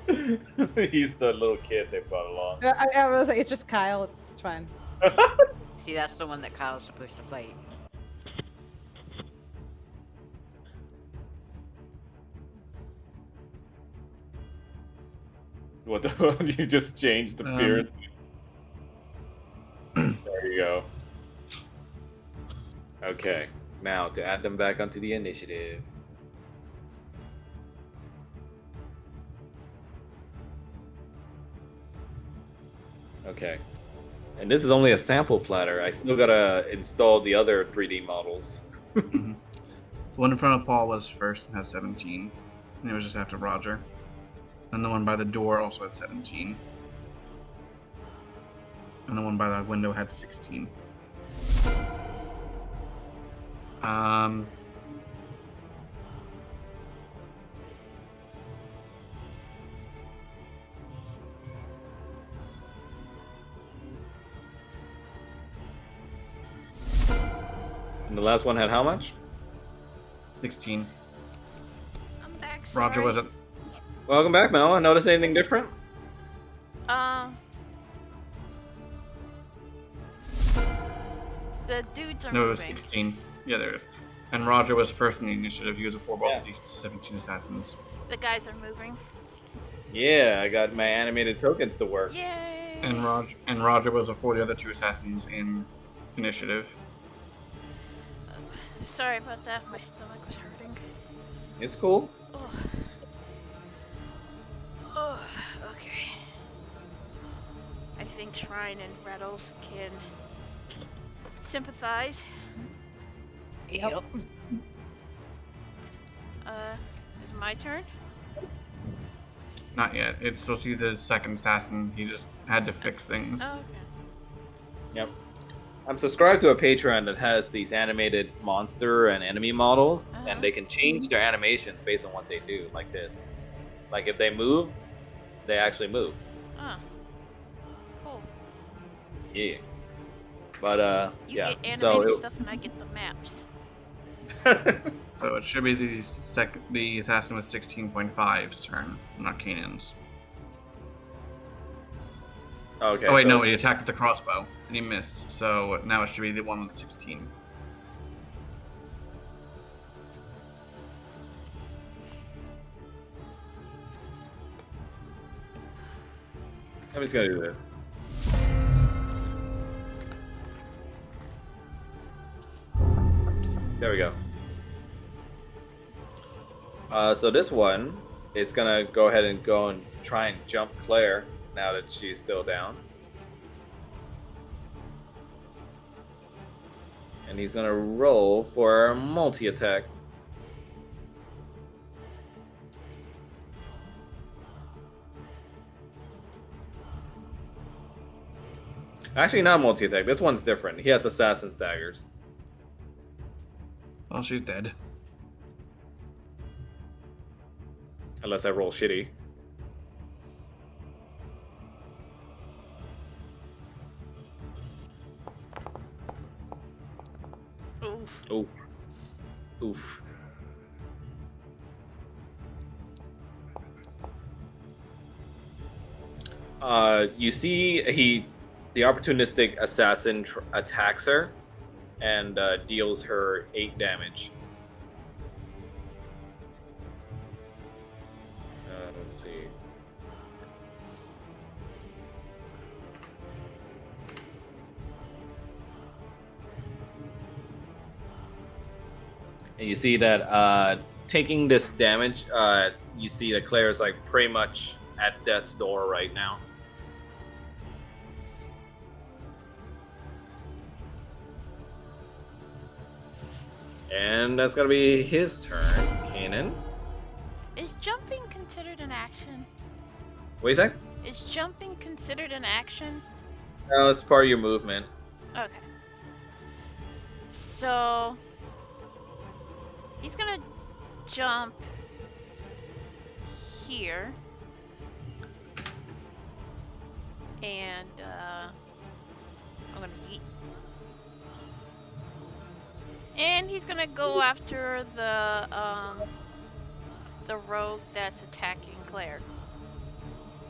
He's the little kid they brought along. I was like, it's just Kyle. It's fine. See, that's the one that Kyle's supposed to fight. What the? You just changed the appearance. There you go. Okay, now to add them back onto the initiative. Okay. And this is only a sample platter. I still gotta install the other 3D models. Mhm. The one in front of Paul was first and has 17. And it was just after Roger. And the one by the door also had 17. And the one by the window had 16. Um, And the last one had how much? 16. I'm back. Roger sorry. was at. Welcome back, Mel. I notice anything different? The dudes are No, it was moving. 16. Yeah, there is. And Roger was first in the initiative. He was before both Yeah. of these 17 assassins. The guys are moving. Yeah, I got my animated tokens to work. Yay! And Roger was before the other two assassins in initiative. Sorry about that. My stomach was hurting. It's cool. Oh. Oh. Okay. I think Shrine and Rattles can sympathize. Yep. Is it my turn? Not yet. It's supposed to be the second assassin. He just had to fix things. Oh, okay. Yep. I'm subscribed to a Patreon that has these animated monster and enemy models, Uh-huh. and they can change their animations based on what they do, like this. Like if they move, they actually move. Oh. Cool. Yeah. But You yeah. get So animated it- stuff and I get the maps. So it should be the assassin with 16.5's turn, not Kanan's. Okay. Oh wait, so- no, he attacked with the crossbow and he missed. So now it should be the one with 16. I'm just gonna do this. There we go. So this one, it's gonna go ahead and go and try and jump Claire now that she's still down. And he's gonna roll for a multi-attack. Actually, not multi-attack. This one's different. He has assassin's daggers. Well, she's dead. Unless I roll shitty. Oof. Oof. Oof. You see the opportunistic assassin attacks her and deals her 8 damage. Let's see. And you see that taking this damage, you see that Claire is like pretty much at death's door right now. And that's gonna be his turn, Kanan. Is jumping considered an action? What do you say? Is jumping considered an action? No, it's part of your movement. Okay. So he's gonna jump here. And I'm gonna yeet. And he's gonna go after the rogue that's attacking Claire.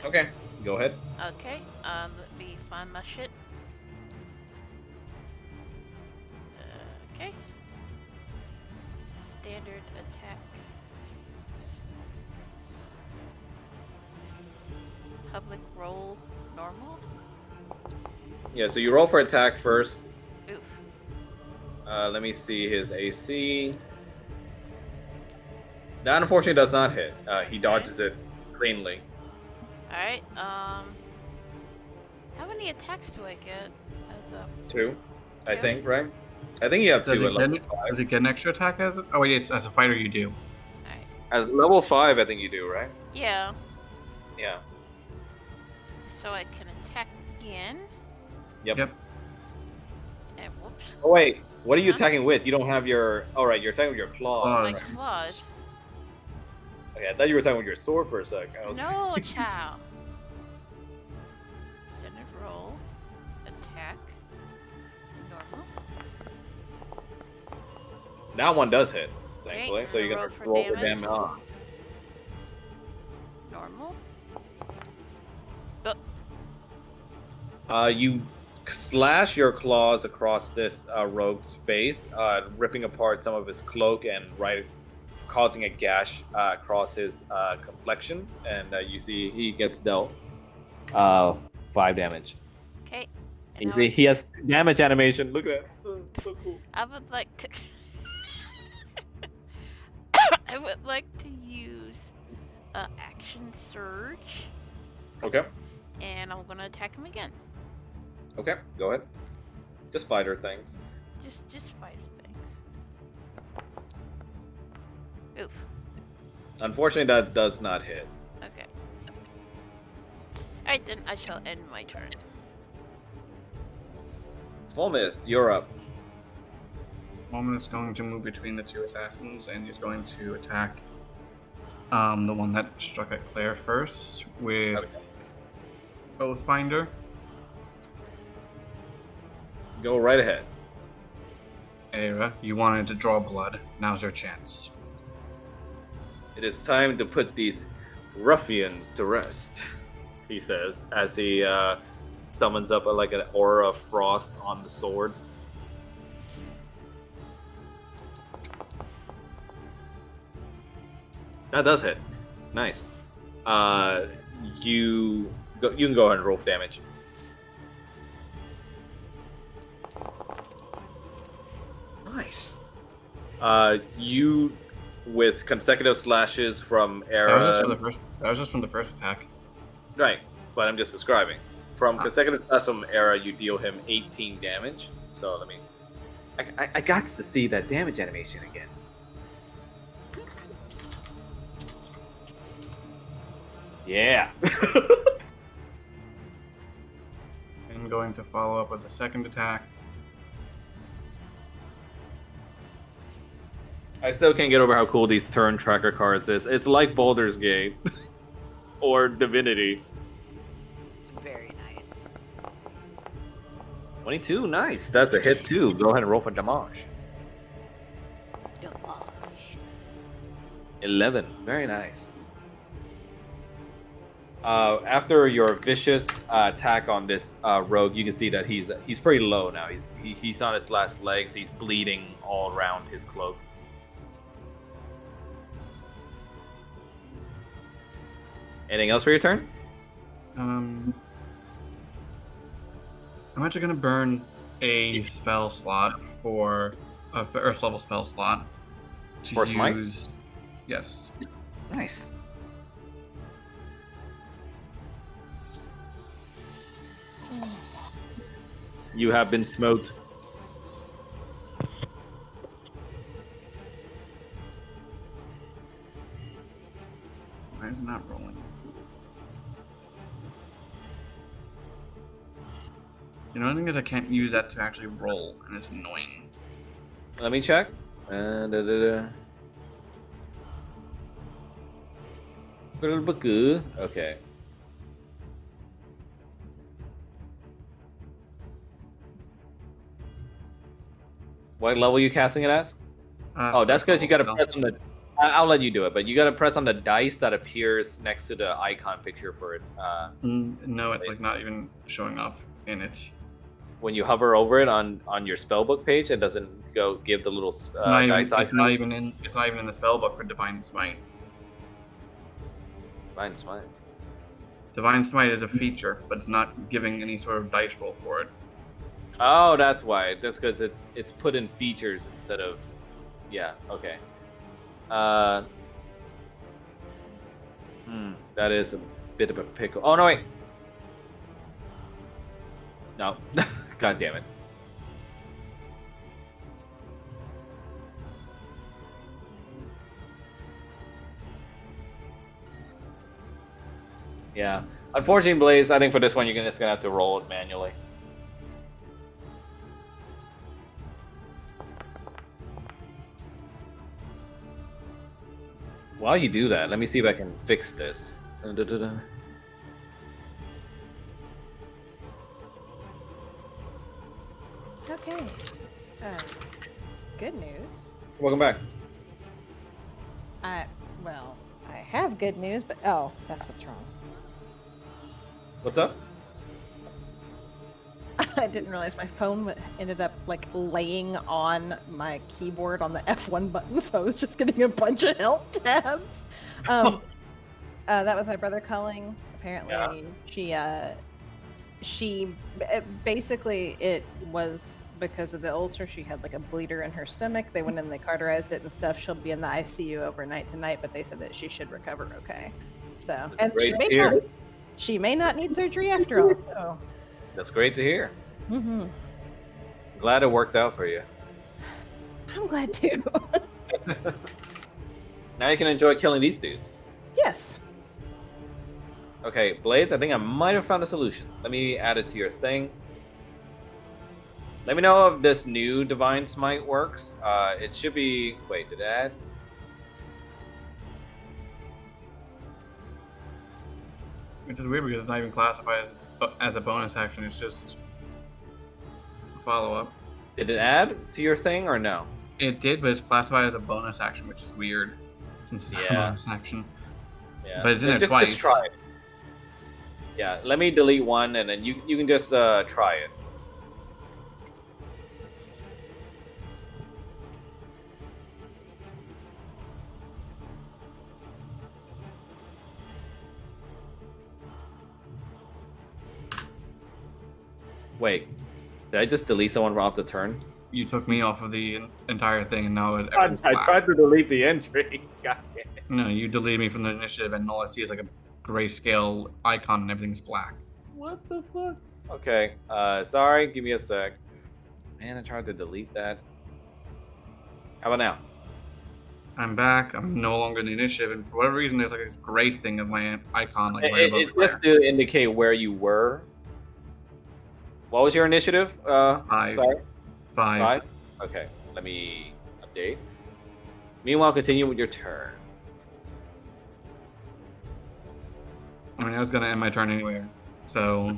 Okay, go ahead. Okay, let me find my shit. Okay. Standard attack. public roll normal? Yeah, so you roll for attack first. Oof. Let me see his AC. That unfortunately does not hit. He dodges it cleanly. Alright, how many attacks do I get as a 2, I Two? think, right? I think you have Does 2 it, at get, level 5. does it get an extra attack as a... Oh, wait, yes, as a fighter you do. Alright. At level 5, I think you do, right? Yeah. Yeah. So I can attack again. Yep. Yep. And whoops. Oh wait, what are you Huh? attacking with? You don't have your. Oh right, you're attacking with your claws. Claws. My Right. claws. Okay, I thought you were attacking with your sword for a sec. I was... No, chow. Senate roll. Attack. Normal. That one does hit, Okay, thankfully. I'm So you're gonna gonna roll roll for for damage. damage. Normal. You slash your claws across this rogue's face, ripping apart some of his cloak and causing a gash across his complexion, and you see he gets dealt 5 damage. Okay. You see he has damage animation. Look at that. So cool. I would like to. I would like to use action surge, Okay. and I'm gonna attack him again. Okay. Go ahead. Just fighter things. Just fighter things. Oof. Unfortunately, that does not hit. Okay. Alright, then I shall end my turn. Volmith, you're up. Moment is going to move between the two assassins, and he's going to attack the one that struck at Claire first with Oathbinder. Go right ahead. Era, you wanted to draw blood. Now's your chance. It is time to put these ruffians to rest, he says, as he summons up like an aura of frost on the sword. That does hit. Nice. You can go ahead and roll for damage. Nice. You with consecutive slashes from That was just Era. for the first. That was just from the first attack. Right, but I'm just describing. From consecutive slash from Era, you deal him 18 damage. So let me. I got to see that damage animation again. Yeah. I'm going to follow up with a second attack. I still can't get over how cool these turn tracker cards is. It's like Baldur's Gate or Divinity. It's very nice. 22, nice. That's a hit too. Go ahead and roll for damage. Damage. 11, very nice. After your vicious attack on this rogue, you can see that he's pretty low now. He's on his last legs. He's bleeding all around his cloak. Anything else for your turn? I'm actually going to burn a spell slot for a first level spell slot to For smite? use. Yes. Nice. You have been smoked. Why is it not rolling? You know, the thing is, I can't use that to actually roll, and it's annoying. Let me check. Okay. What level are you casting it as? Oh, that's because you gotta press on the. I'll let you do it, but you gotta press on the dice that appears next to the icon picture for it. No, it's like not even showing up in it. When you hover over it on your spellbook page, it doesn't go give the little It's not, even, dice it's icon. not even in. It's not even in the spell book for Divine Smite. Divine Smite. Divine Smite is a feature, but it's not giving any sort of dice roll for it. Oh, that's why. That's because it's put in features instead of. Yeah. Okay. That is a bit of a pickle. Oh no, wait. No. God damn it. Yeah. Unfortunately, Blaze, I think for this one you're just gonna have to roll it manually. While you do that, let me see if I can fix this. Okay. Good news. Welcome back. Well, I have good news, but oh, that's what's wrong. What's up? I didn't realize my phone ended up like laying on my keyboard on the F1 button, so I was just getting a bunch of help tabs. That was my brother calling. Apparently, she basically it was because of the ulcer. She had like a bleeder in her stomach. They went in, they cauterized it and stuff. She'll be in the ICU overnight tonight, but they said that she should recover okay. So, and she may not need surgery after all. So that's great to hear. Mm-hmm. Glad it worked out for you. I'm glad too. Now you can enjoy killing these dudes. Yes. Okay, Blaze, I think I might have found a solution. Let me add it to your thing. Let me know if this new Divine Smite works. It should be... Wait, did it add? Which is weird because it's not even classified as a bonus action. It's just a follow-up. Did it add to your thing or no? It did, but it's classified as a bonus action, which is weird since it's not a bonus action. Yeah. But it's in there twice. Just try it. Yeah, let me delete one and then you can just try it. Wait, did I just delete someone off the turn? You took me off of the entire thing, and now I tried to delete the entry. God damn it. No, you deleted me from the initiative, and all I see is like a grayscale icon, and everything's black. What the fuck? Okay, sorry, give me a sec. Man, I tried to delete that. How about now? I'm back. I'm no longer in the initiative, and for whatever reason, there's like this gray thing of my icon, like right above It's the just to indicate where you were. What was your initiative? 5. Sorry? 5. Okay, let me update. Meanwhile, continue with your turn. I mean, I was gonna end my turn anyway, so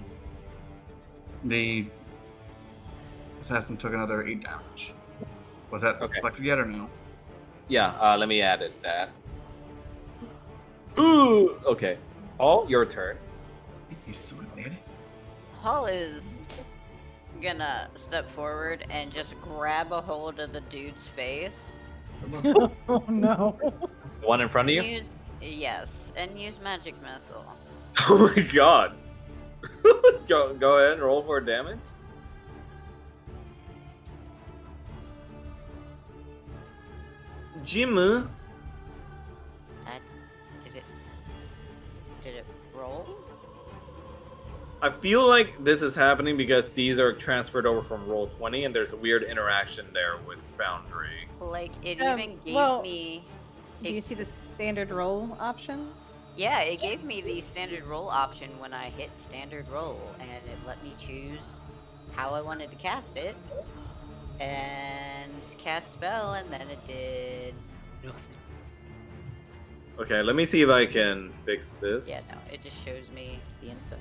the assassin took another 8 damage. Was that reflected yet or no? Yeah, let me add it that. Ooh, okay. Paul, your turn. He's so admitted. Paul is gonna step forward and just grab a hold of the dude's face. Oh no. The one in front of you? Yes, and use magic missile. Oh my god. Go ahead and roll for damage. Jim. Did it roll? I feel like this is happening because these are transferred over from Roll20 and there's a weird interaction there with Foundry. Like, it even gave me... Do you see the standard roll option? Yeah, it gave me the standard roll option when I hit standard roll, and it let me choose how I wanted to cast it, and cast spell, and then it did nothing. Okay, let me see if I can fix this. Yeah, no, it just shows me the info.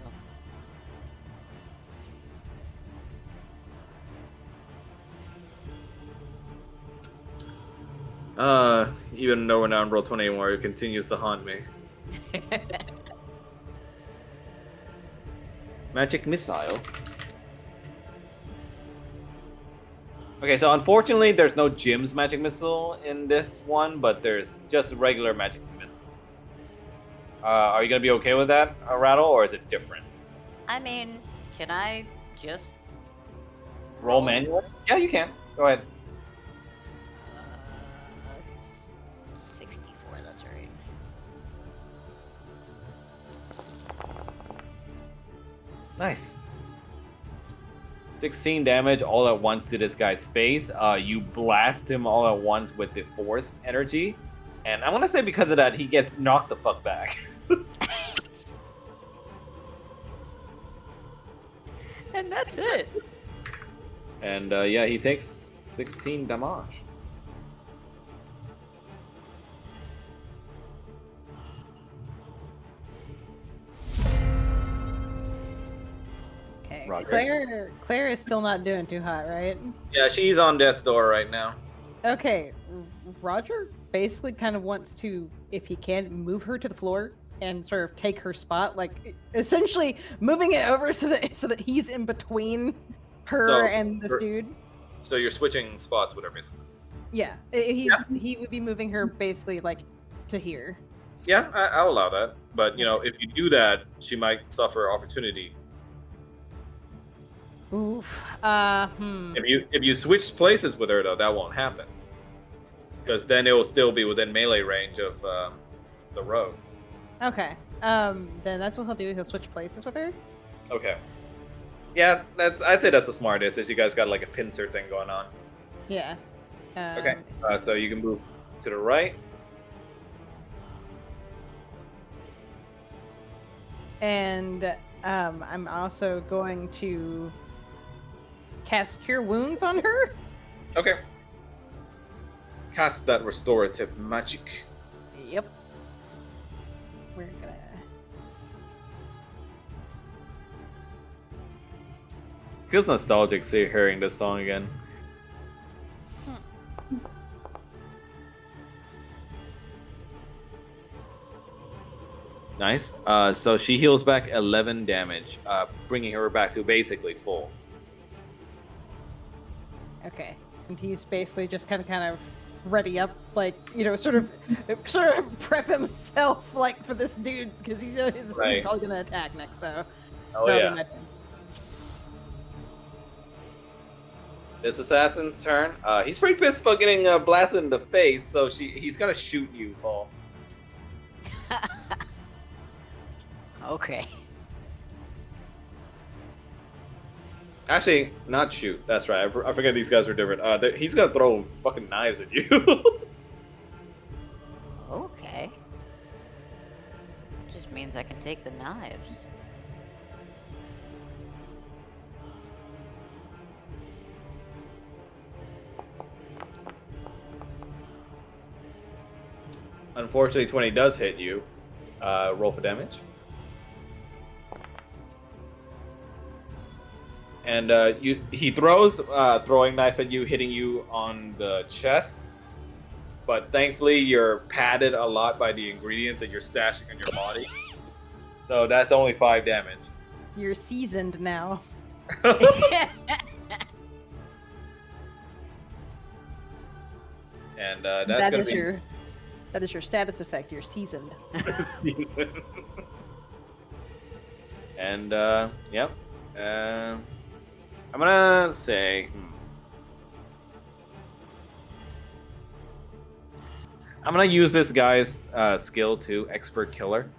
Even though we're not on Roll20 anymore, it continues to haunt me. Magic missile. Okay, so unfortunately there's no Jim's magic missile in this one, but there's just regular magic missile. Are you gonna be okay with that, Rattle, or is it different? I mean, can I just Roll manually? Yeah, you can. Go ahead. 64, that's right. Nice. 16 damage all at once to this guy's face. You blast him all at once with the force energy. And I want to say because of that, he gets knocked the fuck back. And that's it. And yeah, he takes 16 damage. Okay. Roger. Claire is still not doing too hot, right? Yeah, she's on death's door right now. Okay. Roger basically kind of wants to, if he can, move her to the floor and sort of take her spot, like essentially moving it over so that he's in between her and this dude. So you're switching spots with her, basically. Yeah, he would be moving her basically like to here. Yeah, I'll allow that. But you know, if you do that, she might suffer opportunity. Oof. If you switch places with her, though, that won't happen. Because then it will still be within melee range of the rogue. Okay. Then that's what he'll do. He'll switch places with her. Okay. Yeah, I'd say that's the smartest. Is you guys got like a pincer thing going on. Yeah. Okay. So you can move to the right. And I'm also going to cast Cure Wounds on her. Okay. Cast that restorative magic. Yep. We're gonna. Feels nostalgic hearing this song again. Nice. So she heals back 11 damage, bringing her back to basically full. Okay. And he's basically just kind of ready up, like, sort of prep himself, like, for this dude, because he's dude's probably gonna attack next. So. Oh yeah. It's Assassin's turn. He's pretty pissed about getting blasted in the face, so he's gonna shoot you, Paul. Okay. Actually, not shoot. That's right. I forget these guys are different. He's gonna throw fucking knives at you. Okay. Just means I can take the knives. Unfortunately, 20 does hit you. Roll for damage. And he throws throwing knife at you, hitting you on the chest. But thankfully, you're padded a lot by the ingredients that you're stashing on your body. So that's only 5 damage. You're seasoned now. And that's gonna be... That is your status effect. You're seasoned. And yep. I'm gonna say. I'm gonna use this guy's skill to expert killer.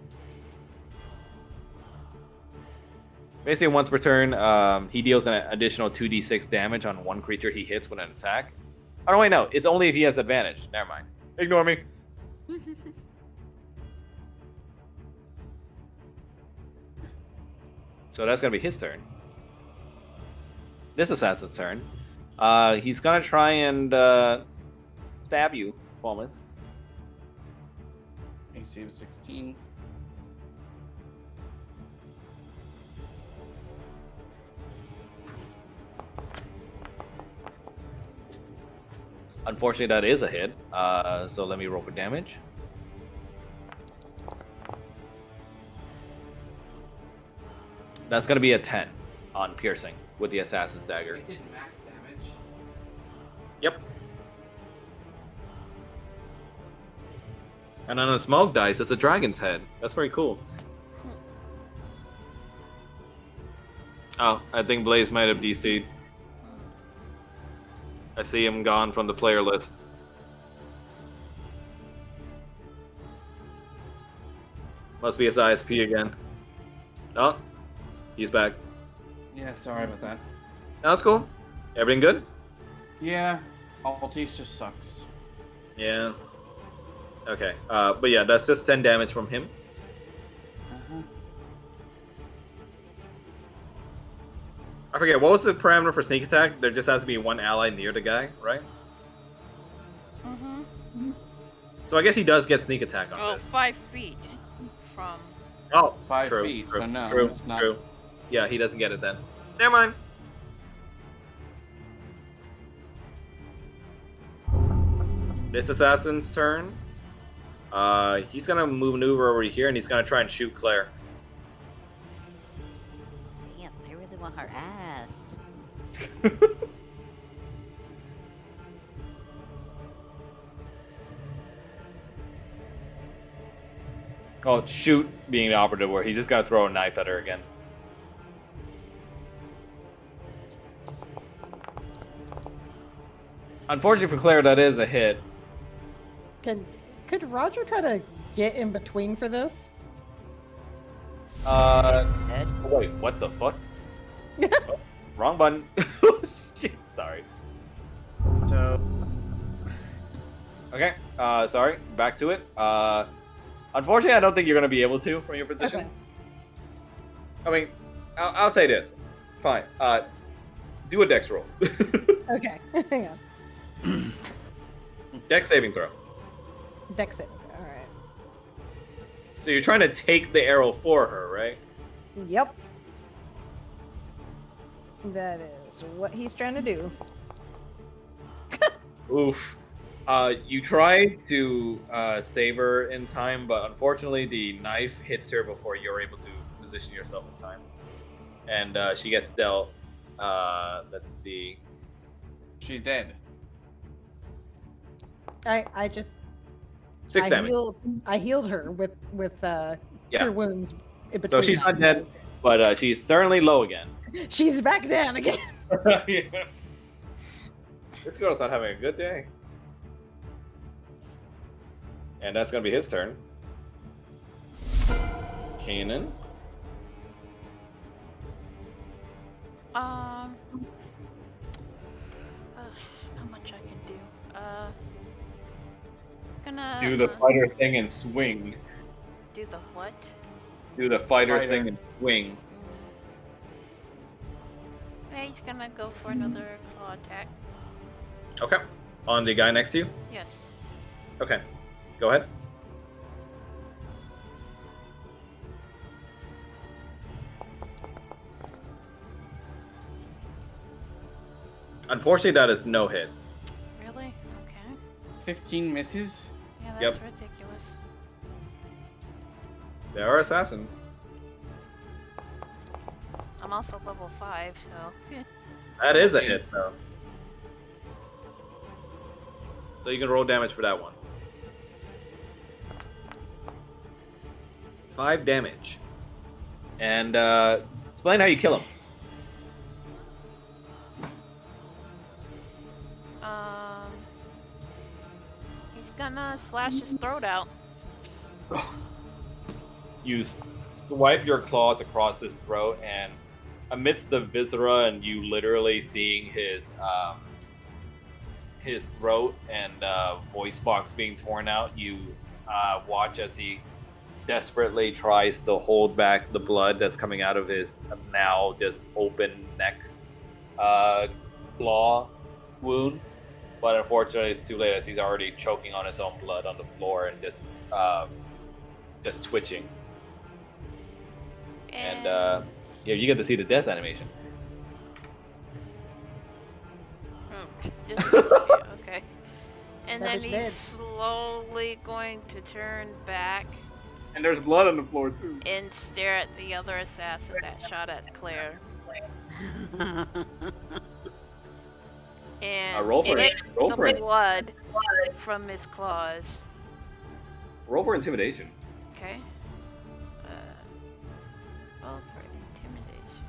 Basically, once per turn, he deals an additional 2d6 damage on one creature he hits with an attack. Oh wait, no, it's only if he has advantage. Never mind. Ignore me. So that's gonna be his turn. This assassin's turn. He's gonna try and stab you, Falmouth. AC of 16. Unfortunately, that is a hit. So let me roll for damage. That's gonna be a 10 on piercing with the assassin's dagger. It did max damage. Yep. And on a smoke dice, it's a dragon's head. That's very cool. Oh, I think Blaze might have DC'd. I see him gone from the player list. Must be his ISP again. Oh, he's back. Yeah, sorry about that. No, that's cool. Everything good? Yeah, Altis just sucks. Yeah. Okay. But yeah, that's just 10 damage from him. Uh-huh. I forget, what was the parameter for sneak attack? There just has to be one ally near the guy, right? Mm-hmm. So I guess he does get sneak attack on Oh, this. 5 feet from. Oh, 5 true, feet, true, so no, true, it's not. true. Yeah, he doesn't get it then. Never mind. This assassin's turn. He's gonna maneuver over here, and he's gonna try and shoot Claire. Damn, I really want her ass. Oh, shoot being the operative word. He's just gotta throw a knife at her again. Unfortunately for Claire, that is a hit. Could Roger try to get in between for this? Dead. Wait, what the fuck? Oh, wrong button. Oh, shit, sorry. So, Okay, sorry, back to it. Unfortunately, I don't think you're gonna be able to from your position. Okay. I mean, I'll say this. Fine. Do a dex roll. Okay. Hang on. Dex saving throw. Dex it. All right. So you're trying to take the arrow for her, right? Yep. That is what he's trying to do. Oof. You try to save her in time, but unfortunately the knife hits her before you're able to position yourself in time. And she gets dealt, let's see. she's dead. I just 6 damage. I healed her with Yeah. cure wounds in between. So she's not dead, but she's certainly low again. She's back down again. Yeah. This girl's not having a good day. And that's gonna be his turn. Kanan. Not much I can do. Gonna Do the fighter thing and swing. do the what? Do the fighter Fighter. thing and swing. Yeah, he's gonna go for another claw attack. Okay. On the guy next to you? Yes. Okay. Go ahead. Unfortunately, that is no hit. Really? Okay. 15 misses? Yeah, that's Yep. ridiculous. They are assassins. I'm also level 5, so. That is a hit, though. So you can roll damage for that one. 5 damage. And explain how you kill him. He's gonna slash his throat out. You swipe your claws across his throat, and amidst the viscera and you literally seeing his throat and voice box being torn out, you watch as he desperately tries to hold back the blood that's coming out of his now just open neck claw wound. But unfortunately, it's too late as he's already choking on his own blood on the floor and just twitching. And yeah, you get to see the death animation. Just, yeah, okay. And That then is he's dead. slowly going to turn back And there's blood on the floor too. and stare at the other assassin that shot at Claire. And Roll for it. pick Roll the for it. blood from his claws. Roll for intimidation. Okay. Roll for intimidation.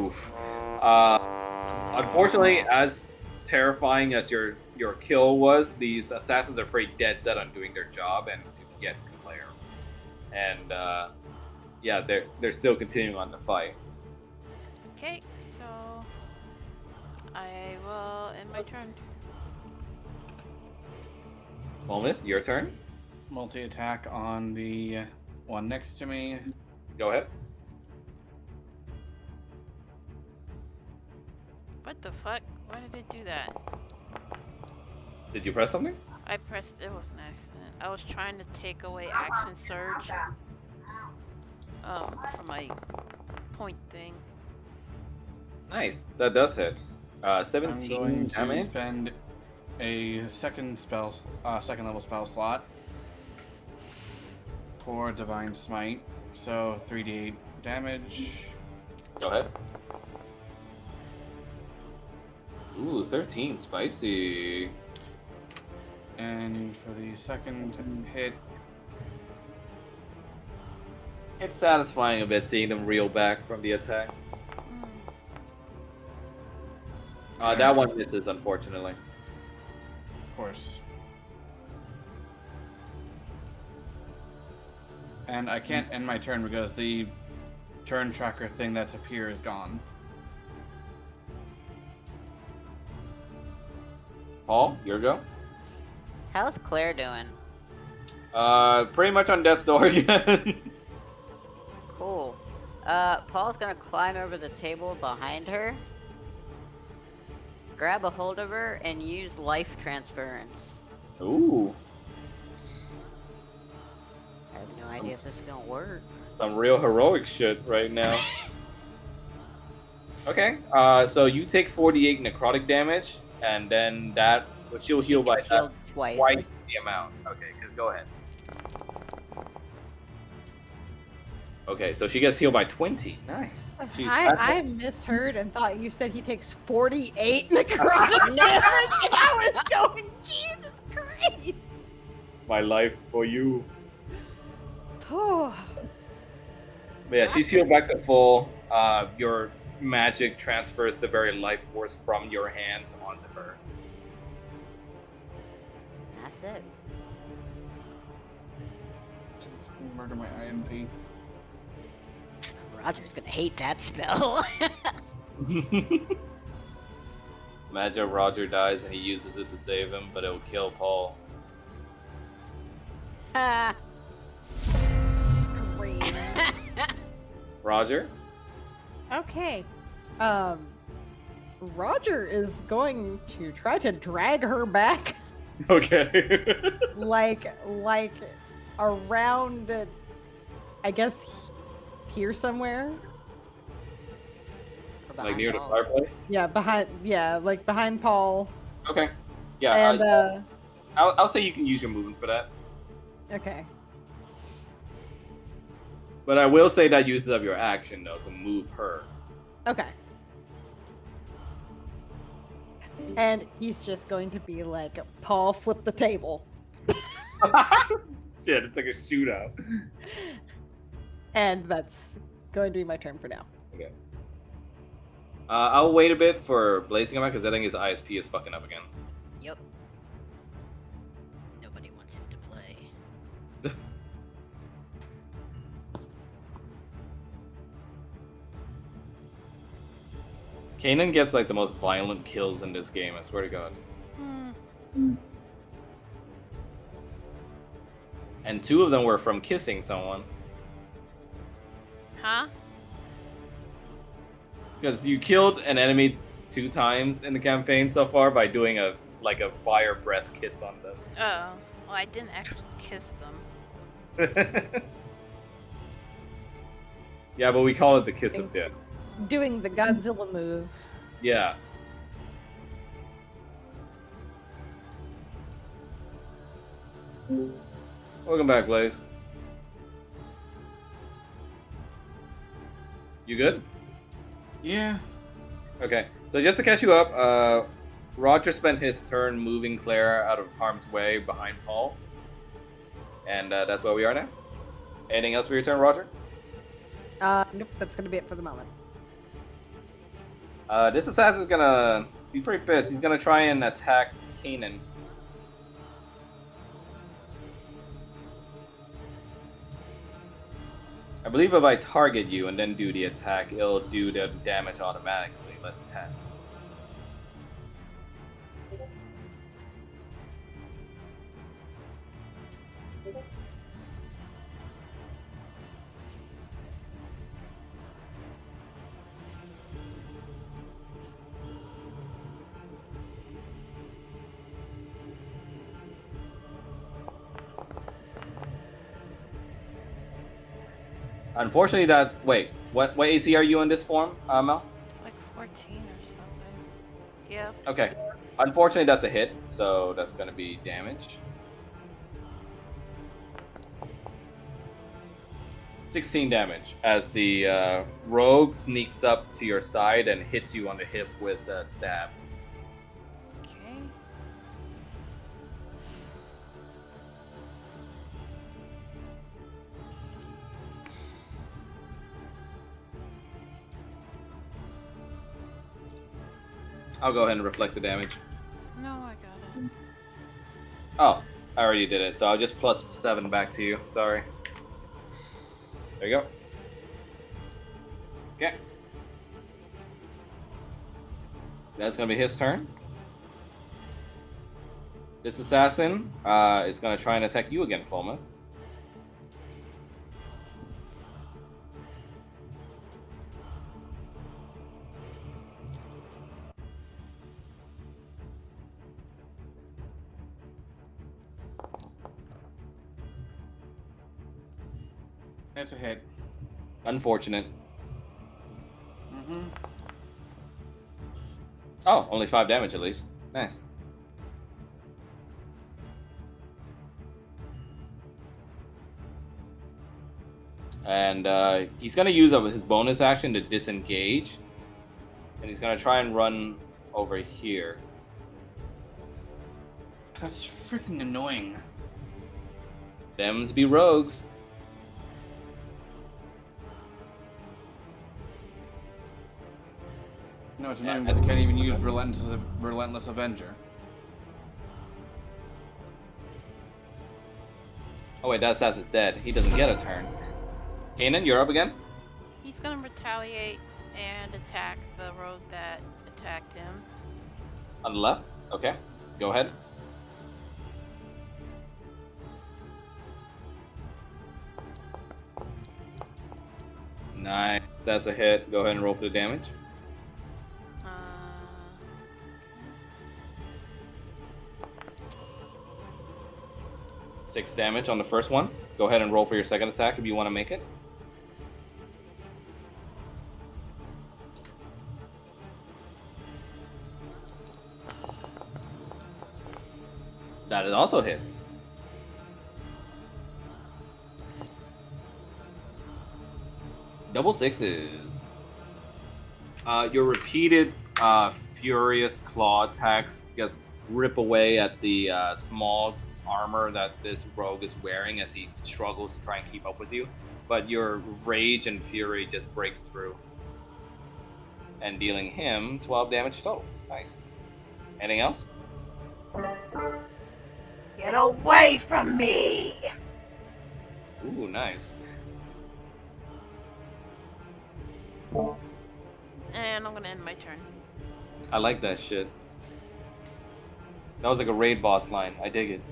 Oof. Unfortunately, as terrifying as your kill was, these assassins are pretty dead set on doing their job and to get Claire. And yeah, they're still continuing on the fight. Okay, so I will end my turn. Molnith, your turn. Multi-attack on the one next to me. Go ahead. What the fuck? Why did it do that? Did you press something? I pressed. It was an accident. I was trying to take away action surge. From my point thing. Nice. That does hit. I'm 17 going to damage. spend a second level spell slot for Divine Smite. So 3d8 damage. Go ahead. Ooh, 13. Spicy. And for the second hit, It's satisfying a bit seeing them reel back from the attack. That one misses, unfortunately. of course. And I can't end my turn because the turn tracker thing that's up here is gone. Paul, your go. How's Claire doing? Pretty much on death's door again. Cool. Paul's gonna climb over the table behind her, grab a hold of her, and use life transference. Ooh, I have no idea if this is gonna work. some real heroic shit right now. Okay, so you take 48 necrotic damage, and then that she'll heal by Gets healed twice. twice the amount. Okay, go ahead. Okay, so she gets healed by 20. Nice. I misheard and thought you said he takes 48 necrotic damage, and I was going, Jesus Christ! My life for you. Oh, But yeah, she's healed back to full. Your magic transfers the very life force from your hands onto her. That's it. Murder my IMP. Roger's gonna hate that spell. Imagine Roger dies and he uses it to save him, but it'll kill Paul. screams. Roger? Okay. Roger is going to try to drag her back, Okay. like around, I guess, here somewhere. Like near the fireplace? Yeah, behind Paul. Okay. Yeah, And I'll say you can use your movement for that. okay. But I will say that uses up your action, though, to move her. Okay. And he's just going to be like, Paul, flip the table. Shit, it's like a shootout. And that's going to be my turn for now. Okay. I'll wait a bit for Blazing him out, because I think his ISP is fucking up again. Yep. Nobody wants him to play. Kanan gets like the most violent kills in this game, I swear to God. And 2 of them were from kissing someone. Huh? Because you killed an enemy 2 times in the campaign so far by doing a fire breath kiss on them. Oh. Well, I didn't actually kiss them. Yeah, but we call it the kiss of death. Doing the Godzilla move. Yeah. Welcome back, Blaze. You good? Yeah. Okay, so just to catch you up, Roger spent his turn moving Claire out of harm's way behind Paul. And that's where we are now. Anything else for your turn, Roger? Nope, that's gonna be it for the moment. This assassin's gonna be pretty pissed. He's gonna try and attack Kanan. I believe if I target you and then do the attack, it'll do the damage automatically. Let's test. Unfortunately, wait, what AC are you in this form, Mel? It's like 14 or something. Yeah. Okay. Unfortunately, that's a hit, so that's going to be damage. 16 damage as the rogue sneaks up to your side and hits you on the hip with a stab. Okay. I'll go ahead and reflect the damage. No, I got it. Oh, I already did it, so I'll just plus 7 back to you. Sorry. There you go. Okay. That's going to be his turn. This assassin is going to try and attack you again, Fulmouth. That's a hit. Unfortunate. Mm-hmm. Oh, only 5 damage at least. Nice. And he's going to use his bonus action to disengage. And he's going to try and run over here. That's freaking annoying. Thems be rogues. No, it's annoying because I can't even use Relentless Avenger. Oh wait, that assassin's dead. He doesn't get a turn. Kanan, you're up again? He's gonna retaliate and attack the rogue that attacked him. On the left? Okay. Go ahead. Nice. That's a hit. Go ahead and roll for the damage. 6 damage on the first one. Go ahead and roll for your second attack if you want to make it. That it also hits. Double sixes. Your repeated furious claw attacks just rip away at the small armor that this rogue is wearing as he struggles to try and keep up with you. But your rage and fury just breaks through. And dealing him 12 damage total. Nice. Anything else? Get away from me! Ooh, nice. And I'm gonna end my turn. I like that shit. That was like a raid boss line. I dig it.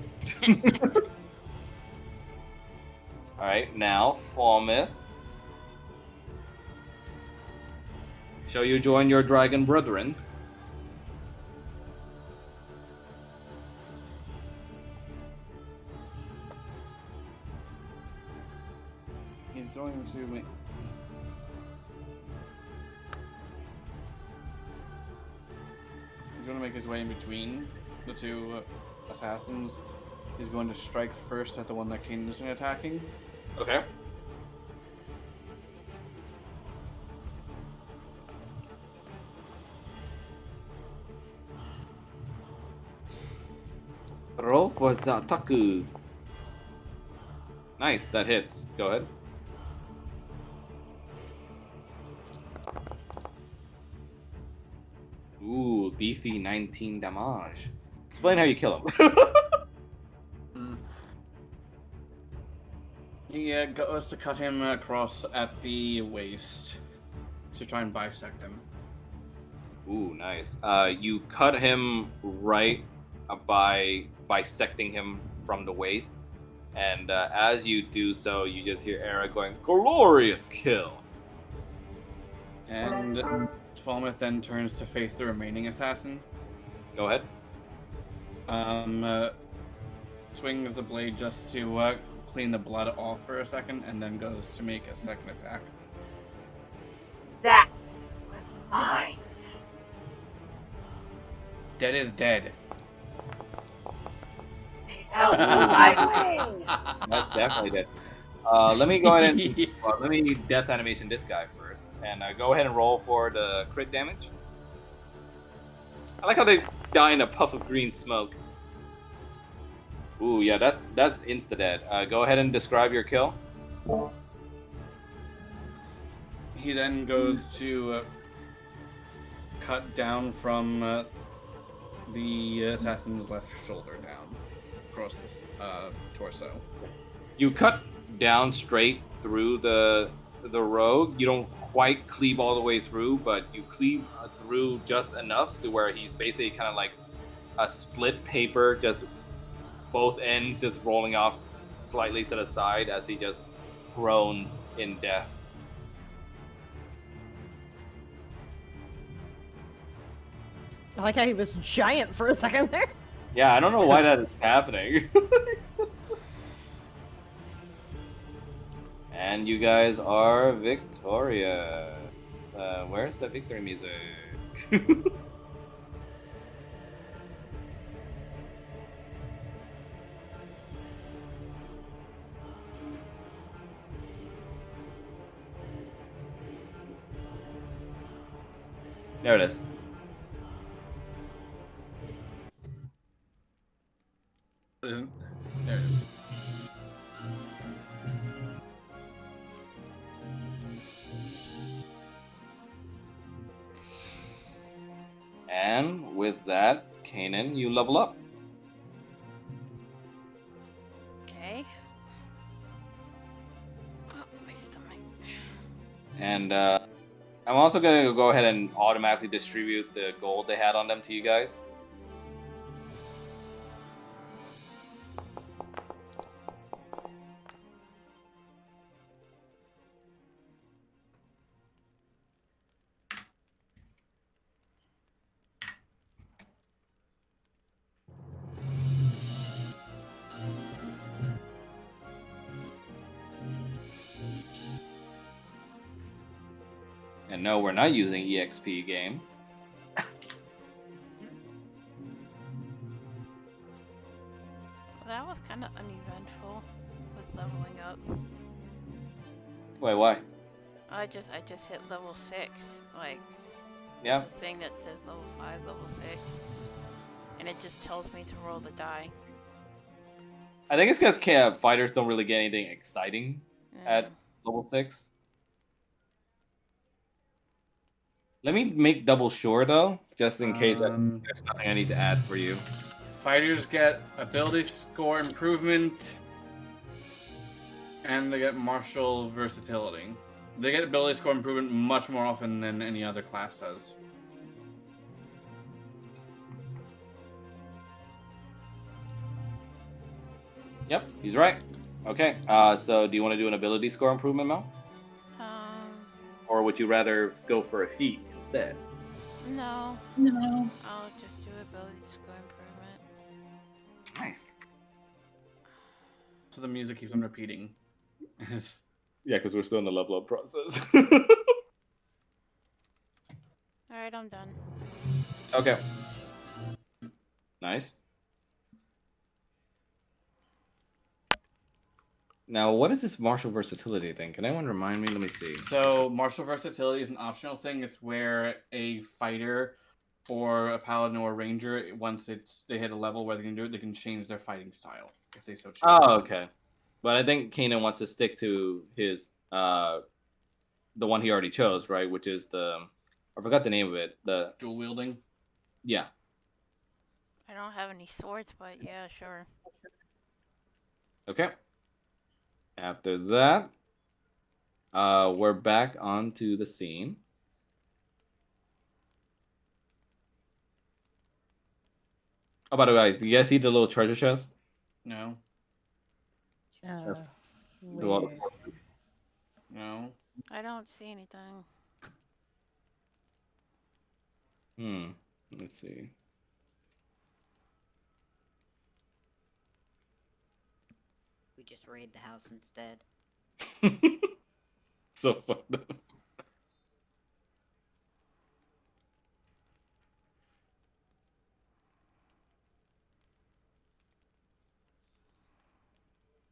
Alright, now, Falmouth. Shall you join your dragon brethren? He's going to make... He's going to make his way in between the two assassins. He's going to strike first at the one that Kanan's been attacking. Okay. Roll for Zataku. Nice, that hits. Go ahead. Ooh, beefy 19 damage. Explain how you kill him. He goes to cut him across at the waist to try and bisect him. Ooh, nice. You cut him right by bisecting him from the waist, and as you do so, you just hear Era going, "Glorious kill!" And Falmouth then turns to face the remaining assassin. Go ahead. Swings the blade just to clean the blood off for a second, and then goes to make a second attack. That was mine. Dead is dead. Stay out of my way. That's definitely dead. Let me go ahead and let me death animation this guy first, and go ahead and roll for the crit damage. I like how they die in a puff of green smoke. Ooh, yeah, that's insta dead. Go ahead and describe your kill. He then goes to cut down from the assassin's left shoulder down across the torso. You cut down straight through the rogue. You don't quite cleave all the way through, but you cleave through just enough to where he's basically kind of like a split paper, just both ends just rolling off slightly to the side as he just groans in death. I like how he was giant for a second there. Yeah, I don't know why that is happening. And you guys are victorious. Where's the victory music? There it is. There it is. And with that, Kanan, you level up. Okay. Oh, my stomach. And I'm also going to go ahead and automatically distribute the gold they had on them to you guys. And no, we're not using EXP game. That was kind of uneventful with leveling up. Wait, why? I just hit level 6, like Yeah. the thing that says level 5, level 6, and it just tells me to roll the die. I think it's because fighters don't really get anything exciting at Yeah. level 6. Let me make double sure though, just in case there's nothing I need to add for you. Fighters get ability score improvement, and they get martial versatility. They get ability score improvement much more often than any other class does. Yep, he's right. Okay, so do you want to do an ability score improvement, Mel? Or would you rather go for a feat instead? No. No. I'll just do ability score improvement. Nice. So the music keeps on repeating. Yeah, because we're still in the level up process. Alright, I'm done. Okay. Nice. Now, what is this martial versatility thing? Can anyone remind me? Let me see. So martial versatility is an optional thing. It's where a fighter or a paladin or a ranger, once they hit a level where they can do it, they can change their fighting style if they so choose. Oh, okay. But I think Kanan wants to stick to his the one he already chose, right? Which is I forgot the name of it. The Dual wielding. Yeah. I don't have any swords, but yeah, sure. Okay. After that, we're back onto the scene. Oh, by the way, do you guys see the little treasure chest? No. Where? No. I don't see anything. Let's see. We just raid the house instead. So fucked up.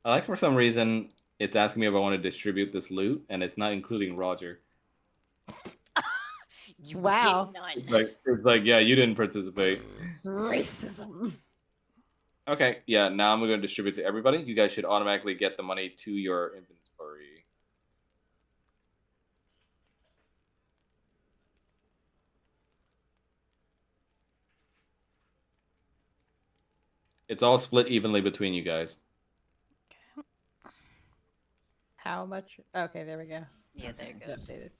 I like for some reason it's asking me if I want to distribute this loot, and it's not including Roger. You Wow. get none. It's like, yeah, you didn't participate. Racism. Okay, yeah, now I'm going to distribute to everybody. You guys should automatically get the money to your inventory. It's all split evenly between you guys. How much? Okay, there we go. Yeah, there it goes. Updated.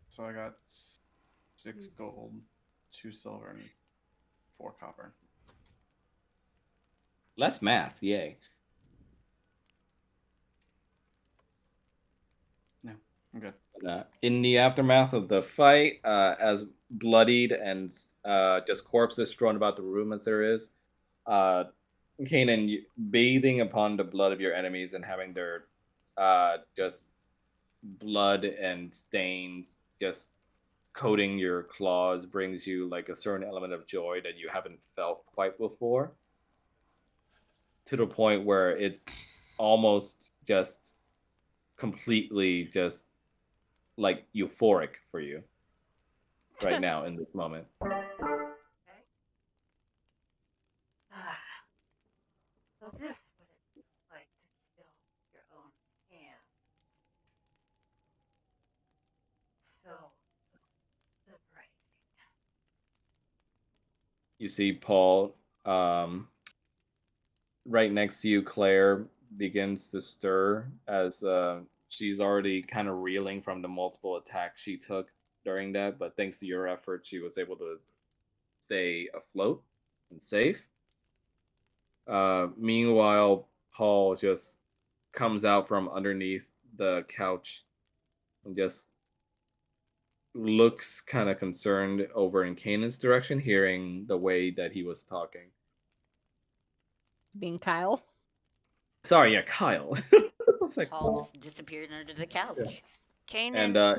So I got 6 gold, 2 silver, and 4 copper. Less math, yay. No, I'm good. In the aftermath of the fight, as bloodied and just corpses strewn about the room as there is, Kanan, bathing upon the blood of your enemies and having their just blood and stains just coating your claws brings you like a certain element of joy that you haven't felt quite before, to the point where it's almost just completely just like euphoric for you right now in this moment. Okay. So this is what it's like to kill your own hands. So liberating. You see Paul right next to you. Claire begins to stir as she's already kind of reeling from the multiple attacks she took during that, but thanks to your effort she was able to stay afloat and safe. Meanwhile, Paul just comes out from underneath the couch and just looks kind of concerned over in Kanan's direction, hearing the way that he was talking. Being Kyle. Sorry, yeah, Kyle. It's like, Paul just disappeared under the couch. Kanan. and Oh,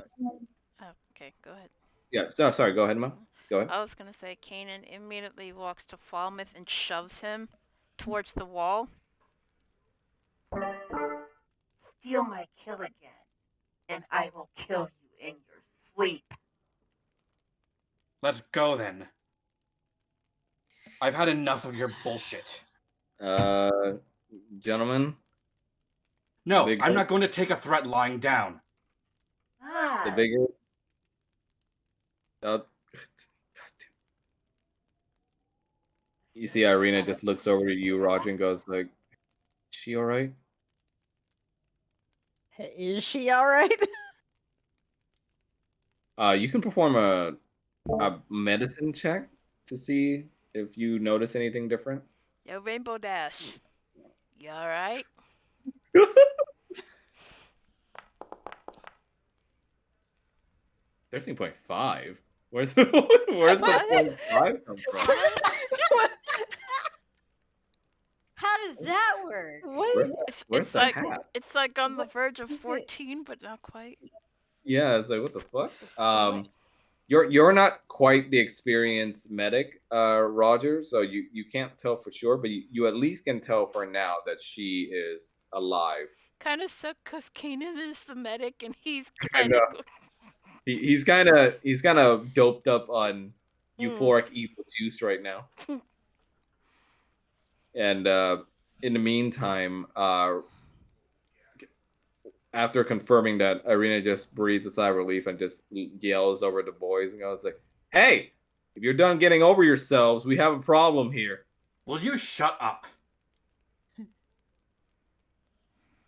okay, go ahead. yeah, so, sorry, go ahead, Ma. Go ahead. I was gonna say Kanan immediately walks to Falmouth and shoves him towards the wall. Steal my kill again, and I will kill you in your sleep. Let's go then. I've had enough of your bullshit. Gentlemen, No, Big I'm one. not going to take a threat lying down. the Ah, bigger. You see, Irina just looks over to you, Roger, and goes like, "Is she all right?" Is she all right? You can perform a medicine check to see if you notice anything different. Yo, Rainbow Dash. You alright? 13.5. Where's the 0.5 come from? How does that work? What? Where's the hat? It's like on the What verge of is it? 14, but not quite. Yeah, it's like, what the fuck? You're not quite the experienced medic, Roger, so you can't tell for sure, but you at least can tell for now that she is alive. Kind of suck because Kanan is the medic and he's I kind know. of. He's kind of doped up on euphoric evil juice right now. And in the meantime, after confirming that, Irina just breathes a sigh of relief and just yells over the boys and goes like, "Hey, if you're done getting over yourselves, we have a problem here. Will you shut up?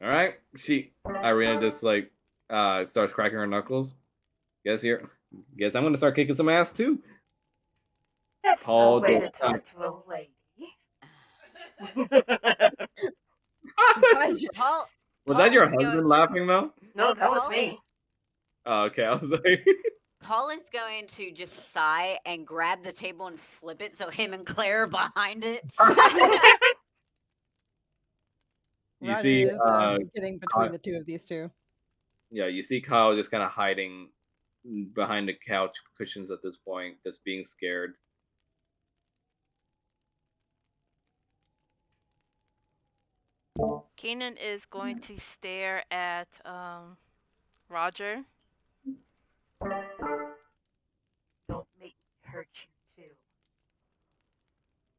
All right." Irina just like starts cracking her knuckles. Guess I'm gonna start kicking some ass too. That's no Paul, way to don't talk to a lady. Why'd you- Paul. Was Paul that your is going. husband laughing though? No, that was Paul- me. Oh, okay, I was like, Paul is going to just sigh and grab the table and flip it so him and Claire are behind it. you Roger see, is getting between the two of these two. yeah, you see Kyle just kind of hiding behind the couch cushions at this point, just being scared. Kanan is going to stare at Roger. Don't make me hurt you too.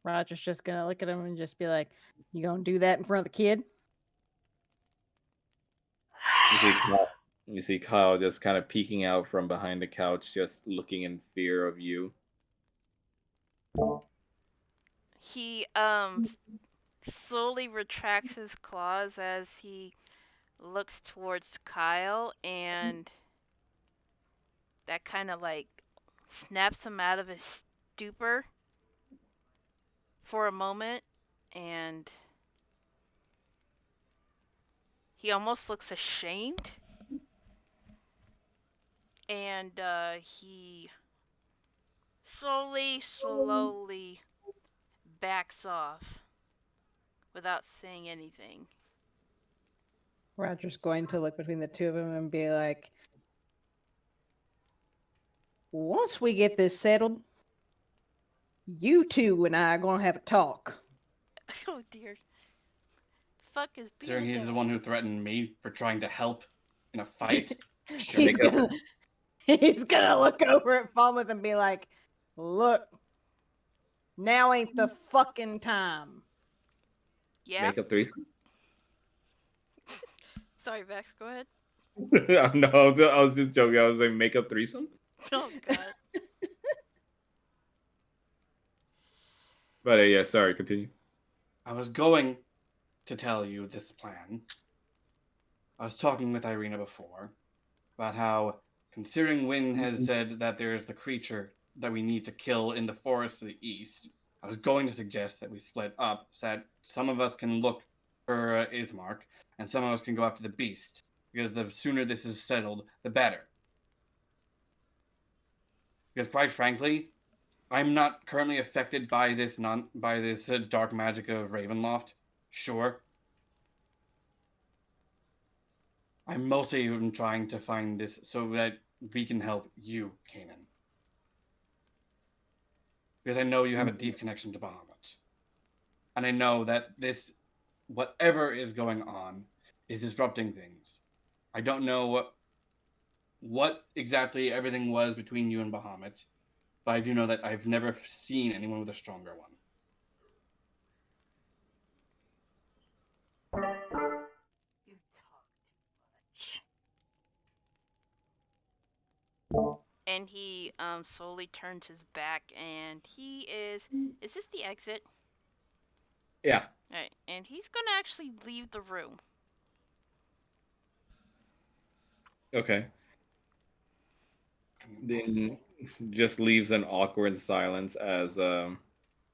Roger's just gonna look at him and just be like, "You gonna do that in front of the kid?" You see Kyle just kind of peeking out from behind the couch, just looking in fear of you. He slowly retracts his claws as he looks towards Kyle, and that kind of like snaps him out of his stupor for a moment, and he almost looks ashamed, and he slowly backs off without saying anything. Roger's going to look between the two of them and be like, "Once we get this settled, you two and I are gonna have a talk." Oh dear. Fuck is Considering being he's the one who threatened me for trying to help in a fight. Sure. he's gonna he's gonna look over at Falmouth and be like, "Look, now ain't the fucking time." Yeah. Make up threesome. Sorry, Vex. Go ahead. No, I was just joking. I was like, make up threesome. Oh god. But yeah, sorry. Continue. I was going to tell you this plan. I was talking with Irina before about how, considering Wynn has said that there is the creature that we need to kill in the forest to the east, I was going to suggest that we split up so that some of us can look for Ismark and some of us can go after the beast, because the sooner this is settled, the better. Because quite frankly, I'm not currently affected by this dark magic of Ravenloft. Sure. I'm mostly even trying to find this so that we can help you, Kanan. Because I know you have a deep connection to Bahamut. And I know that this, whatever is going on, is disrupting things. I don't know what exactly everything was between you and Bahamut, but I do know that I've never seen anyone with a stronger one. You talk too much. And he slowly turns his back, and he is this the exit? Yeah. Alright, and he's gonna actually leave the room. Okay. Then Impossible. just leaves an awkward silence as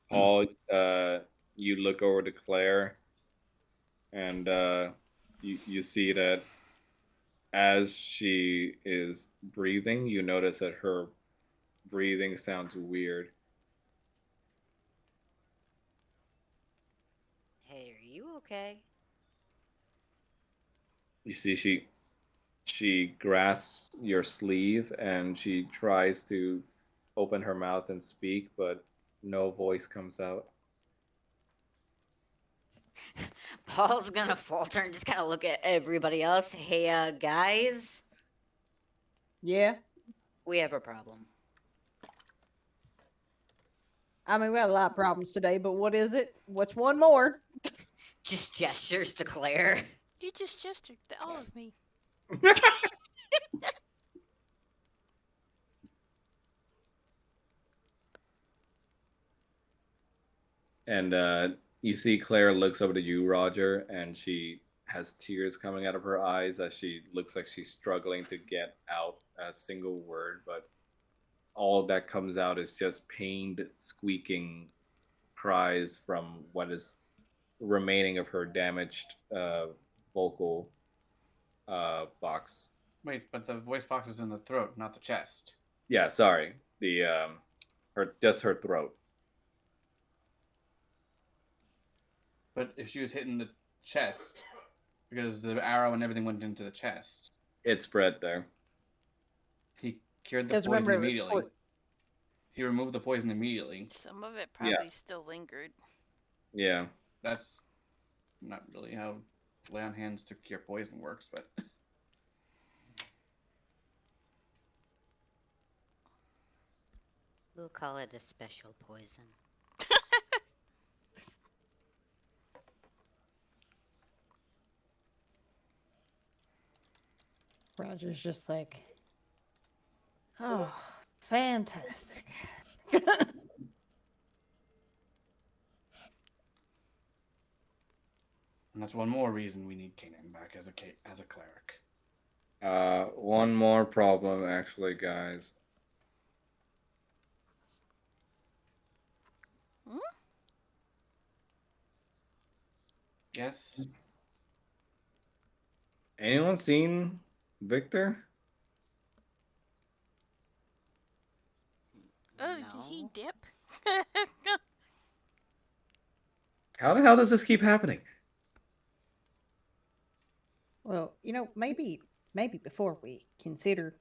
Paul, you look over to Claire, and you see that as she is breathing, you notice that her breathing sounds weird. Hey, are you okay? You see she grasps your sleeve and she tries to open her mouth and speak, but no voice comes out. Paul's gonna falter and just kind of look at everybody else. Hey, guys. Yeah. We have a problem. I mean, we had a lot of problems today, but what is it? What's one more? Just gestures to Claire. You just gestured to all of me. And you see Claire looks over to you, Roger, and she has tears coming out of her eyes as she looks like she's struggling to get out a single word, but all that comes out is just pained, squeaking cries from what is remaining of her damaged vocal box. Wait, but the voice box is in the throat, not the chest. Yeah, sorry, the her just her throat. But if she was hitting the chest, because the arrow and everything went into the chest, It spread there. he cured the Because poison remember, it was immediately. He removed the poison immediately. Some of it Yeah. probably still lingered. Yeah. That's not really how lay on hands to cure poison works, but We'll call it a special poison. Roger's just like, oh, fantastic. and that's one more reason we need Kanan back as a cleric. One more problem, actually, guys. Hmm? Yes. Anyone seen Victor? Oh, No. did he dip? How the hell does this keep happening? Well, maybe before we consider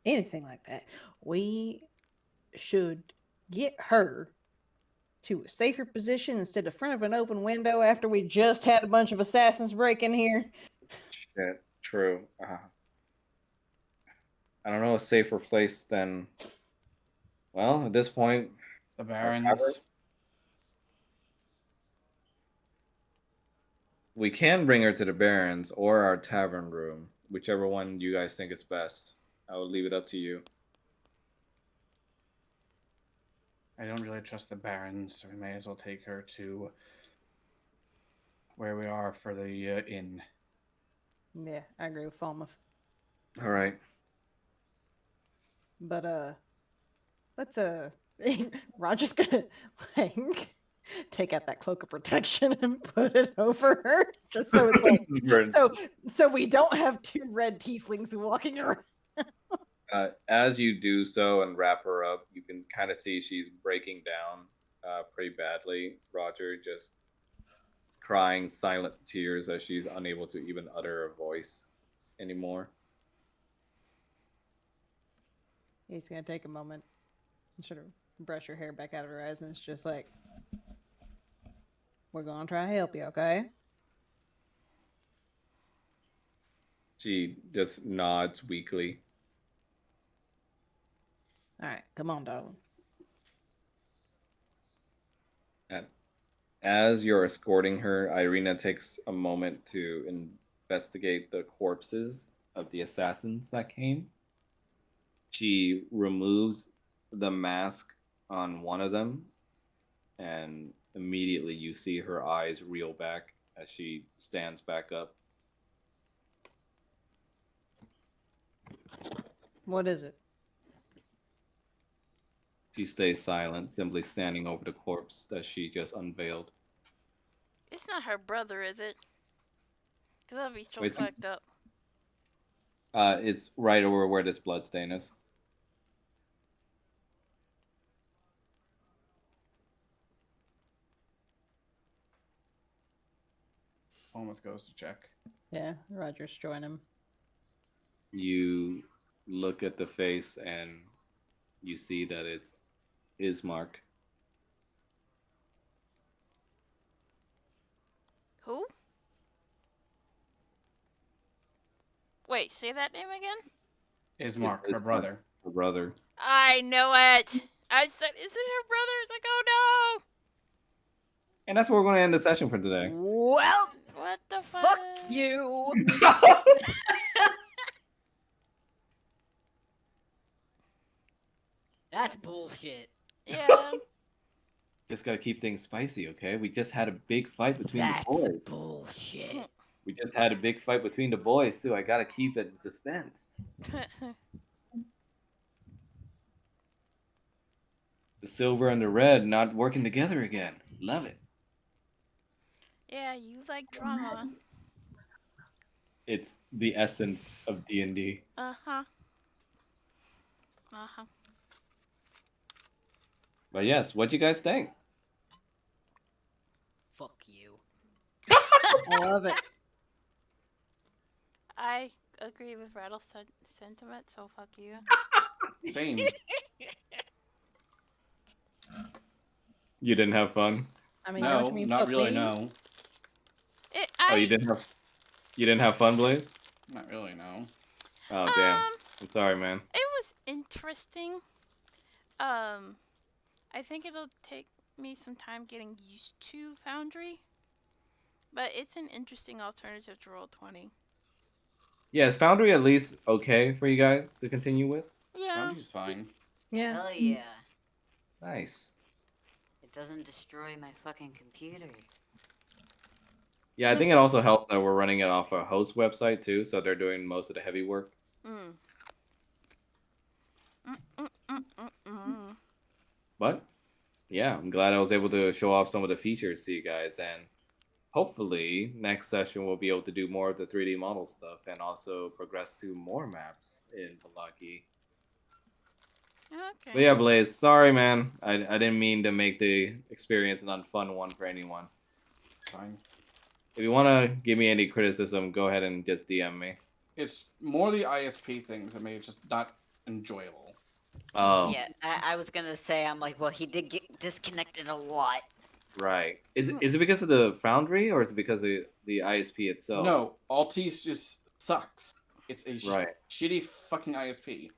anything like that, we should get her to a safer position instead of front of an open window after we just had a bunch of assassins break in here. Shit, true. I don't know a safer place than. Well, at this point, The our tavern. Barons. We can bring her to the Barons or our tavern room, whichever one you guys think is best. I will leave it up to you. I don't really trust the Barons, so we may as well take her to where we are for the inn. Yeah, I agree with Falmouth. All right. But let's Roger's gonna like take out that cloak of protection and put it over her, just so it's like so we don't have two red tieflings walking around. As you do so and wrap her up, you can kind of see she's breaking down pretty badly. Roger just crying silent tears as she's unable to even utter a voice anymore. He's gonna take a moment and sort of brush her hair back out of her eyes, and it's just like, we're gonna try to help you, okay? She just nods weakly. All right, come on, darling. As you're escorting her, Irina takes a moment to investigate the corpses of the assassins that came. She removes the mask on one of them, and immediately you see her eyes reel back as she stands back up. What is it? She stays silent, simply standing over the corpse that she just unveiled. It's not her brother, is it? Because that'd be so Wait. fucked up. It's right over where this bloodstain is. Almost goes to check. Yeah, Roger's joining him. You look at the face and you see that it's his mark. Who? Wait, say that name again? Ismark, It's her brother. Her brother. I know it. I said, is it her brother? It's like, oh And that's where we're going to end the session for today. Well, no. What the fuck you. That's bullshit. Yeah. Just got to keep things spicy, okay? We just had a big fight between That's the boys. bullshit. We just had a big fight between the boys, so I got to keep it in suspense. The silver and the red not working together again. Love it. Yeah, you like drama. It's the essence of D&D. Uh-huh. Uh-huh. But yes, what'd you guys think? Fuck you. I love it. I agree with Rattle's sentiment, so fuck you. Same. You didn't have fun? I mean, don't No, you mean not fuck really. me? No, Oh, you didn't have fun, Blaze? not really. No. Oh, damn. I'm sorry, man. It was interesting. I think it'll take me some time getting used to Foundry, but it's an interesting alternative to Roll20. Yeah, is Foundry at least okay for you guys to continue with? Yeah. Foundry's fine. Yeah. Hell yeah. Nice. It doesn't destroy my fucking computer. Yeah, I think it also helps that we're running it off a host website too, so they're doing most of the heavy work. Mm. Mm. But yeah, I'm glad I was able to show off some of the features to you guys, and hopefully next session we'll be able to do more of the 3D model stuff and also progress to more maps in Vallaki. Okay. But yeah, Blaze, sorry man, I didn't mean to make the experience an unfun one for anyone. Fine. If you want to give me any criticism, go ahead and just DM me. It's more the ISP things that made it just not enjoyable. Oh, Yeah, I was gonna say, I'm like, well, he did get disconnected a lot. right. Is it because of the Foundry or is it because of the ISP itself? No, Altice just sucks. It's a Right. shitty fucking ISP.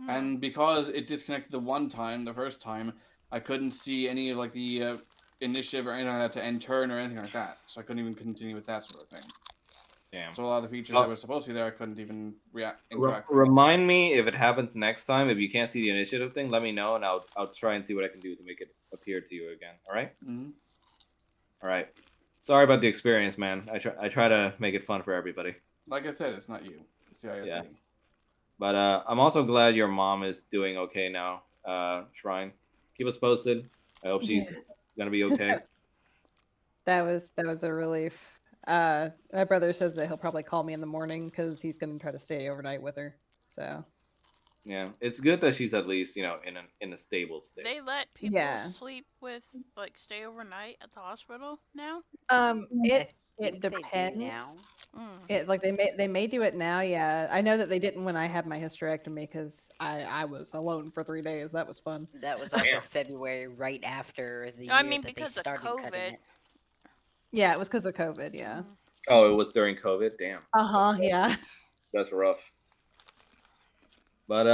Mm. And because it disconnected the first time, I couldn't see any of like the initiative or anything like that to end turn or anything like that. So I couldn't even continue with that sort of thing. Damn. So a lot of the features that were supposed to be there, I couldn't even interact with. Remind me if it happens next time. If you can't see the initiative thing, let me know, and I'll try and see what I can do to make it appear to you again. All right. Mm-hmm. All right. Sorry about the experience, man. I try to make it fun for everybody. Like I said, it's not you. It's the ISP. Yeah. But I'm also glad your mom is doing okay now. Shrine, keep us posted. I hope she's gonna be okay. That was a relief. My brother says that he'll probably call me in the morning because he's gonna try to stay overnight with her. So Yeah, it's good that she's at least in a stable state. They let people Yeah. sleep with, like, stay overnight at the hospital now? it think they do depends. now. Mm. It like they may do it now. Yeah, I know that they didn't when I had my hysterectomy because I was alone for 3 days. That was fun. That was also February, right after the year I mean, that they because of started cutting COVID. it. Yeah, it was because of COVID. Yeah. Mm. Oh, it was during COVID. Damn. Yeah. That's rough. But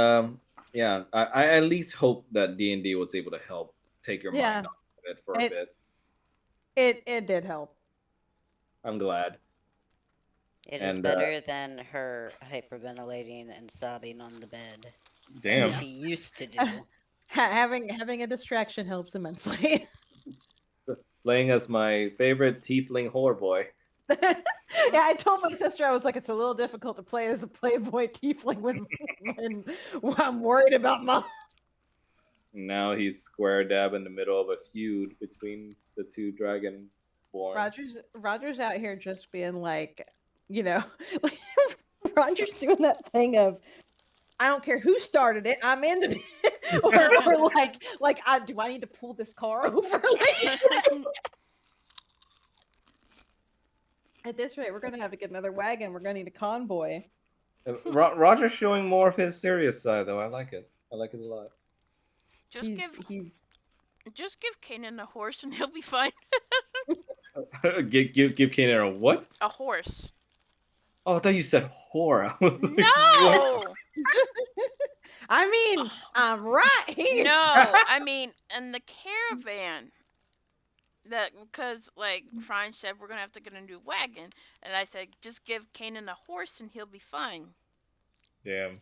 yeah, I at least hope that D&D was able to help take your Yeah. mind off of it for a bit. It did help. I'm glad. It is And, better than her hyperventilating and sobbing on the bed. Damn. As she used to do. Having a distraction helps immensely. Playing as my favorite tiefling whore boy. Yeah, I told my sister I was like, it's a little difficult to play as a playboy tiefling when I'm worried about mom. Now he's square dab in the middle of a feud between the two dragonborn. Roger's out here just being like, like, Roger's doing that thing of, I don't care who started it, I'm into it. or like, do I need to pull this car over? At this rate, we're gonna have to get another wagon. We're gonna need a convoy. Roger's showing more of his serious side, though. I like it. I like it a lot. Just give Kanan a horse and he'll be fine. give Kanan a what? A horse. Oh, I thought you said whore. I was like, what? No, I mean, I'm right here. no. I mean, in the caravan. That because like Franz said, we're gonna have to get a new wagon, and I said just give Kanan a horse and he'll be fine. Damn.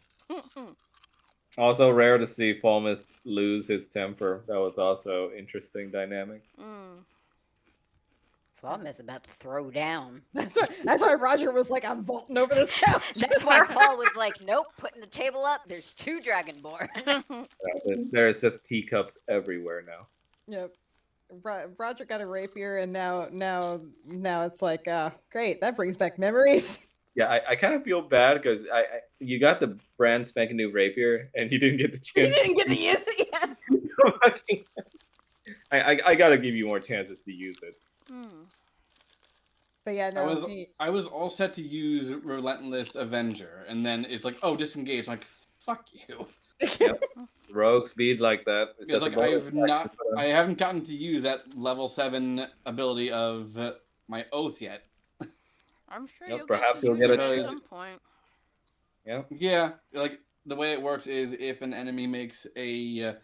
Also rare to see Falmouth lose his temper. That was also interesting dynamic. Falmouth's about to throw down. That's why Roger was like, I'm vaulting over this couch. That's why Paul was like, nope, putting the table up. There's 2 Dragonborn. There's just teacups everywhere now. Yep. Roger got a rapier, and now it's like, great. That brings back memories. Yeah, I kind of feel bad because you got the brand spanking new rapier and you didn't get the You chance. didn't get to use it yet. I gotta give you more chances to use it. But yeah, no. I was all set to use Relentless Avenger, and then it's like, oh, disengage. I'm like, fuck you. Yep. Rogue speed like that. It's like I haven't gotten to use that level 7 ability of my oath yet. I'm sure Yep, you'll perhaps get to you'll use get it a at chance. some point. Yeah. Yeah, like the way it works is if an enemy makes a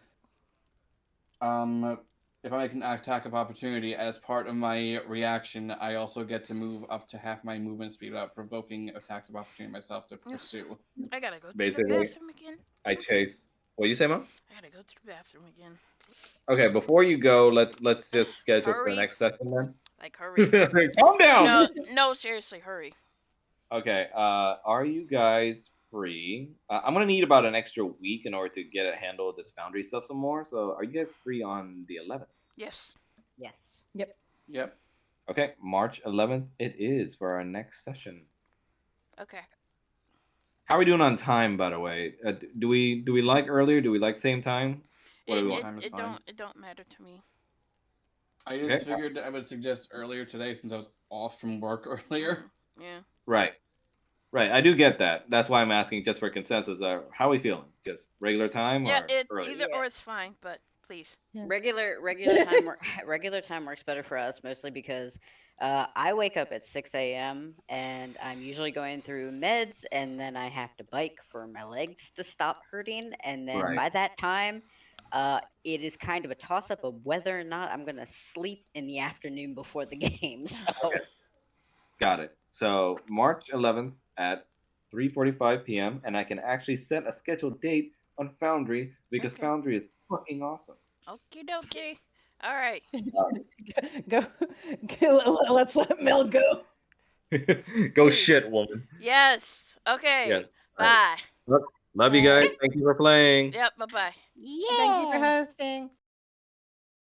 if I make an attack of opportunity as part of my reaction, I also get to move up to half my movement speed without provoking attacks of opportunity myself to pursue. I gotta go to Basically, the bathroom again. I chase. What you say, Mom? I gotta go to the bathroom again. Okay, before you go, let's just schedule for the Hurry. next session then. Like hurry. Calm down. No, seriously, hurry. Okay, are you guys free? I'm gonna need about an extra week in order to get a handle of this foundry stuff some more. So, are you guys free on the 11th? Yes. Yes. Yep. Okay, March 11th it is for our next session. Okay. How are we doing on time, by the way? Do we like earlier? Do we like same time? What do we want? Time is fine. It don't matter to me. I just figured I would suggest earlier today since I was off from work earlier. Yeah. Right. I do get that. That's why I'm asking just for consensus. How are we feeling? Just regular time Yeah, or early? either or it's fine, but please. Yeah. Regular time works better for us, mostly because I wake up at 6 a.m. and I'm usually going through meds, and then I have to bike for my legs to stop hurting, and then Right. by that time, it is kind of a toss-up of whether or not I'm gonna sleep in the afternoon before the game. So. Okay. Got it. So March 11th at 3:45 p.m. and I can actually set a scheduled date on Foundry because Okay. Foundry is fucking awesome. Okie dokie. All right. Go. Let's let Mel go. Go shit, woman. Yes. Okay. Yeah. Bye. Love you guys. Thank you for playing. Yep. Bye bye. Yeah. Thank you for hosting.